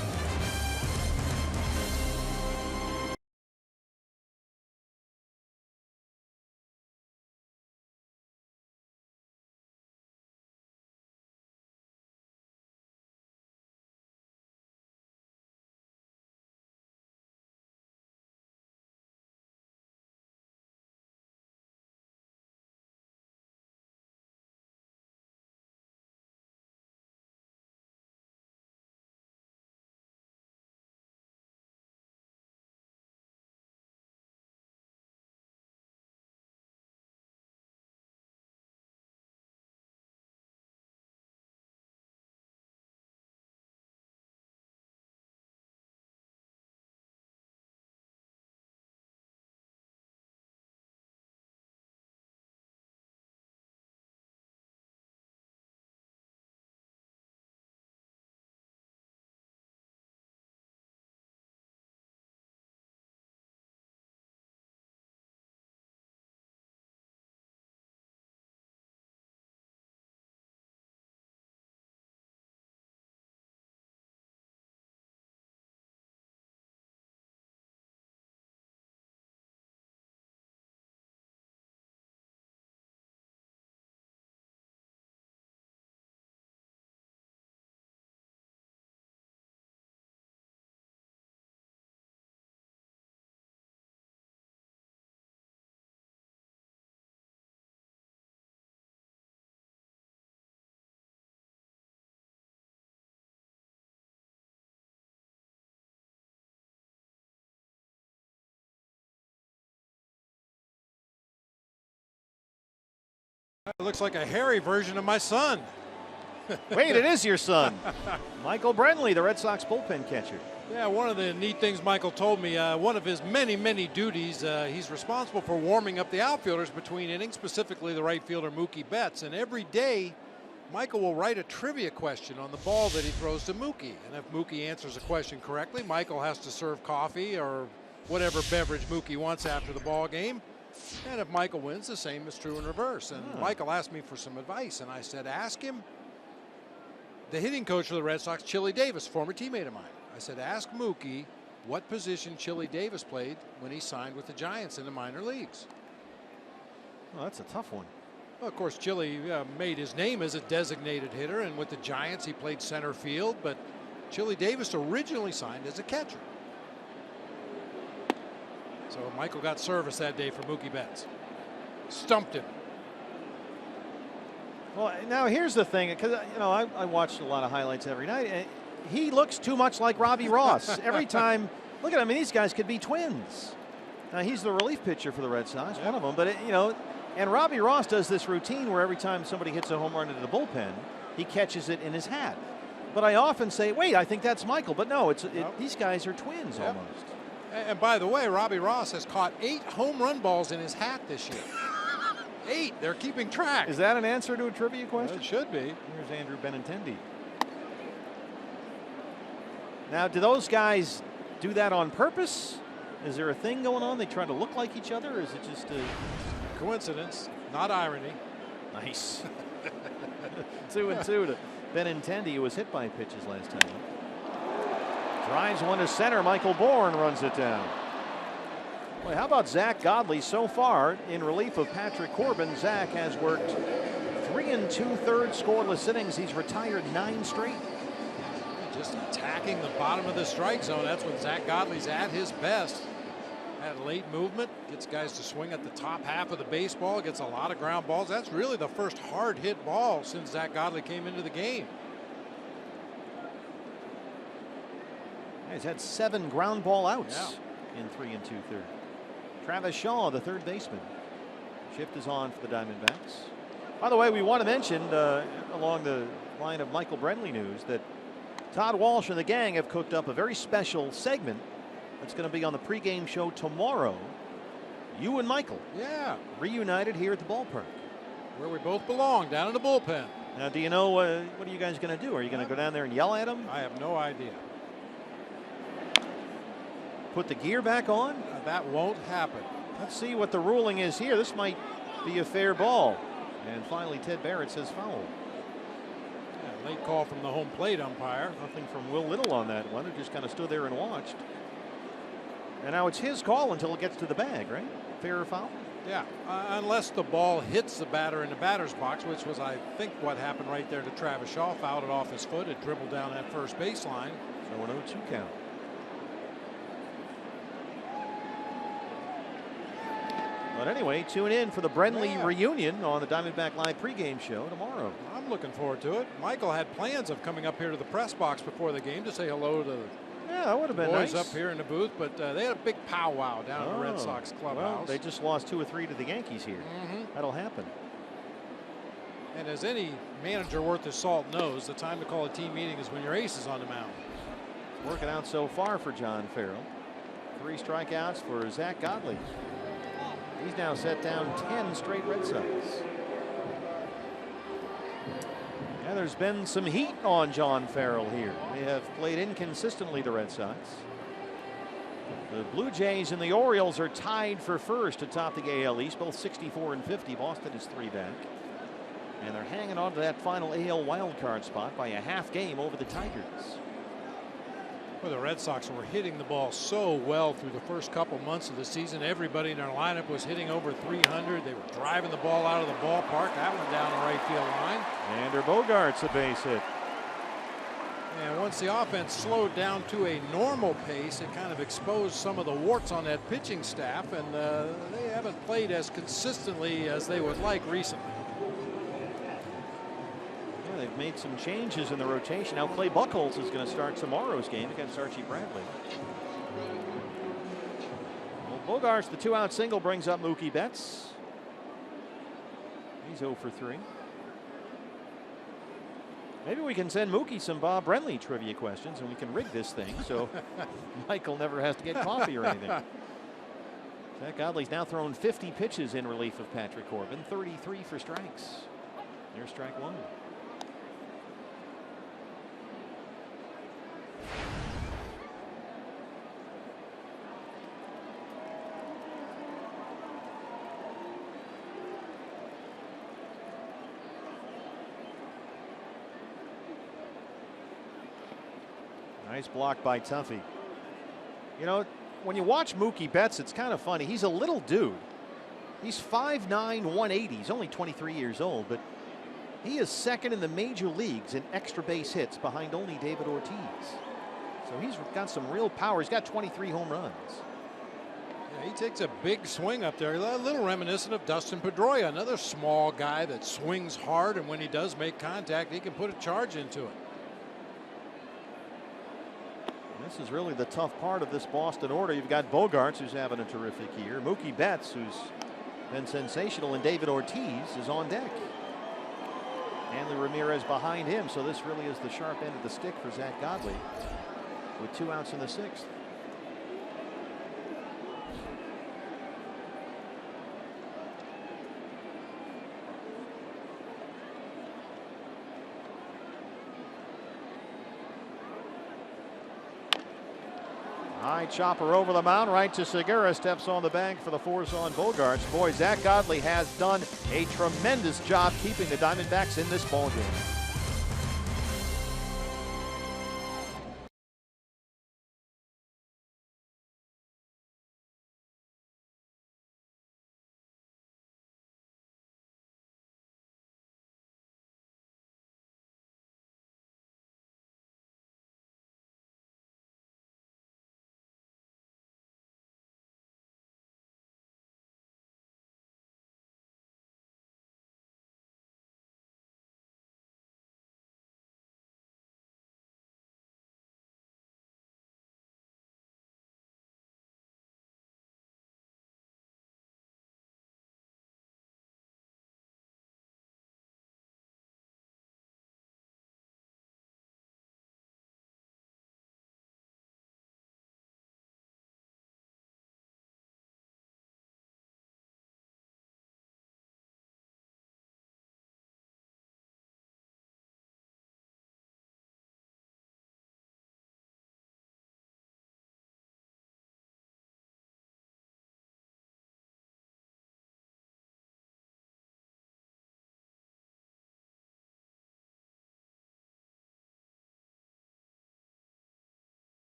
It looks like a hairy version of my son. Wait, it is your son. Michael Brenly, the Red Sox bullpen catcher. Yeah, one of the neat things Michael told me, one of his many duties, he's responsible for warming up the outfielders between innings, specifically the right fielder Mookie Betts. And every day, Michael will write a trivia question on the ball that he throws to Mookie. And if Mookie answers a question correctly, Michael has to serve coffee or whatever beverage Mookie wants after the ball game. And if Michael wins, the same is true in reverse. And Michael asked me for some advice, and I said, ask him, the hitting coach of the Red Sox, Chili Davis, former teammate of mine. I said, ask Mookie what position Chili Davis played when he signed with the Giants in the minor leagues. Well, that's a tough one. Well, of course, Chili made his name as a designated hitter, and with the Giants he played center field, but Chili Davis originally signed as a catcher. So Michael got service that day for Mookie Betts. Stumped him. Well, now here's the thing, because I watched a lot of highlights every night, and he looks too much like Robbie Ross. Every time, look at him, I mean, these guys could be twins. Now, he's the relief pitcher for the Red Sox, one of them, but, and Robbie Ross does this routine where every time somebody hits a home run into the bullpen, he catches it in his hat. But I often say, wait, I think that's Michael, but no, these guys are twins almost. And by the way, Robbie Ross has caught 8 home run balls in his hat this year. 8. They're keeping track. Is that an answer to a trivia question? Well, it should be. Here's Andrew Benintendi. Now, do those guys do that on purpose? Is there a thing going on? They try to look like each other, or is it just a coincidence, not irony? Nice. 2-2 to Benintendi, who was hit by pitches last time. Drives one to center. Michael Bourne runs it down. Well, how about Zach Godley so far in relief of Patrick Corbin? Zach has worked 3 2/3 scoreless innings. He's retired 9 straight. Just attacking the bottom of the strike zone. That's when Zach Godley's at his best. Had late movement, gets guys to swing at the top half of the baseball, gets a lot of ground balls. That's really the first hard hit ball since Zach Godley came into the game. He's had 7 ground ball outs in 3 2/3. Travis Shaw, the third baseman. Shift is on for the Diamondbacks. By the way, we want to mention along the line of Michael Brenly news that Todd Walsh and the gang have cooked up a very special segment that's going to be on the pregame show tomorrow. You and Michael. Yeah. Reunited here at the ballpark. Where we both belong, down in the bullpen. Now, do you know what are you guys going to do? Are you going to go down there and yell at him? I have no idea. Put the gear back on? That won't happen. Let's see what the ruling is here. This might be a fair ball. And finally, Ted Barrett says foul. Yeah, late call from the home plate umpire. Nothing from Will Little on that one. Who just kind of stood there and watched. And now it's his call until it gets to the bag, right? Fair or foul? Yeah, unless the ball hits the batter in the batter's box, which was, I think, what happened right there to Travis Shaw. Fouled it off his foot. It dribbled down that first baseline. So an 0-2 count. But anyway, tune in for the Brenly reunion on the Diamondback Live pregame show tomorrow. I'm looking forward to it. Michael had plans of coming up here to the press box before the game to say hello to the that would have been boys nice. up here in the booth, but they had a big powwow down in the Red Sox clubhouse. Well, they just lost 2 or 3 to the Yankees here. That'll happen. And as any manager worth his salt knows, the time to call a team meeting is when your ace is on the mound. Working out so far for John Farrell. 3 strikeouts for Zach Godley. He's now set down 10 straight Red Sox. Yeah, there's been some heat on John Farrell here. They have played inconsistently, the Red Sox. The Blue Jays and the Orioles are tied for first atop the AL East, both 64 and 50. Boston is 3 back. And they're hanging on to that final AL wildcard spot by a half game over the Tigers. Well, the Red Sox were hitting the ball so well through the first couple months of the season. Everybody in their lineup was hitting over 300. They were driving the ball out of the ballpark. That one down the right field line. Xander Bogaerts a base hit. And once the offense slowed down to a normal pace, it kind of exposed some of the warts on that pitching staff, and they haven't played as consistently as they would like recently. They've made some changes in the rotation. Now Clay Buchholz is going to start tomorrow's game against Archie Bradley. Well, Bogaerts, the 2-out single brings up Mookie Betts. He's 0 for 3. Maybe we can send Mookie some Bob Brenly trivia questions and we can rig this thing so Michael never has to get coffee or anything. Zack Godley's now thrown 50 pitches in relief of Patrick Corbin, 33 for strikes. There's strike one. Nice block by Tuffy. You know, when you watch Mookie Betts, it's kind of funny. He's a little dude. He's 5'9", 180. He's only 23 years old, but he is second in the major leagues in extra base hits behind only David Ortiz. So he's got some real power. He's got 23 home runs. Yeah, he takes a big swing up there. A little reminiscent of Dustin Pedroia, another small guy that swings hard, and when he does make contact, he can put a charge into it. This is really the tough part of this Boston order. You've got Bogaerts, who's having a terrific year. Mookie Betts, who's been sensational, and David Ortiz is on deck. Hanley Ramirez behind him, so this really is the sharp end of the stick for Zack Godley with 2 outs in the 6th. High chopper over the mound, right to Segura, steps on the bank for the force on Bogaerts. Boy, Zack Godley has done a tremendous job keeping the Diamondbacks in this ballgame.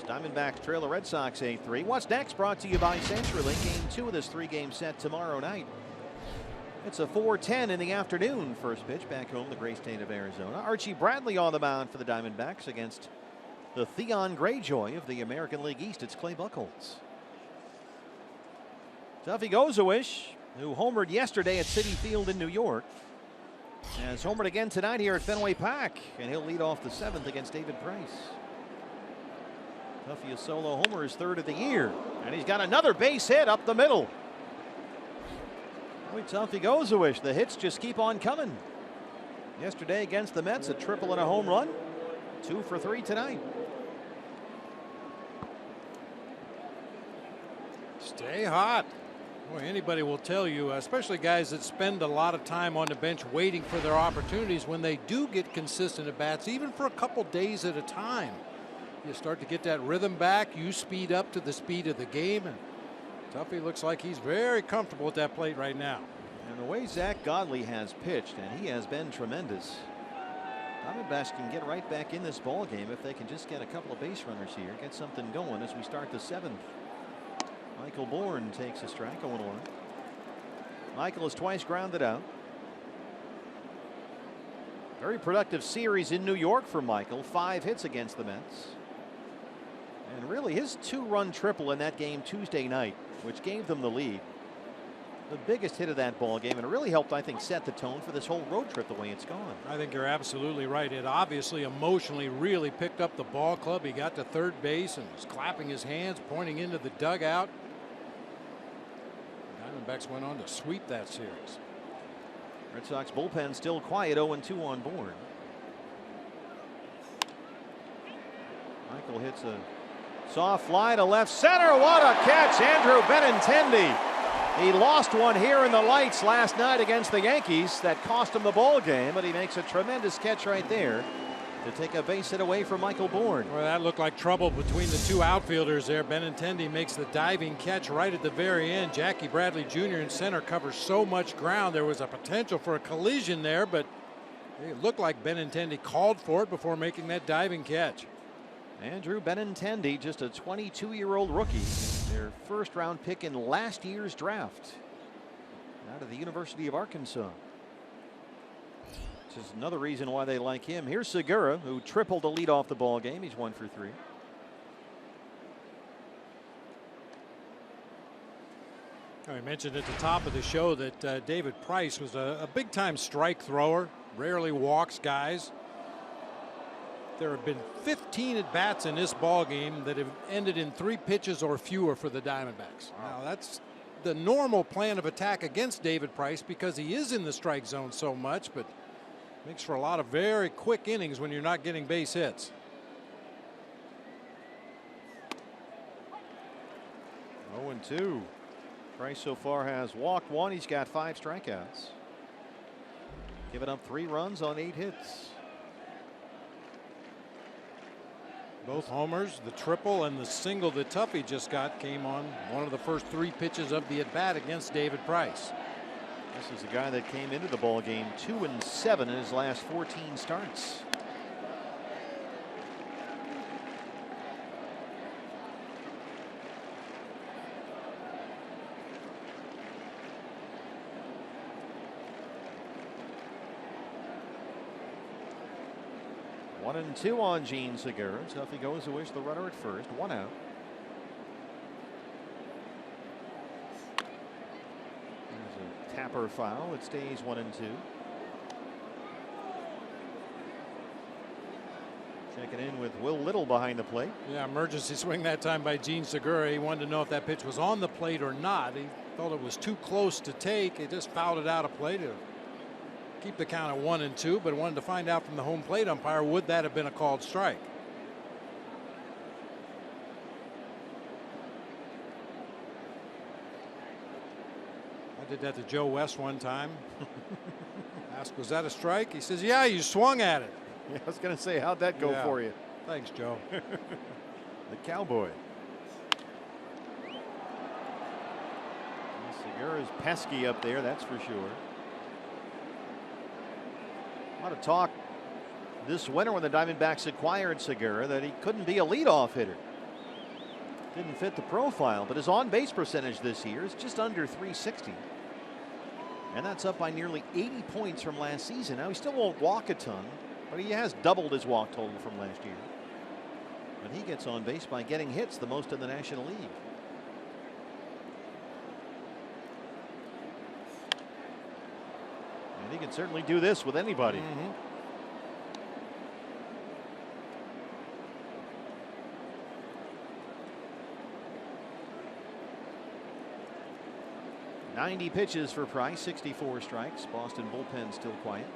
Diamondbacks trail the Red Sox 8-3. What's next? Brought to you by CenturyLink. Game 2 of this 3-game set tomorrow night. It's a 4:10 in the afternoon. First pitch back home, the great state of Arizona. Archie Bradley on the mound for the Diamondbacks against the Theon Greyjoy of the American League East. It's Clay Buchholz. Tuffy Gozawish, who homered yesterday at Citi Field in New York, has homered again tonight here at Fenway Park, and he'll lead off the 7th against David Price. Tuffy, a solo homer, his 3rd of the year, and he's got another base hit up the middle. Boy, Tuffy Gozawish, the hits just keep on coming. Yesterday against the Mets, a triple and a home run. 2 for 3 tonight. Stay hot. Boy, anybody will tell you, especially guys that spend a lot of time on the bench waiting for their opportunities, when they do get consistent at bats, even for a couple days at a time, you start to get that rhythm back. You speed up to the speed of the game, and Tuffy looks like he's very comfortable at that plate right now. And the way Zack Godley has pitched, and he has been tremendous. Diamondbacks can get right back in this ball game if they can just get a couple of base runners here, get something going as we start the 7th. Michael Bourne takes a strike, 0-1. Michael has twice grounded out. Very productive series in New York for Michael. 5 hits against the Mets. And really his 2-run triple in that game Tuesday night, which gave them the lead, the biggest hit of that ball game, and it really helped, I think, set the tone for this whole road trip the way it's gone. I think you're absolutely right. It obviously emotionally really picked up the ball club. He got to third base and was clapping his hands, pointing into the dugout. Diamondbacks went on to sweep that series. Red Sox bullpen still quiet, 0-2 on board. Michael hits a soft fly to left center. What a catch, Andrew Benintendi. He lost one here in the lights last night against the Yankees. That cost him the ball game, but he makes a tremendous catch right there to take a base hit away from Michael Bourn. Well, that looked like trouble between the two outfielders there. Benintendi makes the diving catch right at the very end. Jackie Bradley Jr. in center covers so much ground. There was a potential for a collision there, but it looked like Benintendi called for it before making that diving catch. Andrew Benintendi, just a 22-year-old rookie, their first-round pick in last year's draft out of the University of Arkansas. This is another reason why they like him. Here's Segura, who tripled to lead off the ball game. He's 1 for 3. I mentioned at the top of the show that David Price was a big-time strike thrower, rarely walks guys. There have been 15 at-bats in this ball game that have ended in 3 pitches or fewer for the Diamondbacks. Wow. Now that's the normal plan of attack against David Price because he is in the strike zone so much, but makes for a lot of very quick innings when you're not getting base hits. 0-2. Price so far has walked 1. He's got 5 strikeouts. Given up 3 runs on 8 hits. Both homers, the triple and the single that Tuffy just got, came on one of the first 3 pitches of the at-bat against David Price. This is a guy that came into the ball game 2-7 in his last 14 starts. One and 2 on Gene Segura. Tuffy goes to wish the runner at first. 1 out. There's a tapper foul. It stays 1 and 2. Checking in with Will Little behind the plate. Yeah, emergency swing that time by Gene Segura. He wanted to know if that pitch was on the plate or not. He felt it was too close to take. He just fouled it out of play to keep the count at 1 and 2, but wanted to find out from the home plate umpire, would that have been a called strike? I did that to Joe West one time. Asked, was that a strike? He says, yeah, you swung at it. Yeah, I was going to say, how'd that go for you? Thanks, Joe. The Cowboy. Segura's pesky up there, that's for sure. A lot of talk this winter when the Diamondbacks acquired Segura that he couldn't be a leadoff hitter. Didn't fit the profile, but his on-base percentage this year is just under .360. And that's up by nearly 80 points from last season. Now, he still won't walk a ton, but he has doubled his walk total from last year. But he gets on base by getting hits, the most in the National League. And he can certainly do this with anybody. Mm-hmm. "90 pitches for Price, 64 strikes. Boston bullpen still quiet.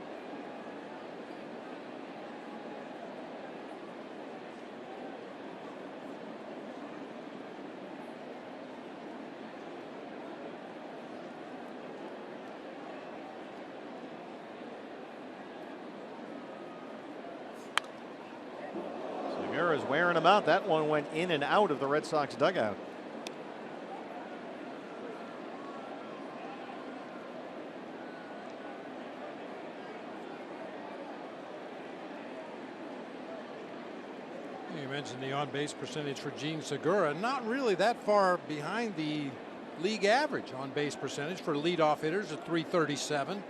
Segura's wearing him out. That one went in and out of the Red Sox dugout. You mentioned the on-base percentage for Gene Segura. Not really that far behind the league average on-base percentage for leadoff hitters at .337.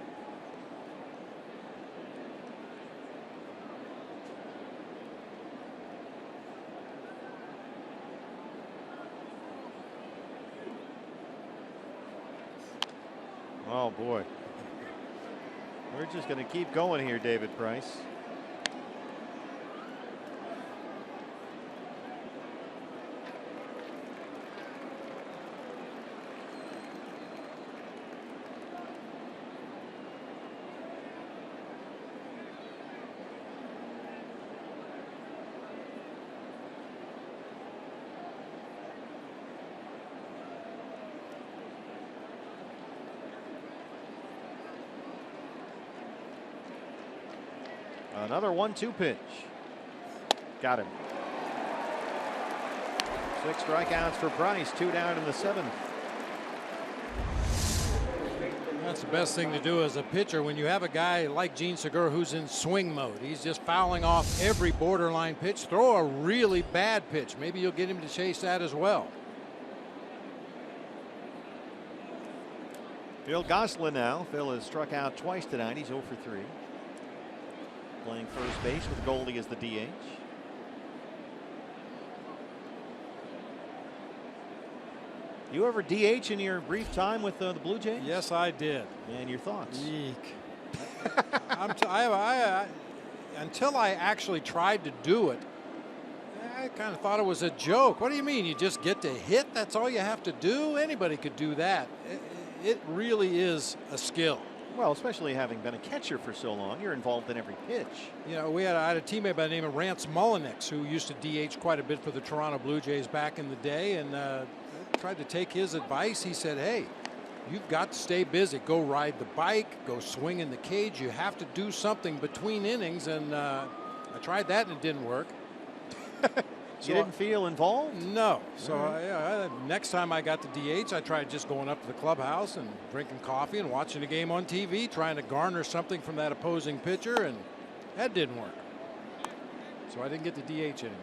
Oh, boy. We're just going to keep going here, David Price. Another 1-2 pitch. Got him. 6 strikeouts for Price, 2 down in the 7th. That's the best thing to do as a pitcher when you have a guy like Gene Segura who's in swing mode. He's just fouling off every borderline pitch. Throw a really bad pitch. Maybe you'll get him to chase that as well. Phil Gosselin now. Phil has struck out twice tonight. He's 0 for 3. Playing first base with Goldie as the DH. You ever DH in your brief time with the Blue Jays? Yes, I did. And your thoughts? Eek. Until I actually tried to do it, I kind of thought it was a joke. What do you mean? You just get to hit? That's all you have to do? Anybody could do that. It really is a skill. Well, especially having been a catcher for so long, you're involved in every pitch. You know, I had a teammate by the name of Rance Mullenix who used to DH quite a bit for the Toronto Blue Jays back in the day, and tried to take his advice. He said, hey, you've got to stay busy. Go ride the bike, go swing in the cage. You have to do something between innings, and I tried that and it didn't work. So you didn't feel involved? No. So next time I got to DH, I tried just going up to the clubhouse and drinking coffee and watching a game on TV, trying to garner something from that opposing pitcher, and that didn't work. So I didn't get to DH anymore.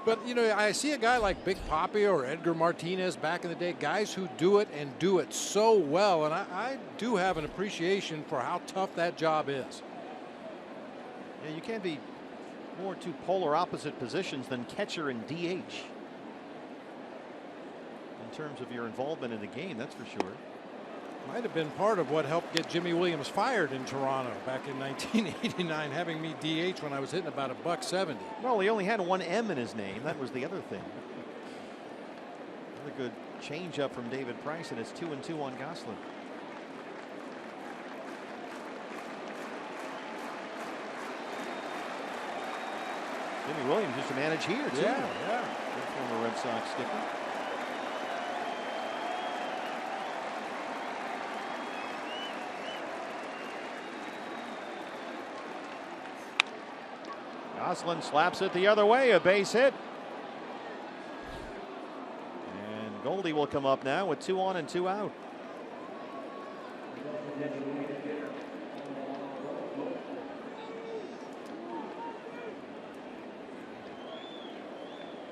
But, you know, I see a guy like Big Papi or Edgar Martinez back in the day, guys who do it and do it so well, and I do have an appreciation for how tough that job is. Yeah, you can't be more two polar opposite positions than catcher and DH in terms of your involvement in the game, that's for sure. Might have been part of what helped get Jimmy Williams fired in Toronto back in 1989, having me DH when I was hitting about $170. Well, he only had one M in his name. That was the other thing. Another good changeup from David Price, and it's 2-2 on Gosselin. Jimmy Williams used to manage here, too. Yeah. Good former Red Sox skipper. Gosselin slaps it the other way, a base hit. And Goldie will come up now with 2 on and 2 out.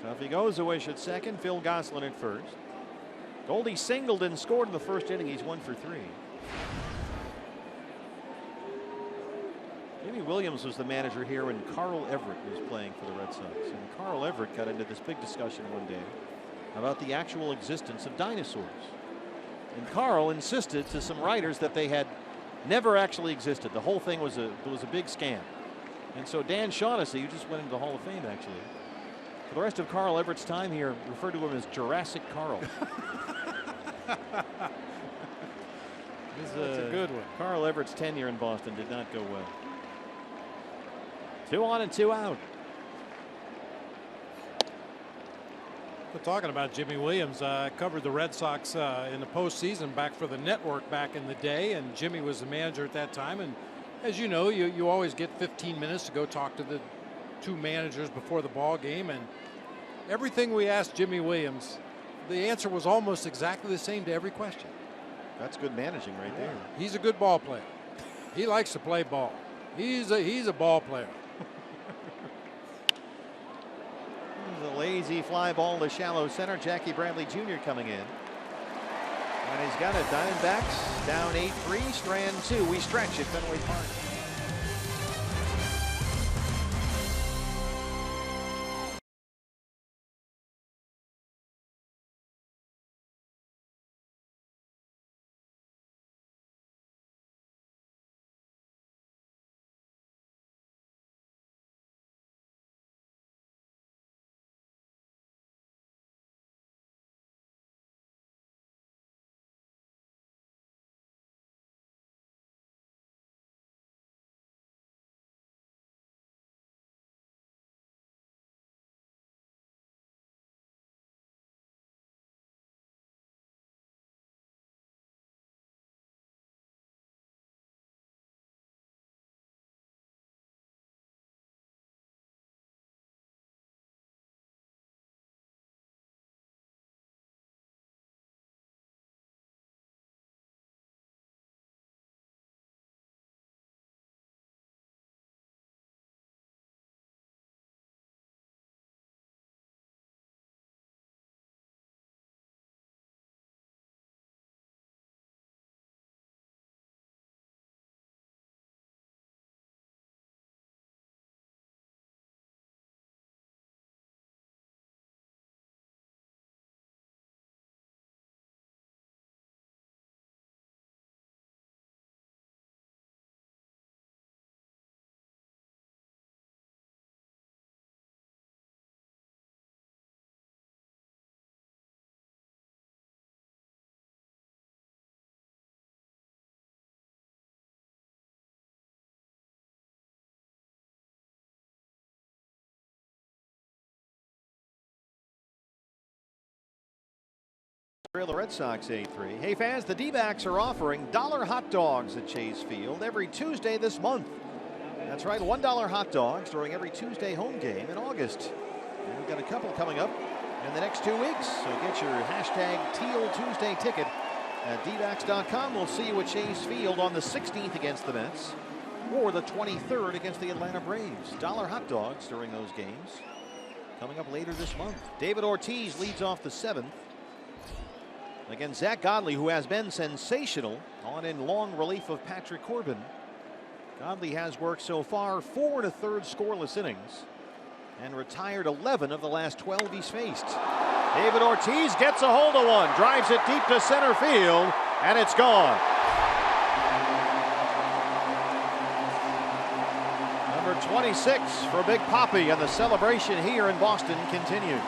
Tuffy goes a wish at second. Phil Gosselin at first. Goldie singled and scored in the first inning. He's 1 for 3. Jimmy Williams was the manager here when Carl Everett was playing for the Red Sox. And Carl Everett got into this big discussion one day about the actual existence of dinosaurs. And Carl insisted to some writers that they had never actually existed. The whole thing was a big scam. And so Dan Shaughnessy, who just went into the Hall of Fame actually, for the rest of Carl Everett's time here, referred to him as Jurassic Carl. That's a good one. Carl Everett's tenure in Boston did not go well. 2 on and 2 out. But talking about Jimmy Williams, I covered the Red Sox in the postseason back for the network back in the day, and Jimmy was the manager at that time. And as you know, you always get 15 minutes to go talk to the 2 managers before the ball game, and everything we asked Jimmy Williams, the answer was almost exactly the same to every question. That's good managing right there. He's a good ball player. He likes to play ball. He's a ball player. There's a lazy fly ball to shallow center. Jackie Bradley Jr. coming in. And he's got it. Diamondbacks down 8-3, strand 2. We stretch at Fenway Park. The Red Sox 8-3. Hey fans, the D-backs are offering $1 hot dogs at Chase Field every Tuesday this month. That's right, $1 hot dogs during every Tuesday home game in August. And we've got a couple coming up in the next 2 weeks. So get your hashtag Teal Tuesday ticket at dbacks.com. We'll see you at Chase Field on the 16th against the Mets or the 23rd against the Atlanta Braves. $1 hot dogs during those games coming up later this month. David Ortiz leads off the 7th. Again, Zack Godley, who has been sensational on in long relief of Patrick Corbin. Godley has worked so far 4 1/3 scoreless innings and retired 11 of the last 12 he's faced. David Ortiz gets a hold of one, drives it deep to center field, and it's gone. Number 26 for Big Papi, and the celebration here in Boston continues.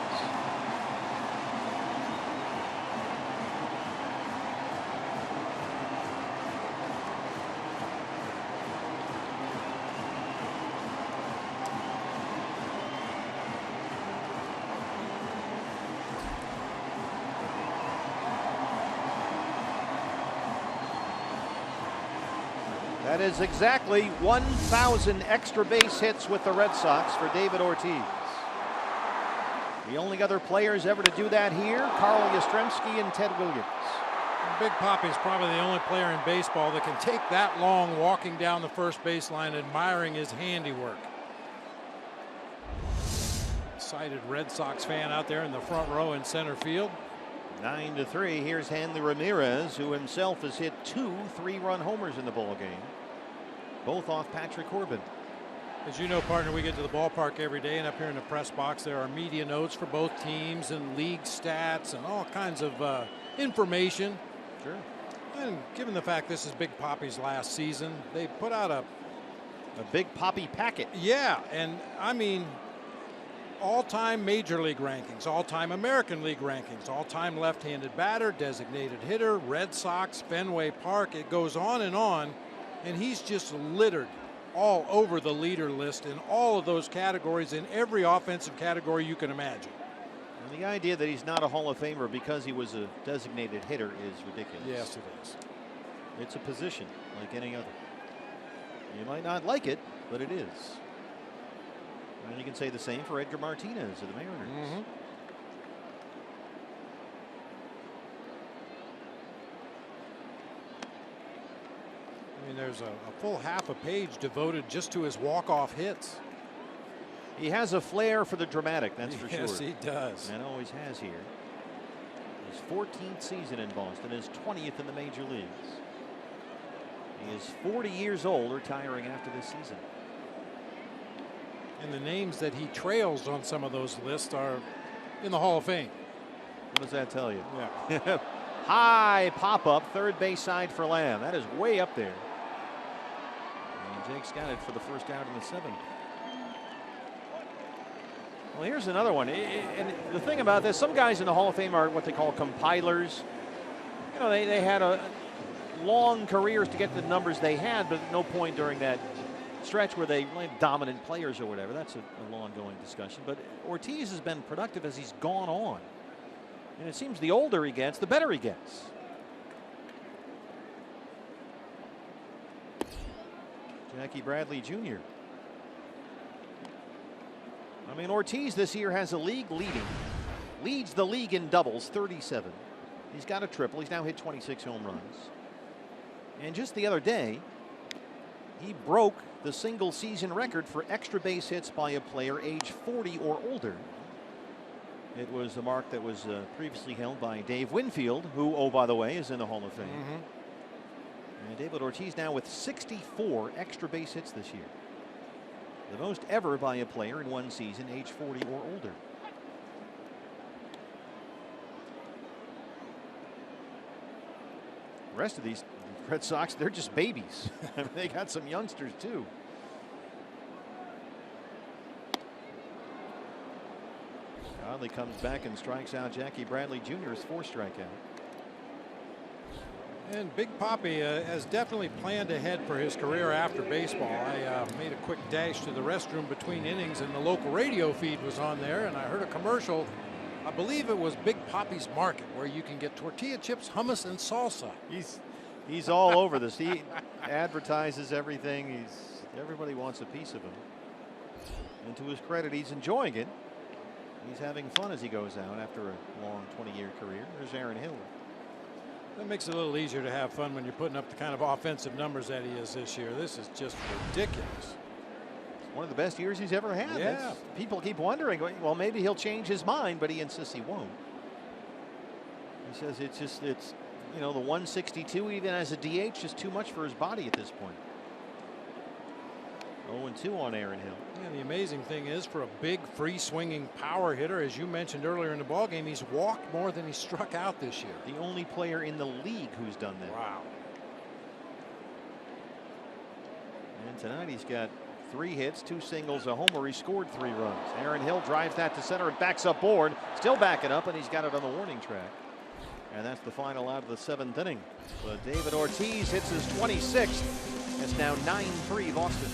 That is exactly 1,000 extra base hits with the Red Sox for David Ortiz. The only other players ever to do that here, Carl Yastrzemski and Ted Williams. Big Papi is probably the only player in baseball that can take that long walking down the first baseline, admiring his handiwork. Excited Red Sox fan out there in the front row in center field. 9-3. Here's Hanley Ramirez, who himself has hit 2 3-run homers in the ball game, both off Patrick Corbin. As you know, partner, we get to the ballpark every day, and up here in the press box there are media notes for both teams and league stats and all kinds of information. Sure. And given the fact this is Big Papi's last season, they put out a Big Papi packet. Yeah, and I mean, all-time Major League rankings, all-time American League rankings, all-time left-handed batter, designated hitter, Red Sox, Fenway Park. It goes on, and he's just littered all over the leader list in all of those categories, in every offensive category you can imagine. And the idea that he's not a Hall of Famer because he was a designated hitter is ridiculous. Yes, it is. It's a position like any other. You might not like it, but it is. And you can say the same for Edgar Martinez of the Mariners. I mean, there's a full half a page devoted just to his walk-off hits. He has a flair for the dramatic, that's for sure. Yes, he does. And always has here. His 14th season in Boston, his 20th in the major leagues. He is 40 years old, retiring after this season. And the names that he trails on some of those lists are in the Hall of Fame. What does that tell you? Yeah. High pop-up, third base side for Lamb. That is way up there. And Jake's got it for the first out in the 7th. Well, here's another one. And the thing about this, some guys in the Hall of Fame are what they call compilers. You know, they had a long careers to get the numbers they had, but at no point during that stretch where they were dominant players or whatever. That's a long going discussion. But Ortiz has been productive as he's gone on. And it seems the older he gets, the better he gets. Jackie Bradley Jr. I mean, Ortiz this year has a leads the league in doubles, 37. He's got a triple. He's now hit 26 home runs. And just the other day, he broke the single season record for extra base hits by a player age 40 or older. It was a mark that was previously held by Dave Winfield, who, oh, by the way, is in the Hall of Fame. And David Ortiz now with 64 extra base hits this year. The most ever by a player in one season, age 40 or older. The rest of these Red Sox, they're just babies. I mean, they got some youngsters, too. Conley comes back and strikes out Jackie Bradley Jr.'s 4th strikeout. And Big Papi has definitely planned ahead for his career after baseball. I made a quick dash to the restroom between innings, and the local radio feed was on there, and I heard a commercial I believe it was Big Papi's Market, where you can get tortilla chips, hummus, and salsa. He's all over this. He advertises everything. Everybody wants a piece of him. And to his credit, he's enjoying it. He's having fun as he goes out after a long 20-year career. There's Aaron Hill. That makes it a little easier to have fun when you're putting up the kind of offensive numbers that he is this year. This is just ridiculous. One of the best years he's ever had. Yeah. People keep wondering, well, maybe he'll change his mind, but he insists he won't. He says it's you know, the 162 even as a DH is too much for his body at this point. 0-2 on Aaron Hill. Yeah, the amazing thing is, for a big free swinging power hitter, as you mentioned earlier in the ballgame, he's walked more than he struck out this year. The only player in the league who's done that. Wow. And tonight he's got 3 hits, 2 singles, a homer. He scored 3 runs. Aaron Hill drives that to center and backs up Bourne. Still backing up, and he's got it on the warning track. And that's the final out of the 7th inning. But David Ortiz hits his 26th. It's now 9-3 Boston.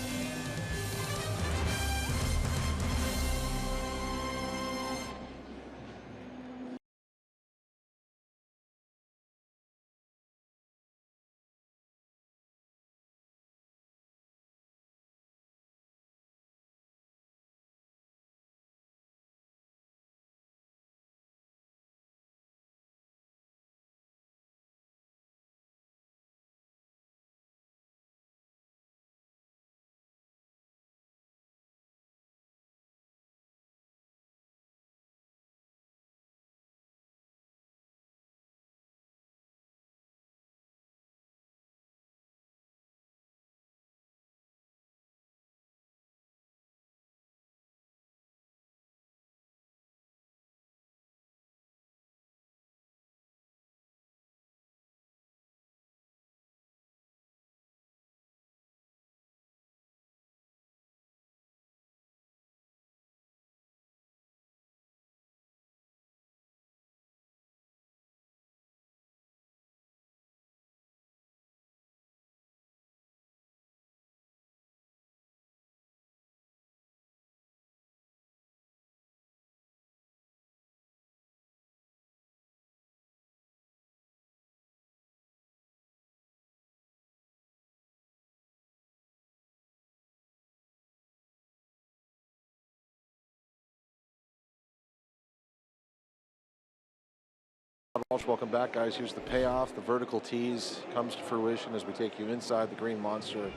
Walsh, welcome back, guys. Here's the payoff. The vertical tease comes to fruition as we take you inside the Green Monster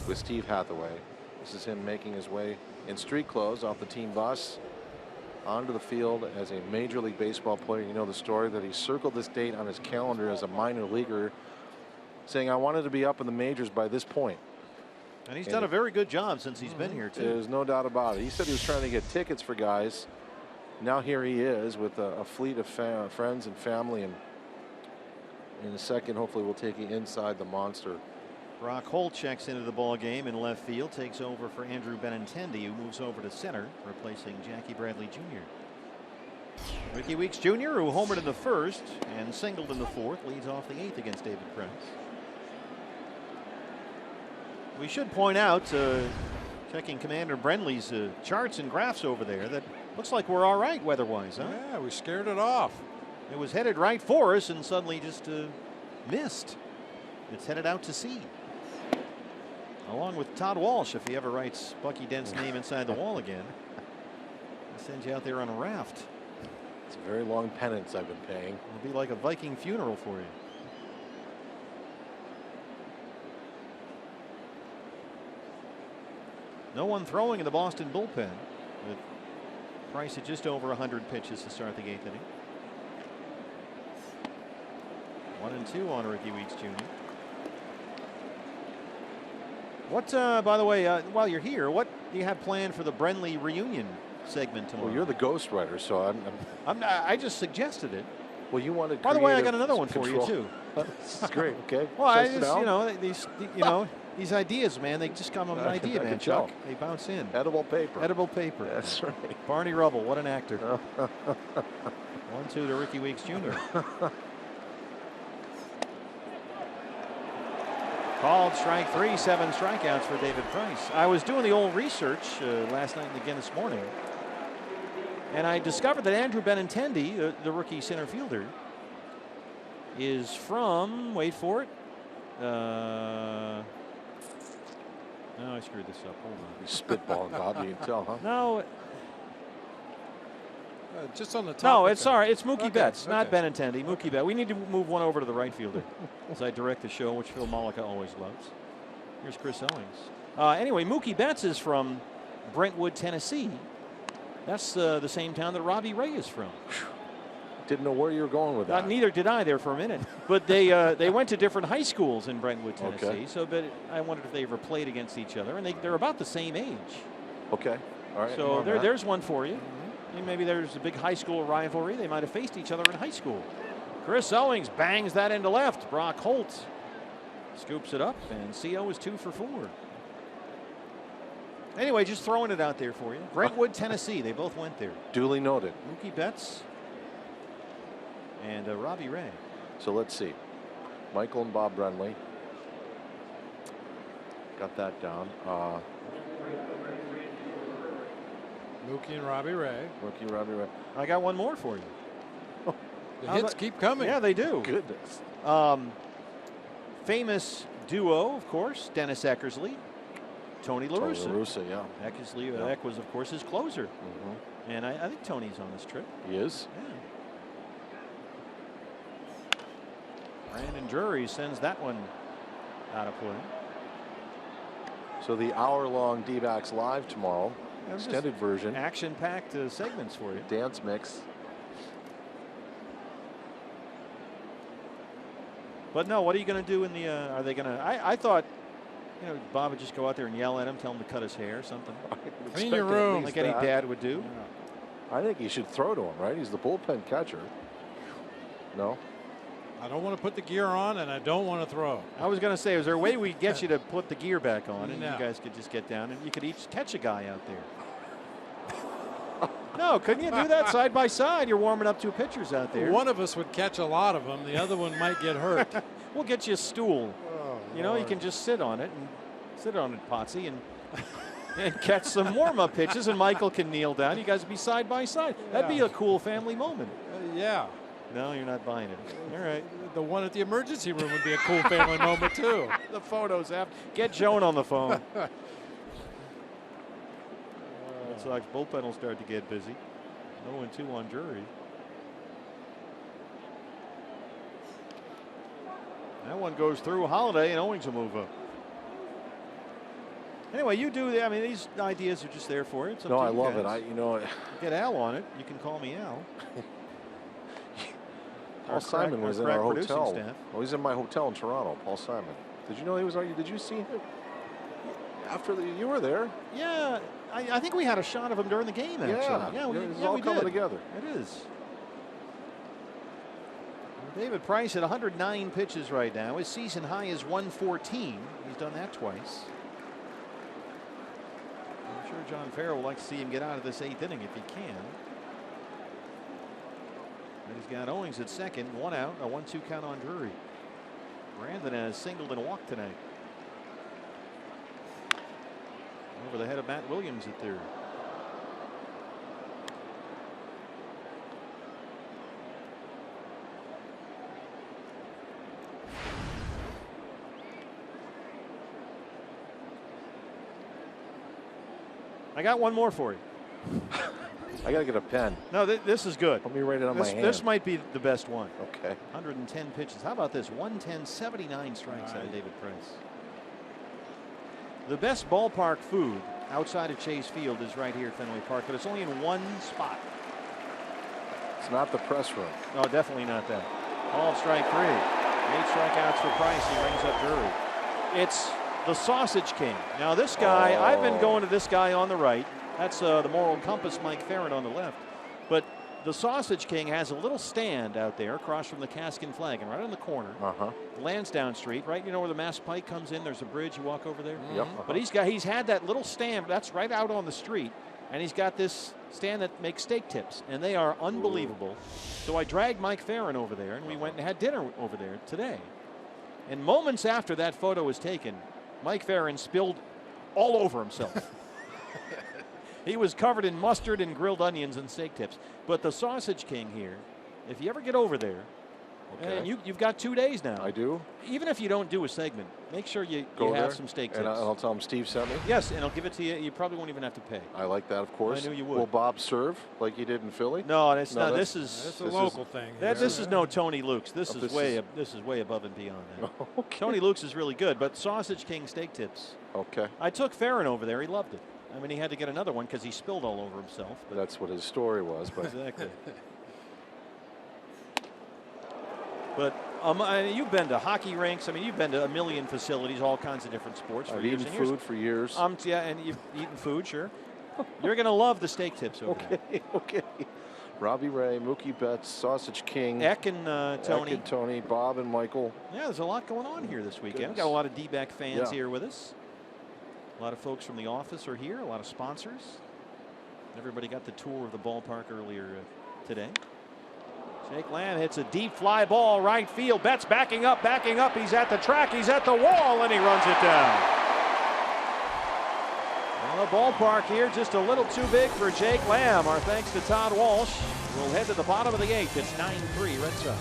with Steve Hathaway. This is him making his way in street clothes off the team bus onto the field as a Major League Baseball player. You know the story that he circled this date on his calendar as a minor leaguer, saying, I wanted to be up in the majors by this point. And he's done a very good job since he's been here, too. There's no doubt about it. He said he was trying to get tickets for guys. Now here he is with a fleet of friends and family, and in a second hopefully we'll take you inside the monster. Brock Holt checks into the ball game in left field, takes over for Andrew Benintendi, who moves over to center, replacing Jackie Bradley Jr. Ricky Weeks Jr., who homered in the 1st and singled in the 4th, leads off the 8th against David Price. We should point out, checking Commander Brenly's charts and graphs over there, that looks like we're all right weather-wise, huh? Yeah, we scared it off. It was headed right for us and suddenly just missed. It's headed out to sea. Along with Todd Walsh, if he ever writes Bucky Dent's name inside the wall again. He sends you out there on a raft. It's a very long penance I've been paying. It'll be like a Viking funeral for you. No one throwing in the Boston bullpen, with Price at just over 100 pitches to start the 8th inning. 1-2 on Ricky Weeks Jr. What, by the way, while you're here, what do you have planned for the Brenly reunion segment tomorrow? Well, you're the ghostwriter, so I just suggested it. Well, you wanted. By the way, I got another one for you too. This is great. Okay. Well, I just, these ideas, man, they just come up with an idea, man, Chuck. They bounce in. Edible paper. Edible paper. That's right. Barney Rubble, what an actor. 1-2 to Ricky Weeks Jr. Called strike 3, 7 strikeouts for David Price. I was doing the old research last night and again this morning. And I discovered that Andrew Benintendi, the rookie center fielder, is from, wait for it. No, I screwed this up. Hold on. He's spitballing, Bob. You can tell, huh? No. Just on the top. No, it's sorry. It's Mookie Okay, Betts, not okay. Benintendi. Mookie Betts. We need to move one over to the right fielder as I direct the show, which Phil Mollica always loves. Here's Chris Owings. Anyway, Mookie Betts is from Brentwood, Tennessee. That's the same town that Robbie Ray is from. Didn't know where you were going with that. Neither did I there for a minute. But they went to different high schools in Brentwood, Tennessee. Okay. So but I wondered if they ever played against each other. And they're about the same age. Okay. All right. So there's one for you. And maybe there's a big high school rivalry. They might have faced each other in high school. Chris Owings bangs that into left. Brock Holt scoops it up, and CO is 2 for 4. Anyway, just throwing it out there for you. Brentwood, Tennessee. They both went there. Duly noted. Mookie Betts and Robbie Ray. So let's see. Michael and Bob Brenly. Got that down. Mookie and Robbie Ray. Rookie Robbie Ray. I got one more for you. The How hits about- keep coming. Yeah, they do. Goodness. Famous duo, of course, Dennis Eckersley, Tony La Tony Russa. La Russa, yeah. Eckersley, Yeah. Eck was, of course, his closer. Mm-hmm. And I think Tony's on this trip. He is. Yeah. Brandon Drury sends that one out of play. So the hour-long D-backs live tomorrow. Extended version. Action-packed segments for you. Dance mix. But no, what are you going to do in the? Are they going to? I thought, Bob would just go out there and yell at him, tell him to cut his hair or something, Clean your room. like any dad would do. I think he should throw to him, right? He's the bullpen catcher. No? I don't want to put the gear on, and I don't want to throw. I was going to say, is there a way we get you to put the gear back on, and No. you guys could just get down, and you could each catch a guy out there? No, couldn't you do that side by side? You're warming up 2 pitchers out there. One of us would catch a lot of them. The other one might get hurt. We'll get you a stool. Oh, You Lord. can just sit on it and sit on it, Potsy, and catch some warm-up pitches, and Michael can kneel down. You guys would be side by side. That'd be Yeah. a cool family moment. Yeah. No, you're not buying it. All right. The one at the emergency room would be a cool family moment, too. The photos after. Get Joan on the phone. Red Sox bullpen will start to get busy. 0-2 on Drury. That one goes through Holiday, and Owings will move up. Anyway, you do. I mean, these ideas are just there for you. It's up No, to I you love guys. it. Get Al on it. You can call me Al. Paul Simon was in crack our producing hotel. staff. Oh, he's in my hotel in Toronto. Paul Simon. Did you know he was? Did you see him after you were there? Yeah, I think we had a shot of him during the game. Actually, It's all coming together. It is. David Price at 109 pitches right now. His season high is 114. He's done that twice. I'm sure John Farrell would like to see him get out of this 8th inning if he can. And he's got Owings at second, 1 out, a 1-2 count on Drury. Brandon has singled and walked tonight. Over the head of Matt Williams at third. I got one more for you. I gotta get a pen. No, this is good. Let me write it on my hand. This might be the best one. Okay. 110 pitches. How about this? 110, 79 strikes out of David Price. The best ballpark food outside of Chase Field is right here at Fenway Park, but it's only in one spot. It's not the press room. No, definitely not that. Called strike 3. 8 strikeouts for Price. He rings up Drury. It's the Sausage King. Now this guy, I've been going to this guy on the right. That's the Moral Compass Mike Farron on the left. But the Sausage King has a little stand out there across from the Cask and Flag, and right on the corner, Lansdowne Street, right? You know where the Mass Pike comes in? There's a bridge. You walk over there. Yep. But he's had that little stand. That's right out on the street, and he's got this stand that makes steak tips, and they are unbelievable. So I dragged Mike Farron over there, and we went and had dinner over there today. And moments after that photo was taken, Mike Farron spilled all over himself. He was covered in mustard and grilled onions and steak tips. But the Sausage King here, if you ever get over there, and you've got 2 days now. I do. Even if you don't do a segment, make sure you have some steak tips. And I'll tell him Steve sent me? Yes, and I'll give it to you. You probably won't even have to pay. I like that, of course. I knew you would. Will Bob serve like he did in Philly? No, it's not. This is That's a local thing. This is no Tony Luke's. This is way above and beyond that. Okay. Tony Luke's is really good, but Sausage King steak tips. Okay. I took Farron over there. He loved it. I mean, he had to get another one because he spilled all over himself. But That's what his story was. But exactly. But you've been to hockey rinks. I mean, you've been to a million facilities, all kinds of different sports for I've years eaten and years. food for years. Yeah, and you've eaten food, sure. You're going to love the steak tips over there. Okay. Robbie Ray, Mookie Betts, Sausage King. Eck and Tony. Eck and Tony, Bob and Michael. Yeah, there's a lot going on here this weekend. We've got a lot of D-back fans here with us. A lot of folks from the office are here, a lot of sponsors. Everybody got the tour of the ballpark earlier today. Jake Lamb hits a deep fly ball right field. Betts backing up. He's at the track, he's at the wall, and he runs it down. Well, the ballpark here just a little too big for Jake Lamb. Our thanks to Todd Walsh. We'll head to the bottom of the 8th. It's 9-3 Red Sox.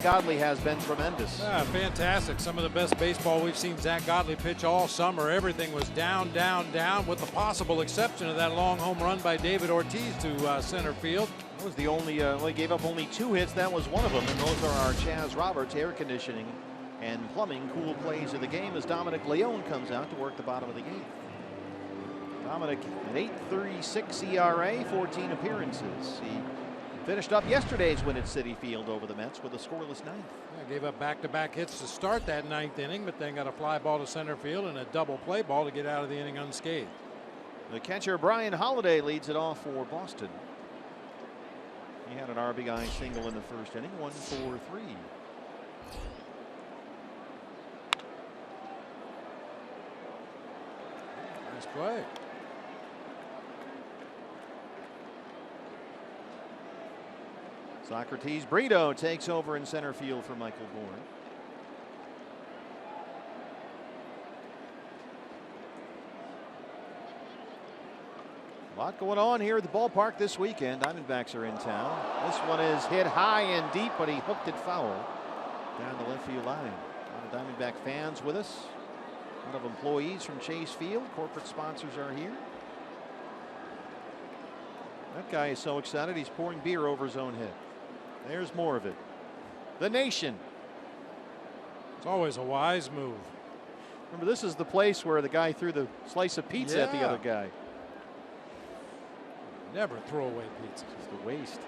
Godley has been tremendous. Fantastic. Some of the best baseball we've seen Zach Godley pitch all summer. Everything was down, with the possible exception of that long home run by David Ortiz to center field. That was the only, he gave up only 2 hits. That was one of them. And those are our Chaz Roberts air conditioning and plumbing cool plays of the game as Dominic Leone comes out to work the bottom of the 8th. Dominic, an 8.36 ERA, 14 appearances. He finished up yesterday's win at Citi Field over the Mets with a scoreless 9th. Gave up back-to-back hits to start that 9th inning, but then got a fly ball to center field and a double play ball to get out of the inning unscathed. The catcher Brian Holiday leads it off for Boston. He had an RBI single in the first inning, 1-for-3. Nice play. Socrates Brito takes over in center field for Michael Bourne. A lot going on here at the ballpark this weekend. Diamondbacks are in town. This one is hit high and deep, but he hooked it foul down the left field line. A lot of Diamondback fans with us. A lot of employees from Chase Field. Corporate sponsors are here. That guy is so excited he's pouring beer over his own head. There's more of it. The Nation. It's always a wise move. Remember, this is the place where the guy threw the slice of pizza at the other guy. Never throw away pizza. Just a waste.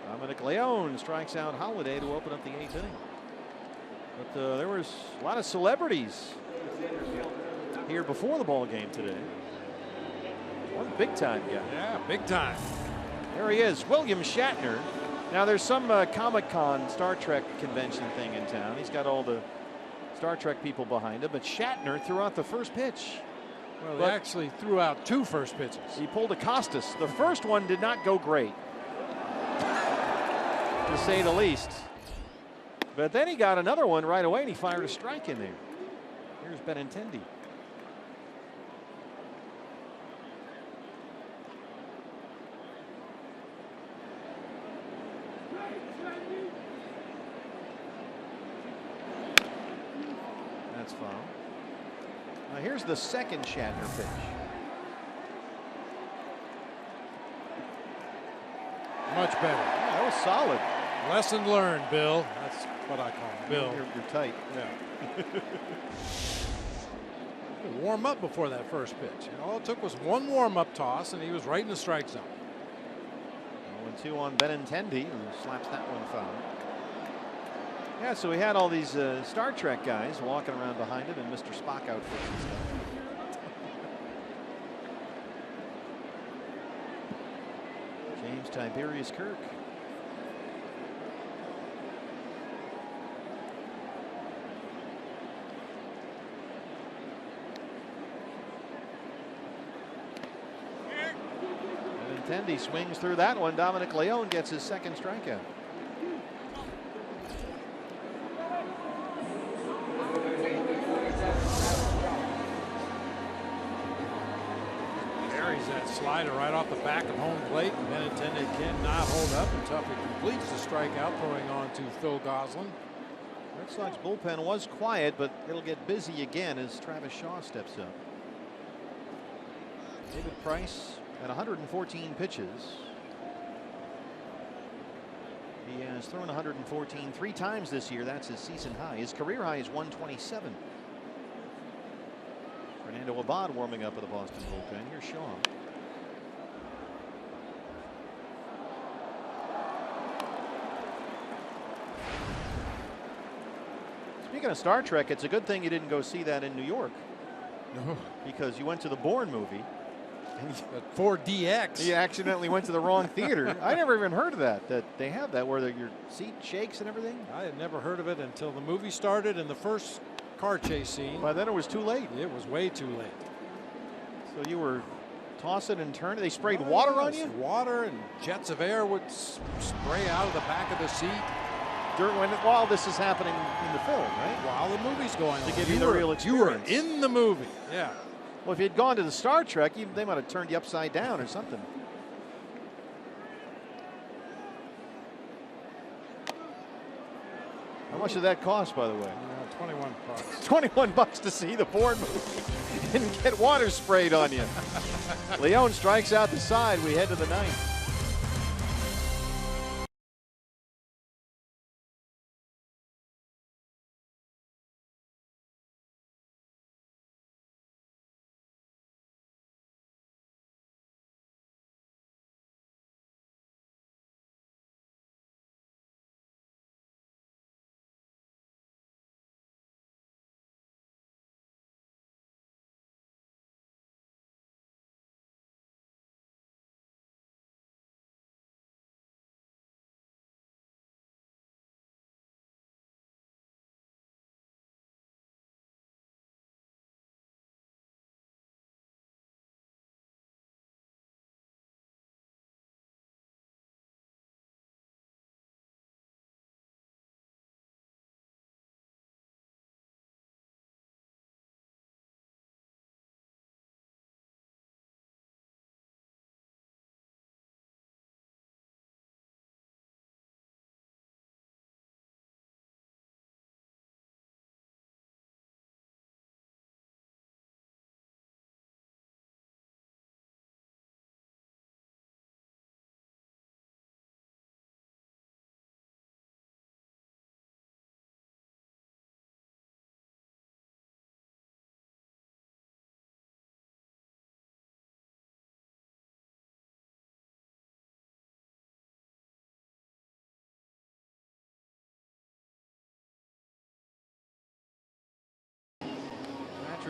Dominic Leone strikes out Holiday to open up the 8th inning. But there was a lot of celebrities here before the ball game today. One big time guy. Yeah, big time. There he is, William Shatner. Now there's some Comic-Con Star Trek convention thing in town. He's got all the Star Trek people behind him, but Shatner threw out the first pitch. Well, they actually threw out 2 first pitches. He pulled a Costas. The first one did not go great, to say the least. But then he got another one right away, and he fired a strike in there. Here's Benintendi. That's foul. Now here's the second Shatner pitch. Much better. Yeah, that was solid. Lesson learned, Bill. That's what I call him, Bill. You're tight. Yeah. Warm up before that first pitch. All it took was one warm-up toss, and he was right in the strike zone. 1-2 on Benintendi, who slaps that one foul. Yeah, so we had all these Star Trek guys walking around behind him in Mr. Spock outfits and stuff. James Tiberius Kirk. Benintendi swings through that one. Dominic Leone gets his second strikeout. Carries that slider right off the back of home plate. Benintendi cannot hold up, and Tuffy completes the strikeout, throwing on to Phil Gosselin. Red Sox bullpen was quiet, but it'll get busy again as Travis Shaw steps up. David Price at 114 pitches. He has thrown 114 3 times this year. That's his season high. His career high is 127. Fernando Abad warming up at the Boston bullpen. Here's Shaw. Speaking of Star Trek, it's a good thing you didn't go see that in New York. No. Because you went to the Bourne movie. But 4DX. You accidentally went to the wrong theater. I never even heard of that. That they have that where your seat shakes and everything. I had never heard of it until the movie started and the first car chase scene. By then it was too late. It was way too late. So you were tossing and turning. They sprayed water on you? Water and jets of air would spray out of the back of the seat. While this is happening in the film, right? While the movie's going on. To give you the real experience. You were in the movie. Yeah. Well, if you'd gone to the Star Trek, they might have turned you upside down or something. How much did that cost, by the way? 21 bucks. 21 bucks to see the Bourne movie and get water sprayed on you. Leone strikes out the side. We head to the 9th.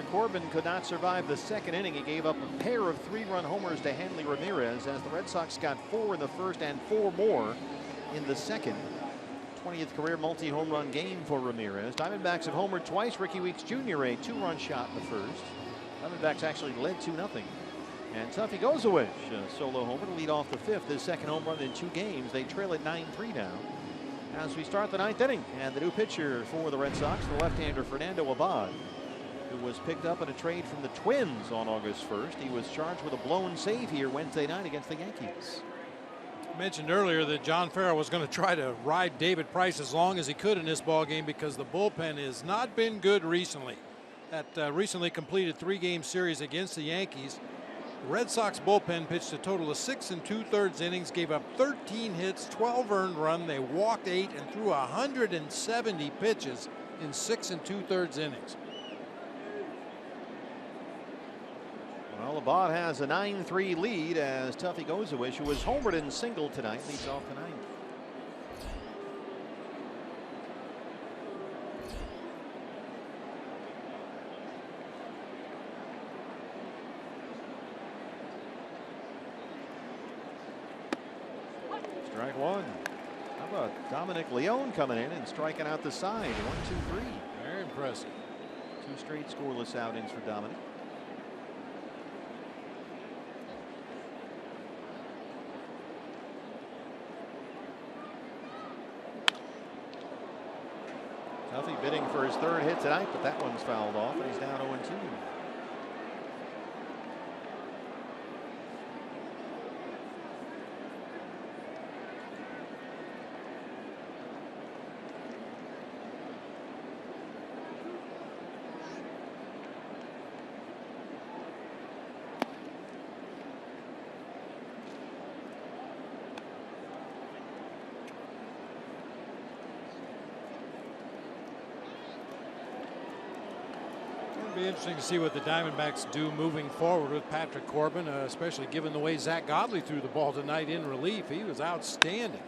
Patrick Corbin could not survive the second inning. He gave up a pair of 3-run homers to Hanley Ramirez as the Red Sox got 4 in the first and 4 more in the second. 20th career multi-home run game for Ramirez. Diamondbacks have homered twice. Ricky Weeks Jr. a 2-run shot in the first. Diamondbacks actually led 2-0. And Tuffy Gozawish, a solo homer to lead off the fifth. His second home run in 2 games. They trail at 9-3 now as we start the 9th inning. And the new pitcher for the Red Sox, the left-hander Fernando Abad, who was picked up in a trade from the Twins on August 1st. He was charged with a blown save here Wednesday night against the Yankees. I mentioned earlier that John Farrell was going to try to ride David Price as long as he could in this ball game because the bullpen has not been good recently. That recently completed 3-game series against the Yankees, the Red Sox bullpen pitched a total of 6 2/3 innings, gave up 13 hits, 12 earned runs. They walked 8 and threw 170 pitches in 6 2/3 innings. Well, Abad has a 9-3 lead as Tuffy Gozawish, who was homered and singled tonight, leads off the 9th. Strike one. How about Dominic Leone coming in and striking out the side? 1, 2, 3. Very impressive. 2 straight scoreless outings for Dominic. Tuffy bidding for his 3rd hit tonight, but that one's fouled off, and he's down 0-2. It'll be interesting to see what the Diamondbacks do moving forward with Patrick Corbin, especially given the way Zach Godley threw the ball tonight in relief. He was outstanding.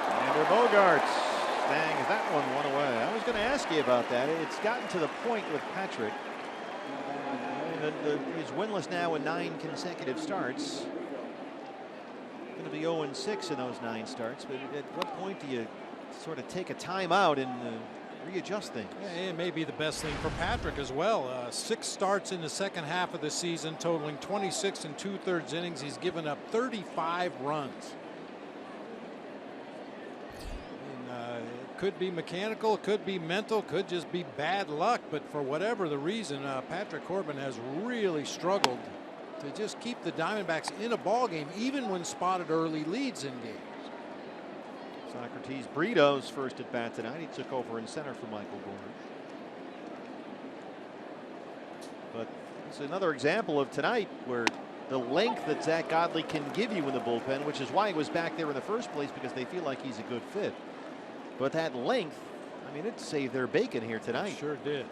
Xander Bogaerts bangs that one away. I was going to ask you about that. It's gotten to the point with Patrick. He's winless now in 9 consecutive starts. Going to be 0-6 in those 9 starts. But at what point do you sort of take a timeout and readjust things? Yeah, it may be the best thing for Patrick as well. 6 starts in the second half of the season, totaling 26 2/3 innings. He's given up 35 runs. It could be mechanical, it could be mental, could just be bad luck. But for whatever the reason, Patrick Corbin has really struggled to just keep the Diamondbacks in a ball game, even when spotted early leads in games. Socrates Brito's first at bat tonight. He took over in center for Michael Gordon. But it's another example of tonight where the length that Zach Godley can give you in the bullpen, which is why he was back there in the first place, because they feel like he's a good fit. But that length, I mean, it saved their bacon here tonight. Sure did.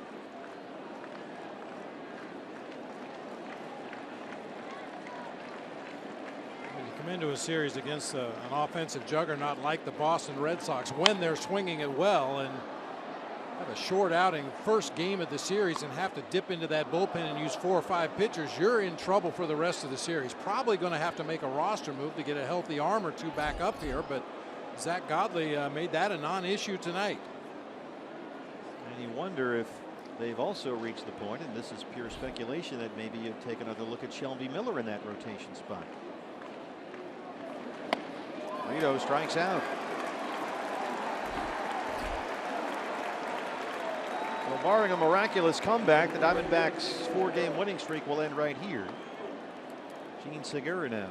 When you come into a series against an offensive juggernaut like the Boston Red Sox, when they're swinging it well, and have a short outing first game of the series and have to dip into that bullpen and use 4 or 5 pitchers, you're in trouble for the rest of the series. Probably going to have to make a roster move to get a healthy arm or 2 back up here, but Zach Godley made that a non-issue tonight. And you wonder if they've also reached the point, and this is pure speculation, that maybe you take another look at Shelby Miller in that rotation spot. Brito strikes out. Well, barring a miraculous comeback, the Diamondbacks' 4-game winning streak will end right here. Gene Segura now.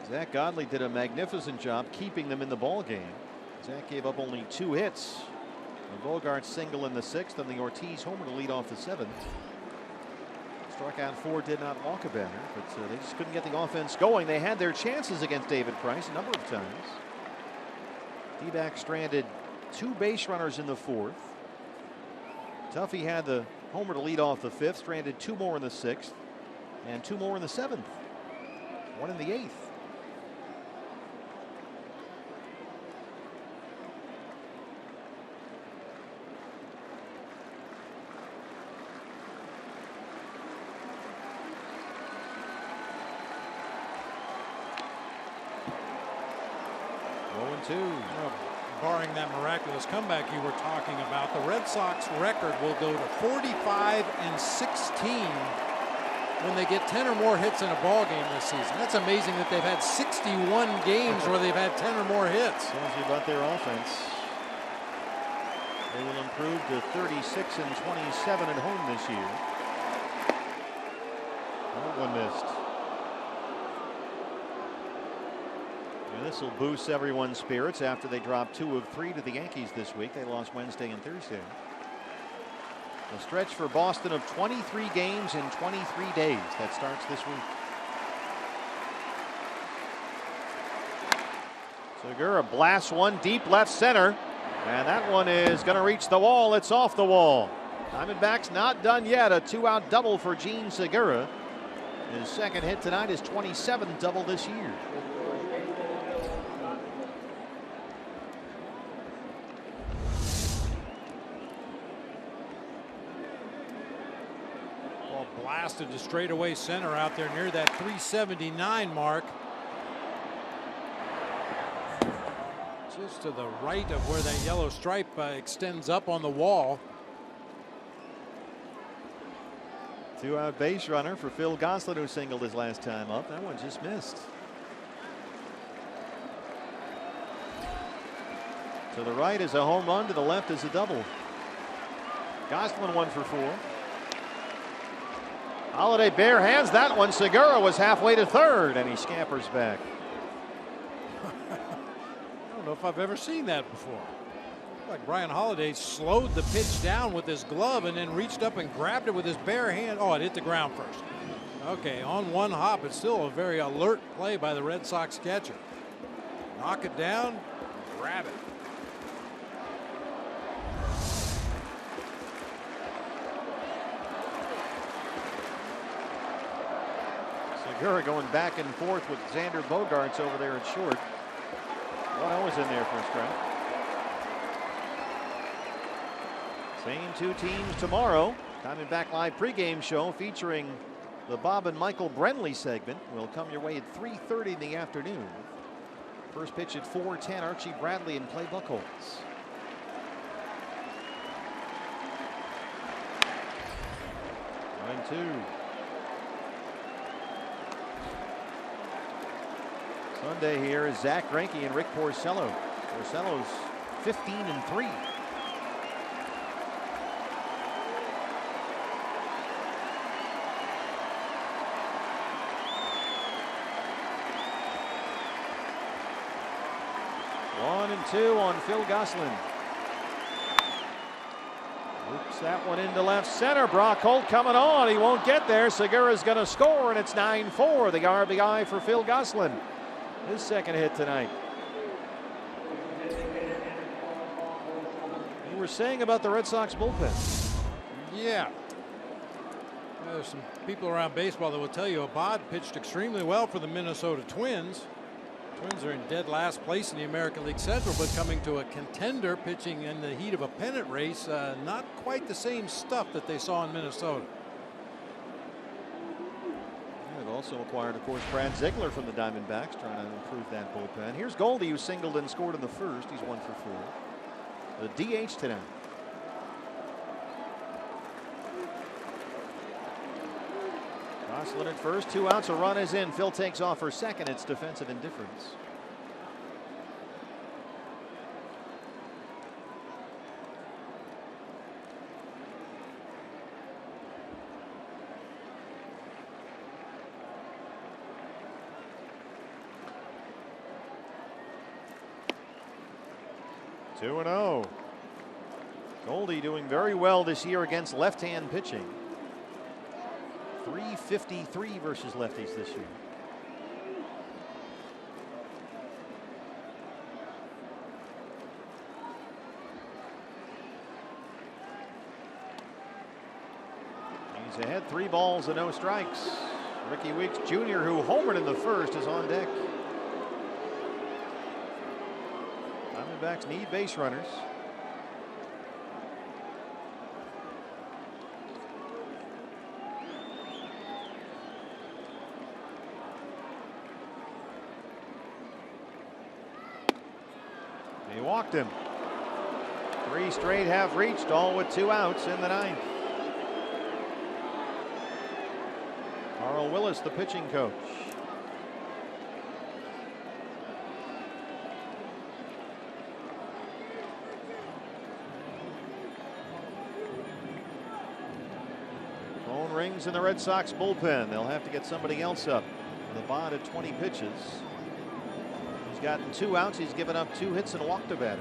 Zach Godley did a magnificent job keeping them in the ball game. Zach gave up only 2 hits. A Bogaerts single in the 6th and the Ortiz homer to lead off the 7th. Struck out 4, did not walk a batter, but they just couldn't get the offense going. They had their chances against David Price a number of times. D-backs stranded 2 base runners in the 4th. Tuffy had the homer to lead off the 5th, stranded 2 more in the 6th, and 2 more in the 7th. 1 in the 8th. Well, barring that miraculous comeback you were talking about, the Red Sox record will go to 45-16 when they get 10 or more hits in a ball game this season. That's amazing that they've had 61 games where they've had 10 or more hits. Tells you about their offense. They will improve to 36-27 at home this year. Another one missed. And this will boost everyone's spirits after they dropped 2 of 3 to the Yankees this week. They lost Wednesday and Thursday. A stretch for Boston of 23 games in 23 days. That starts this week. Segura blasts one deep left center. And that one is going to reach the wall. It's off the wall. Diamondbacks not done yet. A 2-out double for Jean Segura. His second hit tonight, is 27th double this year. Ball blasted to straightaway center out there near that 379 mark. Just to the right of where that yellow stripe extends up on the wall. 2-out base runner for Phil Gosselin, who singled his last time up. That one just missed. To the right is a home run. To the left is a double. Gosselin 1 for 4. Holiday bare hands that one. Segura was halfway to third, and he scampers back. I don't know if I've ever seen that before. Like Brian Holiday slowed the pitch down with his glove and then reached up and grabbed it with his bare hand. Oh, it hit the ground first. Okay, on one hop. It's still a very alert play by the Red Sox catcher. Knock it down, grab it. Segura going back and forth with Xander Bogaerts over there at short. 1-0 is in there for a strike. Same 2 teams tomorrow. Diamondback Live pregame show featuring the Bob and Michael Brenly segment will come your way at 3:30 in the afternoon. First pitch at 4:10. Archie Bradley and Clay Buchholz. Line 2. Sunday here is Zach Greinke and Rick Porcello. Porcello's 15-3. One and 2 on Phil Gosselin. Oops, that one into left center. Brock Holt coming on. He won't get there. Segura's going to score, and it's 9-4. The RBI for Phil Gosselin. His second hit tonight. You were saying about the Red Sox bullpen. Yeah. There's some people around baseball that will tell you Abad pitched extremely well for the Minnesota Twins. Twins are in dead last place in the American League Central, but coming to a contender, pitching in the heat of a pennant race. Not quite the same stuff that they saw in Minnesota. They've also acquired, of course, Brad Ziegler from the Diamondbacks, trying to improve that bullpen. Here's Goldie, who singled and scored in the first. He's 1 for 4. The DH tonight. Gosselin at first, 2 outs, a run is in. Phil takes off for second. It's defensive indifference. Two 2-0. Goldie doing very well this year against left-hand pitching. .353 versus lefties this year. He's ahead, 3 balls and no strikes. Ricky Weeks Jr., who homered in the first, is on deck. Diamondbacks need base runners. walked him. 3 straight have reached, all with 2 outs in the 9th. Carl Willis, the pitching coach. Phone rings in the Red Sox bullpen. They'll have to get somebody else up. The Bond at 20 pitches. He's gotten 2 outs. He's given up 2 hits and walked a batter.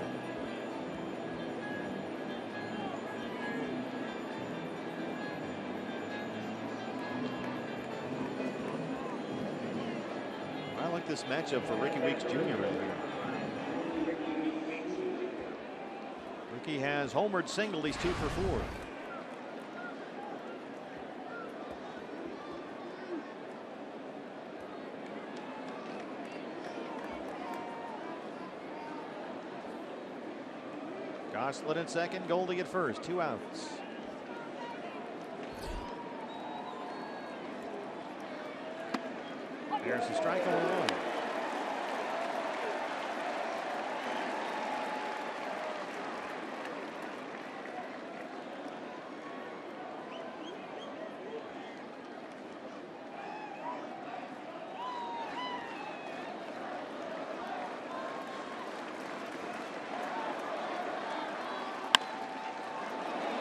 I like this matchup for Ricky Weeks Jr. right here. Ricky has homered, singled. He's 2 for 4. Gosselin at second, Goldie at first, 2 outs. There's a strike on 1.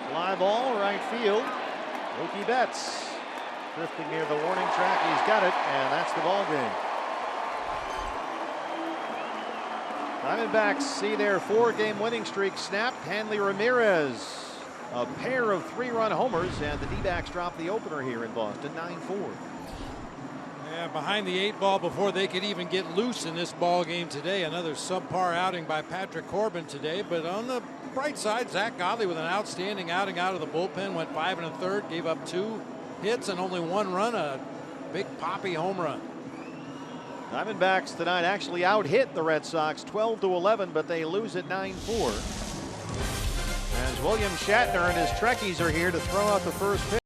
Fly ball, right field. Mookie Betts drifting near the warning track. He's got it, and that's the ball game. Diamondbacks see their 4-game winning streak snapped. Hanley Ramirez, a pair of 3-run homers, and the D-backs drop the opener here in Boston, 9-4. Yeah, behind the 8 ball before they could even get loose in this ball game today. Another subpar outing by Patrick Corbin today, but on the bright side, Zach Godley with an outstanding outing out of the bullpen, went 5 1/3, gave up 2 hits and only 1 run, a big poppy home run. Diamondbacks tonight actually out-hit the Red Sox 12-11, but they lose at 9-4. As William Shatner and his Trekkies are here to throw out the first pitch.